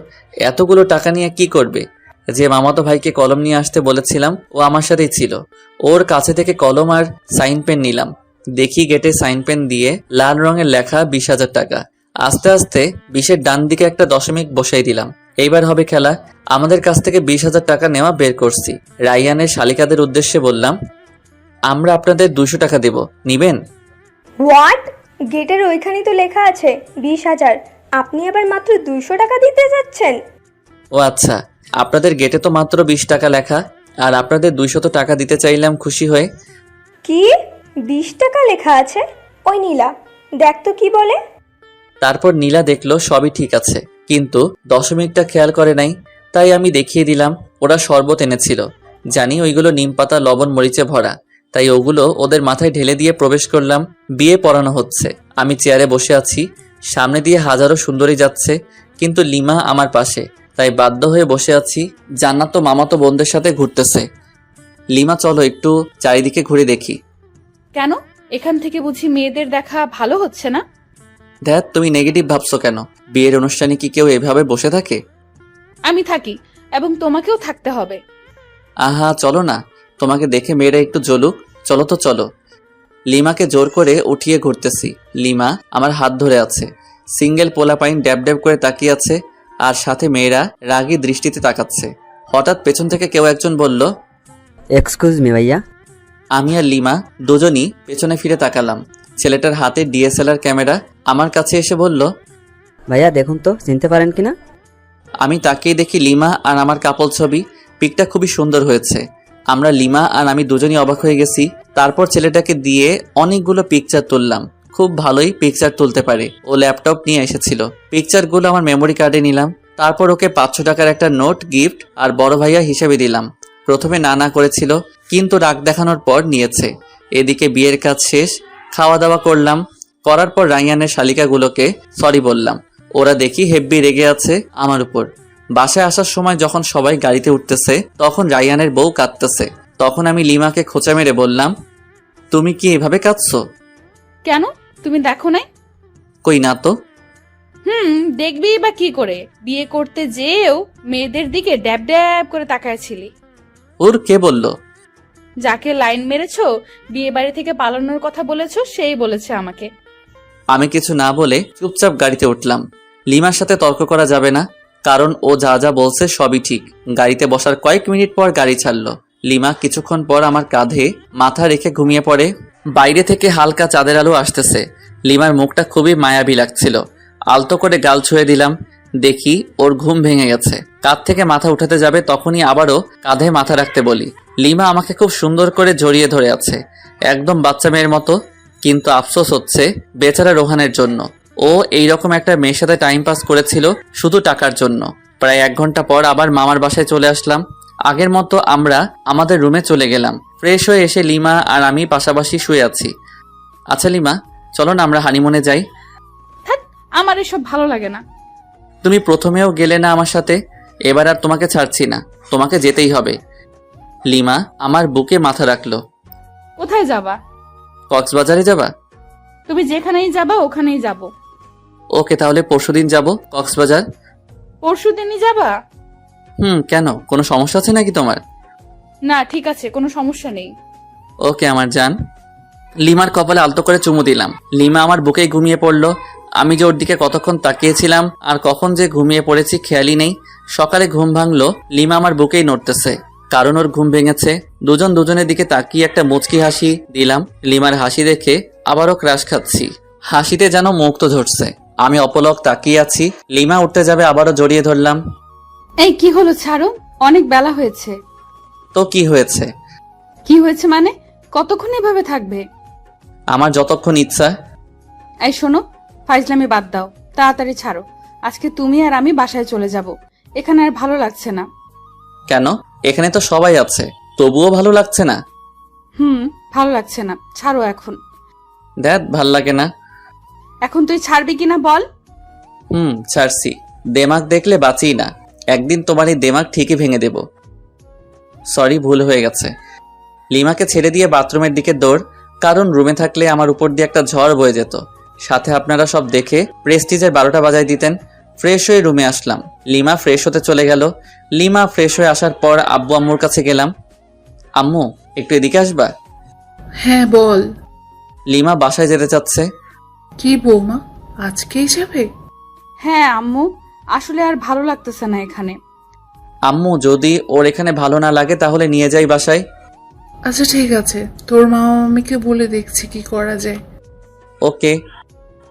এতগুলো টাকা নিয়ে কি করবে? যে মামাতো ভাইকে কলম নিয়ে আসতে বলেছিলাম ও আমার সাথেই ছিল। ওর কাছে থেকে কলম আর সাইন পেন নিলাম। দেখি গেটে সাইন পেন দিয়ে লাল রঙের লেখা 20,000 টাকা। আস্তে আস্তে 20-এর ডান দিকে একটা দশমিক বসাই দিলাম। এইবার হবে খেলা। আমাদের কাছ থেকে 20,000 টাকা নেওয়া বের করছি। রাইয়ানের শালিকাদের উদ্দেশ্যে বললাম, আমরা আপনাদের 200 টাকা দেব, নিবেন? হোয়াট? গেটের ওইখানেই তো লেখা আছে 20,000, আপনি আবার মাত্র 200 টাকা দিতে যাচ্ছেন? ও আচ্ছা, আপনাদের গেটে তো মাত্র 20 টাকা লেখা, আর আপনাদের 200 টাকা দিতে চাইলাম খুশি হয়ে। কি 20 টাকা লেখা আছে? ওই নীলা, দেখ তো কি বলে। তারপর নীলা দেখলো সবই ঠিক আছে, কিন্তু দশমিকটা খেয়াল করে নাই। তাই আমি দেখিয়ে দিলাম। ওরা শরবত এনেছিল, জানি ওইগুলো নিমপাতা লবণ মরিচে ভরা, তাই ওগুলো ওদের মাথায় ঢেলে দিয়ে প্রবেশ করলাম। বিয়ে পড়ানো হচ্ছে। আমি চেয়ারে বসে আছি, সামনে দিয়ে হাজারো সুন্দরী যাচ্ছে, কিন্তু লিমা আমার পাশে, তাই বাধ্য হয়ে বসে আছি। জান্নাত তো মামাতো বোনদের সাথে ঘুরতেছে। লিমা, চলো একটু চারিদিকে ঘুরে দেখি। কেন? এখান থেকে বুঝি মেয়েদের দেখা ভালো হচ্ছে না? ধ্যাত, তুমি নেগেটিভ ভাবছো কেন? বিয়ের অনুষ্ঠানে কি কেউ এভাবে বসে থাকে? আমি থাকি, এবং তোমাকেও থাকতে হবে। আহা, চলো না, তোমাকে দেখে মেয়েরা একটু জ্বলুক। চলো তো চলো। লিমাকে জোর করে উঠিয়ে ঘুরতেছি। লিমা আমার হাত ধরে আছে। সিঙ্গেল পোলাপাইন ড্যাব ড্যাব করে তাকিয়ে আছে, আর সাথে মেয়েরা রাগী দৃষ্টিতে তাকাচ্ছে। হঠাৎ পেছন থেকে কেউ একজন বলল, এক্সকিউজ মি ভাইয়া। আমি আর লিমা দুজনই পেছনে ফিরে তাকালাম। ছেলেটার হাতে ডিএসএলআর ক্যামেরা। আমার কাছে এসে বলল, ভাইয়া দেখুন তো চিনতে পারেন কিনা। আমি তাকিয়ে দেখি লিমা আর আমার কাপল ছবি। পিকটা খুবই সুন্দর হয়েছে। আমরা লিমা আর আমি দুজনই অবাক হয়ে গেছি। তারপর ছেলেটাকে দিয়ে অনেকগুলো পিকচার তুললাম। খুব ভালোই পিকচার তুলতে পারে। ও ল্যাপটপ নিয়ে এসেছিল। পিকচারগুলো আমার মেমোরি কার্ডে নিলাম। তারপর ওকে 500 টাকার একটা নোট গিফট আর বড় ভাইয়া হিসেবে দিলাম। প্রথমে না না করেছিল, কিন্তু রাগ দেখানোর পর নিয়েছে। এদিকে বিয়ের কাজ শেষ, খাওয়া দাওয়া করলাম। করার পর রাইয়ানের শালিকাগুলোকে সরি বললাম। ওরা দেখি হেব্বি রেগে আছে আমার উপর। বাসায় আসার সময় যখন সবাই গাড়িতে উঠতেছে, তখন রাইয়ানের বউ কাঁদতেছে। তখন আমি লিমাকে খোঁচা মেরে বললাম, তুমি কি এভাবে কাঁদছো? কেন, তুমি দেখো নাই? কই না তো। দেখবি বা কি করে? বিয়ে করতে যেও মেয়েদের দিকে ড্যাব ড্যাব করে তাকায়ছিলি। ওর কে বলল? যাকে লাইন মেরেছো, বিয়ে বাড়ি থেকে পালানোর কথা বলেছো, সেই বলেছে আমাকে। আমি কিছু না বলে চুপচাপ গাড়িতে উঠলাম। লিমার সাথে তর্ক করা যাবে না, কারণ ও যা যা বলছে সবই ঠিক। গাড়িতে বসার কয়েক মিনিট পর গাড়ি ছাড়লো। লিমা কিছুক্ষণ পর আমার কাঁধে মাথা রেখে ঘুমিয়ে পড়ে। বাইরে থেকে হালকা চাঁদের আলো আসতেছে। লিমার মুখটা খুবই মায়াবী লাগছিল। আলতো করে গাল ছুঁয়ে দিলাম। দেখি ওর ঘুম ভেঙে গেছে। কাঁধ থেকে মাথা উঠাতে যাবে, তখনই আবারও কাঁধে মাথা রাখতে বলি। লিমা আমাকে খুব সুন্দর করে জড়িয়ে ধরে আছে, একদম বাচ্চা মেয়ের মতো। কিন্তু আফসোস হচ্ছে বেচারা রোহানের জন্য। ও এইরকম একটা মেয়ের সাথে টাইম পাস করেছিল শুধু টাকার জন্য। প্রায় 1 ঘন্টা পর আবার মামার বাসায় চলে আসলাম। আগের মতো আমরা আমাদের রুমে চলে গেলাম। ফ্রেশ হয়ে এসে লিমা আর আমি পাশাপাশি শুয়ে আছি। আচ্ছা লিমা, চলো না আমরা হানিমুনে যাই। আমার এসব ভালো লাগে না। তুমি প্রথমেও গেলে না আমার সাথে, এবার আর তোমাকে ছাড়ছি না, তোমাকে যেতেই হবে। লিমা আমার বুকে মাথা রাখলো। কোথায় যাবা? কক্সবাজারে যাবা? তুমি যেখানেই যাবা ওখানেই যাব। ওকে, তাহলে পরশুদিন যাব কক্সবাজার। পরশুদিনই যাবা? কেন, কোনো সমস্যা আছে নাকি তোমার? না ঠিক আছে, কোনো সমস্যা নেই। ওকে আমার জান। লিমার কপালে আলতো করে চুমু দিলাম। লিমা আমার বুকেই ঘুমিয়ে পড়লো। আমি যে ওর দিকে কতক্ষণ তাকিয়েছিলাম আর কখন যে ঘুমিয়ে পড়েছি খেয়ালই নেই। সকালে ঘুম ভাঙলো, লিমা আমার বুকেই নড়তেছে, কারণ ওর ঘুম ভেঙেছে। দুজন দুজনের দিকে তাকিয়ে একটা মুচকি হাসি দিলাম। লিমার হাসি দেখে আবারও ক্রাশ খাচ্ছি। হাসিতে যেন মুক্ত ঝরছে। আমি অপলক তাকিয়ে আছি। লিমা উঠতে যাবে, আবারও জড়িয়ে ধরলাম। এই কি হলো, ছাড়ো, অনেক বেলা হয়েছে। তো কি হয়েছে? কি হয়েছে মানে? কতক্ষণ এভাবে থাকবে? আমার যতক্ষণ ইচ্ছা। এই শোনো, ফাইজলামি বাদ দাও, তাড়াতাড়ি ছাড়ো। আজকে তুমি আর আমি বাসায় চলে যাব। এখানে আর ভালো লাগছে না। কেন? এখানে তো সবাই আছে, তবুও ভালো লাগছে না? ভালো লাগছে না, ছাড়ো এখন। দেখ, ভাল লাগে না। এখন তুই ছাড়বি কিনা বল। ছাড়ছি। দেমাগ দেখলে বাঁচি না, একদিন তোমার এই দেমাগ ঠিকই ভেঙে দেব। সরি, ভুল হয়ে গেছে। লিমাকে ছেড়ে দিয়ে বাথরুমের দিকে দৌড়, কারণ রুমে থাকলে আমার উপর দিয়ে একটা ঝড় বয়ে যেত। সাথে আপনারা সব দেখে প্রেস্টিজের 12টা বাজায় দিতেন। ফ্রেশ হয়ে রুমে আসলাম। লিমা ফ্রেশ হতে চলে গেল। লিমা ফ্রেশ হয়ে আসার পর আব্বু আম্মুর কাছে গেলাম। আম্মু, একটু এদিকে আসবা? হ্যাঁ বল। লিমা বাসায় যেতে চাচ্ছে। কি বৌমা, আজকেই যাবে? হ্যাঁ আম্মু, আসলে আর ভালো লাগতেছে না এখানে। আম্মু, যদি ওর এখানে ভালো না লাগে তাহলে নিয়ে যাই বাসায়। আচ্ছা ঠিক আছে, তোর মামা মামিকে বলে দেখছি কি করা যায়। ওকে।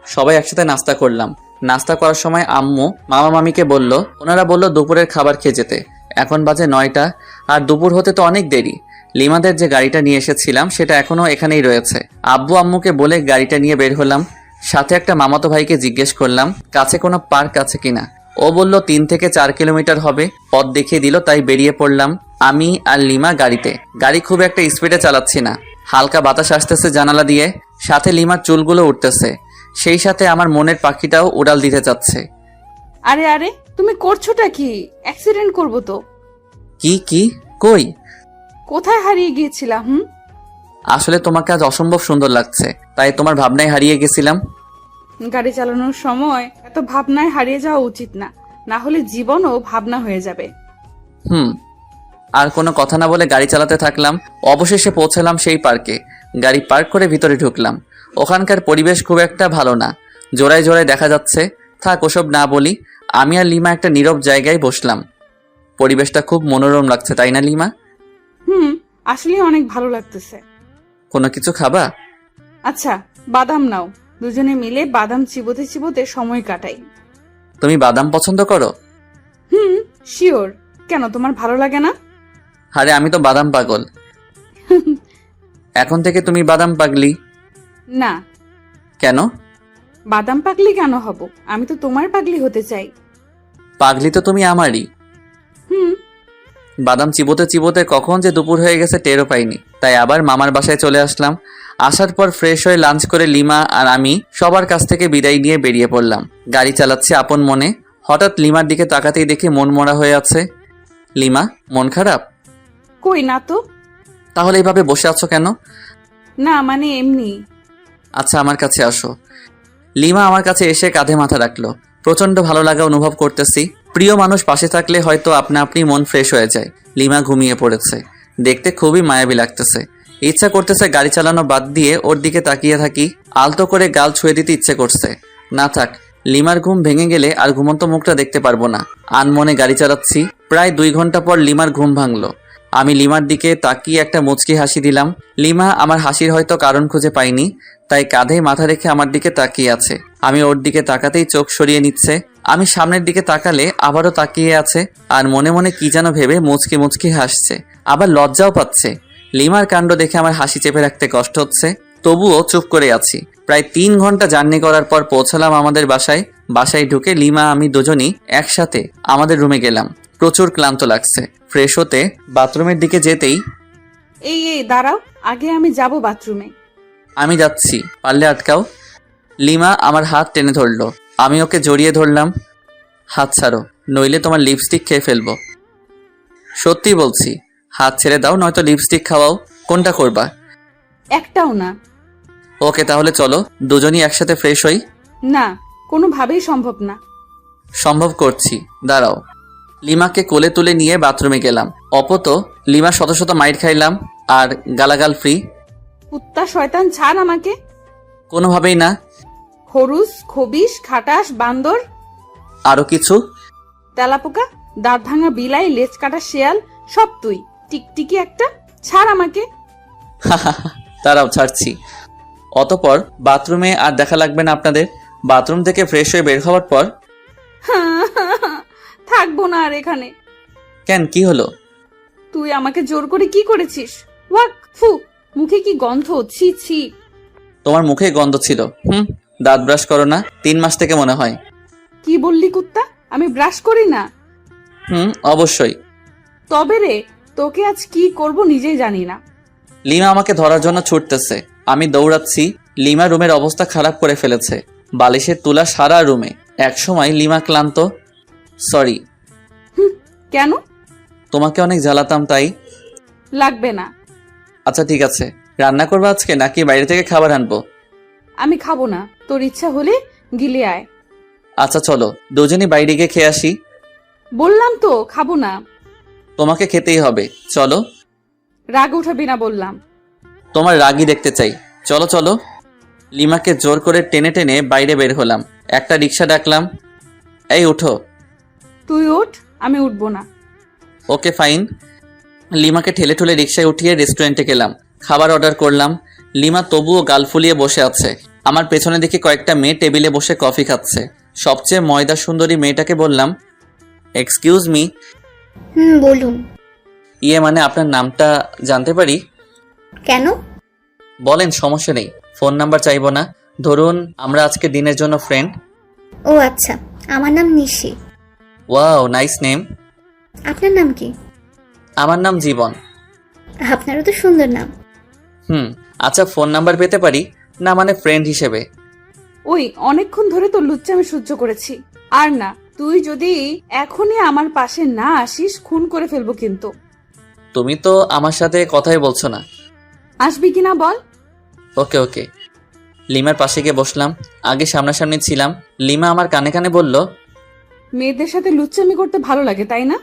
সবাই একসাথে নাস্তা করলাম। নাস্তা করার সময় আম্মু মামা মামিকে বলল, ওনারা বলল দুপুরের খাবার খেয়ে যেতে। এখন বাজে 9টা, আর দুপুর হতে তো অনেক দেরি। লিমাদের যে গাড়িটা নিয়ে এসেছিলাম সেটা এখনো এখানেই রয়েছে। আব্বু আম্মুকে বলে গাড়িটা নিয়ে বের হলাম। সাথে একটা মামাতো ভাইকে জিজ্ঞেস করলাম কাছে কোনো পার্ক আছে কিনা। ও বলল 3 থেকে 4 কিলোমিটার হবে। পথ দেখিয়ে দিল, তাই বেরিয়ে পড়লাম আমি আর লিমা গাড়িতে। গাড়ি খুব একটা স্পিডে চালাচ্ছি না, হালকা বাতাস আসতেছে জানালা দিয়ে, সাথে লিমার চুলগুলো উঠতেছে, সেই সাথে আমার মনের পাখিটাও উড়াল দিতে চাচ্ছে। আরে আরে, তুমি করছোটা কি? অ্যাক্সিডেন্ট করবো তো। কি কই? কোথায় হারিয়ে গিয়েছিলাম? আসলে তোমাকে আজ অসম্ভব সুন্দর লাগছে, তাই তোমার ভাবনায় হারিয়ে গেছিলাম। গাড়ি চালানোর সময় এত ভাবনায় হারিয়ে যাওয়া উচিত না, না হলে জীবনও ভাবনা হয়ে যাবে। আর কোনো কথা না বলে গাড়ি চালাতে থাকলাম। অবশেষে পৌঁছালাম সেই পার্কে। গাড়ি পার্ক করে ভিতরে ঢুকলাম। ওখানকার পরিবেশ খুব একটা ভালো না, জোড়ায় জোড়ায় দেখা যাচ্ছে। থাক, ওসব না বলি। আমি আর লিমা একটা নীরব জায়গায় বসলাম। পরিবেশটা খুব মনোরম লাগছে, তাই না লিমা? আসলে অনেক ভালো লাগতেছে। কোনো কিছু খাবা? আচ্ছা, বাদাম নাও, দুজনে মিলে বাদাম চিবোতে চিবোতে সময় কাটাই। তুমি বাদাম পছন্দ করো? শিওর। কেন, তোমার ভালো লাগে না? আরে আমি তো বাদাম পাগল। এখন থেকে তুমি বাদাম পাগলি? না। কেন? বাদাম পাগলি কেন হব? আমি তো তোমার পাগলি হতে চাই। পাগলি তো তুমি আমারই। বাদাম চিবোতে চিবোতে কখন যে দুপুর হয়ে গেছে টেরও পাইনি। তাই আবার মামার বাসায় চলে আসলাম। আসার পর ফ্রেশ হয়ে লাঞ্চ করে লিমা আর আমি সবার কাছ থেকে বিদায় নিয়ে বেরিয়ে পড়লাম। গাড়ি চালাচ্ছি আপন মনে। হঠাৎ লিমার দিকে তাকাতেই দেখি মন মরা হয়ে আছে। লিমা, মন খারাপ? কই না তো। তাহলে এইভাবে বসে আছো কেন? না মানে এমনি। আচ্ছা, আমার কাছে আসো। লিমা আমার কাছে এসে কাঁধে মাথা রাখলো। প্রচন্ড ভালো লাগা অনুভব করতেছি। প্রিয় মানুষ পাশে থাকলে হয়তো আপনা আপনি মন ফ্রেশ হয়ে যায়। লিমা ঘুমিয়ে পড়েছে, দেখতে খুবই মায়াবী লাগতেছে। ইচ্ছা করতেছে গাড়ি চালানো বাদ দিয়ে ওর দিকে তাকিয়ে থাকি, আলতো করে গাল ছুঁয়ে দিতে ইচ্ছে করছে। না থাক, লিমার ঘুম ভেঙে গেলে আর ঘুমন্ত মুখটা দেখতে পারবো না। আনমনে গাড়ি চালাচ্ছি। প্রায় 2 ঘন্টা পর লিমার ঘুম ভাঙলো। আমি লিমার দিকে তাকিয়ে একটা মুচকি হাসি দিলাম। লিমা আমার হাসির হয়তো কারণ খুঁজে পাইনি, তাই কাঁধে মাথা রেখে আমার দিকে তাকিয়ে আছে। আমি ওর দিকে তাকাতেই চোখ সরিয়ে নিচ্ছে। আমি সামনের দিকে তাকালে আবারও তাকিয়ে আছে, আর মনে মনে কি যেন ভেবে মুচকি মুচকি হাসছে, আবার লজ্জাও পাচ্ছে। লিমার কাণ্ড দেখে আমার হাসি চেপে রাখতে কষ্ট হচ্ছে, তবুও চুপ করে আছি। প্রায় 3 ঘন্টা জার্নি করার পর পৌঁছালাম আমাদের বাসায়। বাসায় ঢুকে লিমা আমি দুজনই একসাথে আমাদের রুমে গেলাম। প্রচুর ক্লান্ত লাগছে। ফ্রেশ হতে বাথরুমের দিকে যেতেই, এই দাঁড়াও, আগে আমি যাব বাথরুমে। আমি যাচ্ছি, পারলে আটকাও। লিমা আমার হাত টেনে ধরলো। আমি ওকে জড়িয়ে ধরলাম। হাত ছাড়ো, নইলে তোমার লিপস্টিক খেয়ে ফেলবো। সত্যি বলছি, হাত ছেড়ে দাও, নয়তো লিপস্টিক খাওয়াও। কোনটা করবা? একটাও না। ওকে, তাহলে চলো দুজনই একসাথে ফ্রেশ হই। না, কোনোভাবেই সম্ভব না। সম্ভব করছি, দাঁড়াও। লিমাকে কোলে তুলে নিয়ে বাথরুমে গেলাম। অপত লিমা শত শত মাইর খাইলাম আর গালাগাল ফ্রি। কুত্তা শয়তান, ছাড় আমাকে। কোনোভাবেই না। খরুস, খবিস, খাটাস, বান্দর, আরো কিছু? তেলাপোকা, দাঁত ভাঙা বিলাই, লেজ কাটা শেয়াল, সব তুই। টিকটিকি একটা, ছাড় আমাকে। দাঁড়াও, ছাড়ছি। অতপর বাথরুমে আর দেখা লাগবে না আপনাদের। বাথরুম থেকে ফ্রেশ হয়ে বের হওয়ার পর থাকবো না আর এখানে। কেন, কি হলো? তুই আমাকে জোর করে কি করেছিস? ওয়াক, ফু, মুখে কি গন্ধ, ছি ছি। তোমার মুখে গন্ধ ছিল। দাঁত ব্রাশ করো না? 3 মাস থেকে মনে হয়। কি বললি কুত্তা? আমি ব্রাশ করি না? অবশ্যই। তবে রে, তোকে আজ কি করব নিজেই জানি না। লিমা আমাকে ধরার জন্য ছুটতেছে, আমি দৌড়াচ্ছি। লিমা রুমের অবস্থা খারাপ করে ফেলেছে, বালিশের তুলা সারা রুমে। একসময় লিমা ক্লান্ত। সরি। কেন? তোমাকে অনেক জ্বালাতাম তাই। লাগবে না। আচ্ছা ঠিক আছে, রান্না করবো আজকে নাকি বাইরে থেকে খাবার আনবো? আমি খাবো না, তোর ইচ্ছা হলে গিলে আয়। আচ্ছা চলো দুজনই বাইরে গিয়ে খেয়ে আসি। বললাম তো খাবো না। তোমাকে খেতেই হবে, চলো। রাগ উঠাবি না বললাম। তোমার রাগই দেখতে চাই, চলো চলো। লিমাকে জোর করে টেনে টেনে বাইরে বের হলাম। একটা রিক্সা ডাকলাম। এই উঠো। তুই ওঠ, আমি উঠবো না। Okay fine. লিমাকে ঠেলে ঠুলে রিক্সায় উঠিয়ে রেস্টুরেন্টে গেলাম। খাবার অর্ডার করলাম। লিমা তবুও গাল ফুলিয়ে বসে আছে। আমার পেছনে দেখে কয়েকটা মেয়ে টেবিলে বসে কফি খাচ্ছে। সবচেয়ে ময়দা সুন্দরী মেয়েটাকে বললাম, এক্সকিউজ মি। বলুন। মানে আপনার নামটা জানতে পারি? কেন? বলেন, সমস্যা নেই। ফোন নাম্বার চাইবো না। ধরুন আমরা আজকে দিনের জন্য ফ্রেন্ড। ও আচ্ছা, আমার নাম নিশি। Wow, nice name. আপনার নাম কি? আমার নাম জীবন। আপনারও তো সুন্দর নাম। আচ্ছা, ফোন নাম্বার পেতে পারি? না মানে ফ্রেন্ড হিসেবে। ওই অনেকক্ষণ ধরে তোর লুচ্চা আমি সহ্য করেছি। আর না, তুই যদি এখনই আমার পাশে না আসিস খুন করে ফেলবো কিন্তু। তুমি তো আমার সাথে কথাই বলছো না। আসবি কিনা বল। ওকে ওকে। লিমার পাশে গিয়ে বসলাম। আগে সামনাসামনি ছিলাম। লিমা আমার কানে কানে বলল, মেয়েদের সাথে লুচ্চামি করতে ভালো লাগে তাই না?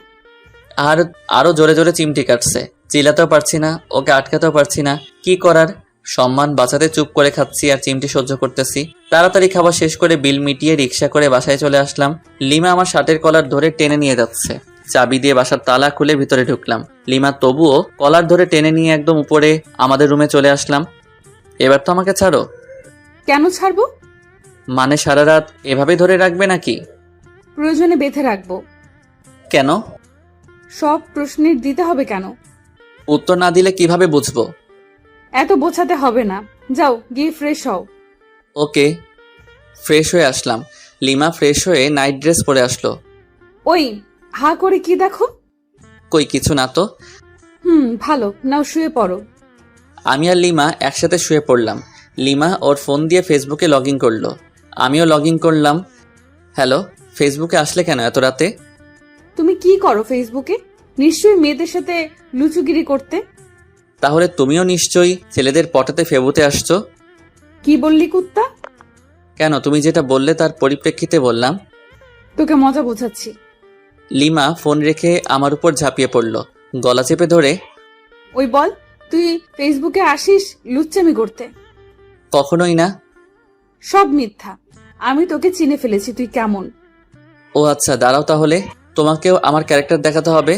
আর আরো জোরে জোরে চিমটি কাটছে। চিল্লাতেও পারছি না, ওকে আটকাতেও পারছি না। কি করার? সম্মান বাঁচাতে চুপ করে খাচ্ছি আর চিমটি সহ্য করতেছি। তাড়াতাড়ি খাবার শেষ করে বিল মিটিয়ে রিক্সা করে বাসায় চলে আসলাম। লিমা আমার শার্টের কলার ধরে টেনে নিয়ে যাচ্ছে। চাবি দিয়ে বাসার তালা খুলে ভিতরে ঢুকলাম। লিমা তবুও কলার ধরে টেনে নিয়ে একদম উপরে আমাদের রুমে চলে আসলাম। এবার তো আমাকে ছাড়ো। কেন ছাড়বো? মানে সারা রাত এভাবে ধরে রাখবে নাকি? প্রয়োজনে বেঁধে রাখবো। কেন? সব প্রশ্নের দিতে হবে কেন? উত্তর না দিলে কিভাবে বুঝবো? এত বোঝাতে হবে না, যাও গিয়ে ফ্রেশ হও। ওকে। ফ্রেশ হয়ে আসলাম। লিমা ফ্রেশ হয়ে নাইট ড্রেস পরে আসলো। ওই হা করে কি দেখো? কই কিছু না তো। ভালো, নাও শুয়ে পড়ো। আমি আর লিমা একসাথে শুয়ে পড়লাম। লিমা ওর ফোন দিয়ে ফেসবুকে লগ ইন করলো, আমিও লগ ইন করলাম। হ্যালো, ফেসবুকে আসলে কেন এত রাতে? তুমি কি করো ফেসবুকে? নিশ্চয়ই মেয়েদের সাথে লুচুগিরি করতে। তাহলে তুমিও নিশ্চয়ই ছেলেদের পটাতে ফেবুতে আসছো। কি বললি কুত্তা? কেন, তুমি যেটা বললে তার পরিপ্রেক্ষিতে বললাম। তোকে মজা বোঝাচ্ছি। লিমা ফোন রেখে আমার উপর ঝাঁপিয়ে পড়লো, গলা চেপে ধরে। ওই বল, তুই ফেসবুকে আসিস লুচ্চামি করতে? কখনোই না। সব মিথ্যা। আমি তোকে চিনে ফেলেছি, তুই কেমন। ও আচ্ছা, দাঁড়াও তাহলে, তোমাকেও আমার ক্যারেক্টার দেখাতে হবে।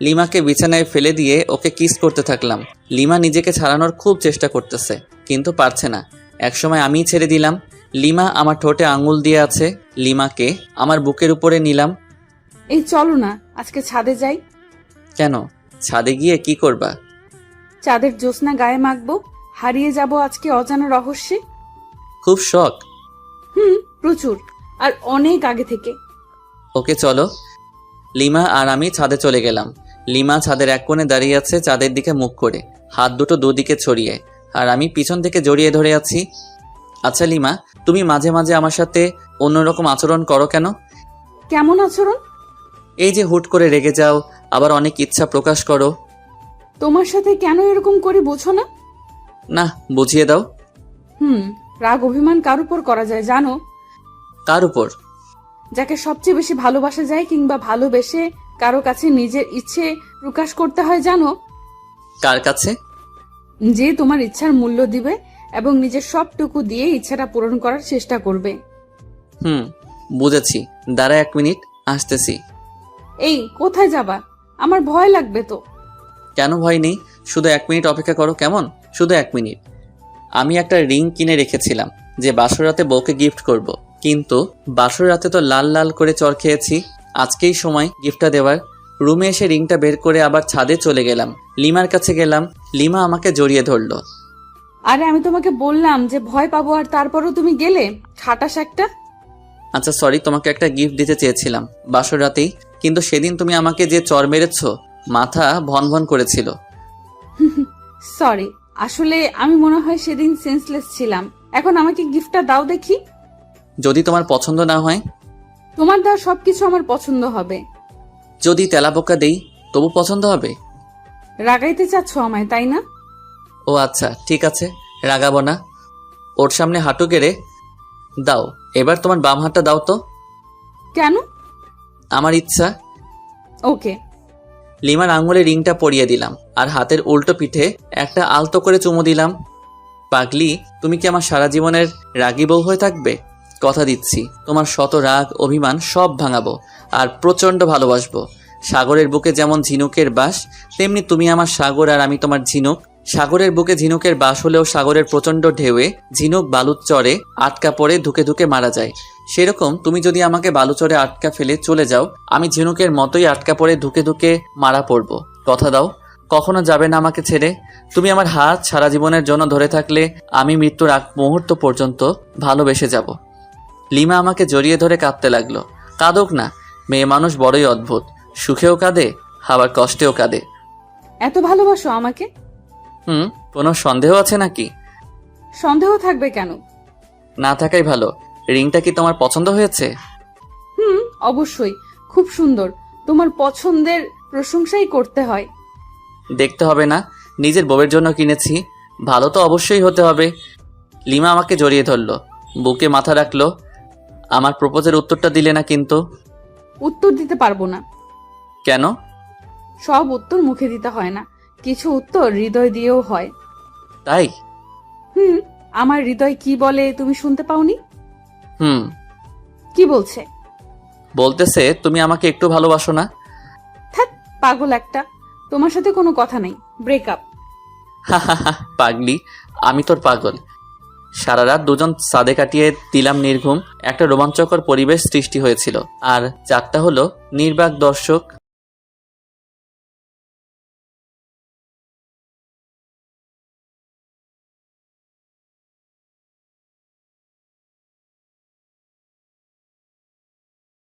লিমাকে বিছানায় ফেলে দিয়ে ওকে কিস করতে থাকলাম। লিমা নিজেকে ছাড়ানোর খুব চেষ্টা করতেছে, কিন্তু পারছে না। একসময় আমিই ছেড়ে দিলাম। লিমা আমার ঠোঁটে আঙুল দিয়ে আছে। লিমাকে আমার বুকের উপরে নিলাম। এই চলো না আজকে ছাদে যাই। কেন? ছাদে গিয়ে কি করবা? চাঁদের জ্যোৎস্না গায়ে মাখবো, হারিয়ে যাব আজকে অজানা রহস্যে। খুব শখ? প্রচুর, আর অনেক আগে থেকে। ওকে চলো। লিমা আর আমি ছাদে চলে গেলাম। লিমা ছাদের এক কোণে দাঁড়িয়ে আছে চাঁদের দিকে মুখ করে, হাত দুটো দুদিকে ছড়িয়ে, আর আমি পিছন থেকে জড়িয়ে ধরে আছি। আচ্ছা লিমা, তুমি মাঝে মাঝে আমার সাথে অন্যরকম আচরণ করো কেন? কেমন আচরণ? এই যে হুট করে রেগে যাও, আবার অনেক ইচ্ছা প্রকাশ করো। তোমার সাথে কেন এরকম করি বোঝো না? না, বুঝিয়ে দাও। রাগ অভিমান কার উপর করা যায় জানো? কার উপর? যাকে সবচেয়ে বেশি ভালোবাসা যায় কিংবা ভালোবেসে কারো কাছে নিজের ইচ্ছে প্রকাশ করতে হয় জানো? কার কাছে? যে তোমার ইচ্ছার মূল্য দিবে এবং নিজের সবটুকু দিয়ে ইচ্ছাটা পূরণ করার চেষ্টা করবে। বুঝেছি। দাঁড়া 1 মিনিট, আসতেছি। এই কোথায় যাবা? আমার ভয় লাগবে তো। কেন ভয় নেই, শুধু 1 মিনিট অপেক্ষা করো কেমন? শুধু 1 মিনিট। আমি একটা রিং কিনে রেখেছিলাম যে বাসর রাতে বউকে গিফট করব, কিন্তু বাসর রাতে তো লাল লাল করে চড় খেয়েছি। আজকেই সময় গিফটটা দেওয়ার। রুমে এসে রিংটা বের করে আবার ছাদে চলে গেলাম। লিমার কাছে গেলাম, লিমা আমাকে জড়িয়ে ধরলো। আরে আমি তোমাকে বললাম যে ভয় পাবো আর তারপরও তুমি গেলে, খাটাস একটা। আচ্ছা সরি, তোমাকে একটা গিফট দিতে চেয়েছিলাম বাসর রাতেই, কিন্তু সেদিন তুমি আমাকে যে চড় মেরেছ, মাথা ভন ভন করেছিল। সরি, আসলে আমি মনে হয় সেদিন সেন্সলেস ছিলাম। এখন আমাকে গিফটটা দাও দেখি। যদি তোমার পছন্দ না হয়? তোমার দেওয়া সবকিছু আমার পছন্দ হবে। যদি তেলাপোকা দেই তবু পছন্দ হবে? রাগাইতে চাচ্ছ আমায়, তাই না? ও আচ্ছা, ঠিক আছে, রাগাবো না। ওর সামনে হাঁটু গেড়ে দাও। এবার তোমার বাম হাতটা দাও তো। কেন? আমার ইচ্ছা। ওকে। লিমার আঙুলে রিংটা পরিয়ে দিলাম আর হাতের উল্টো পিঠে একটা আলতো করে চুমু দিলাম। পাগলি, তুমি কি আমার সারা জীবনের রাগী বউ হয়ে থাকবে? কথা দিচ্ছি, তোমার শত রাগ অভিমান সব ভাঙাবো আর প্রচন্ড ভালোবাসবো। সাগরের বুকে যেমন ঝিনুকের বাস, তেমনি তুমি আমার সাগর আর আমি তোমার ঝিনুক। সাগরের বুকে ঝিনুকের বাস হলেও সাগরের প্রচন্ড ঢেউয়ে ঝিনুক বালুর চরে আটকা পড়ে ধুকে ধুকে মারা যায়। সেরকম তুমি যদি আমাকে বালুচরে আটকা ফেলে চলে যাও, আমি ঝিনুকের মতোই আটকা পড়ে ধুকে ধুকে মারা পড়ব। কথা দাও, কখনো যাবে না আমাকে ছেড়ে। তুমি আমার হাত সারা জীবনের জন্য ধরে থাকলে আমি মৃত্যুর আগ মুহূর্ত পর্যন্ত ভালোবেসে যাব। লিমা আমাকে জড়িয়ে ধরে কাঁদতে লাগলো। কাঁদুক না, মেয়ে মানুষ বড়ই অদ্ভুত, সুখেও কাঁদে আবার কষ্টেও কাঁদে। এত ভালোবাসো আমাকে? কোনো সন্দেহ আছে নাকি? সন্দেহ থাকবে কেন? না থাকাই ভালো। রিংটা কি তোমার পছন্দ হয়েছে? অবশ্যই, খুব সুন্দর। তোমার পছন্দের প্রশংসাই করতে হয়। দেখতে হবে না, নিজের বউয়ের জন্য কিনেছি, ভালো তো অবশ্যই হতে হবে। লিমা আমাকে জড়িয়ে ধরলো, বুকে মাথা রাখলো। আমার প্রপোজের উত্তরটা দিলে না কিন্তু। উত্তর দিতে পারবো না। কেন? সব উত্তর মুখে দিতে হয় না, কিছু উত্তর হৃদয় দিয়েও হয়। তাই? আমার হৃদয় কি বলে তুমি শুনতে পাওনি? কি বলছে? বলতেছে তুমি আমাকে একটু ভালোবাসো না। থাক, পাগল একটা। তোমার সাথে কোনো কথা নেই, ব্রেকআপ। পাগলি, আমি তোর পাগল। সারা রাত দুজন সাদে কাটিয়ে দিলাম নির্ঘুম। একটা রোমাঞ্চকর পরিবেশ সৃষ্টি হয়েছিল। আর 4টা হলো নির্বাক দর্শক।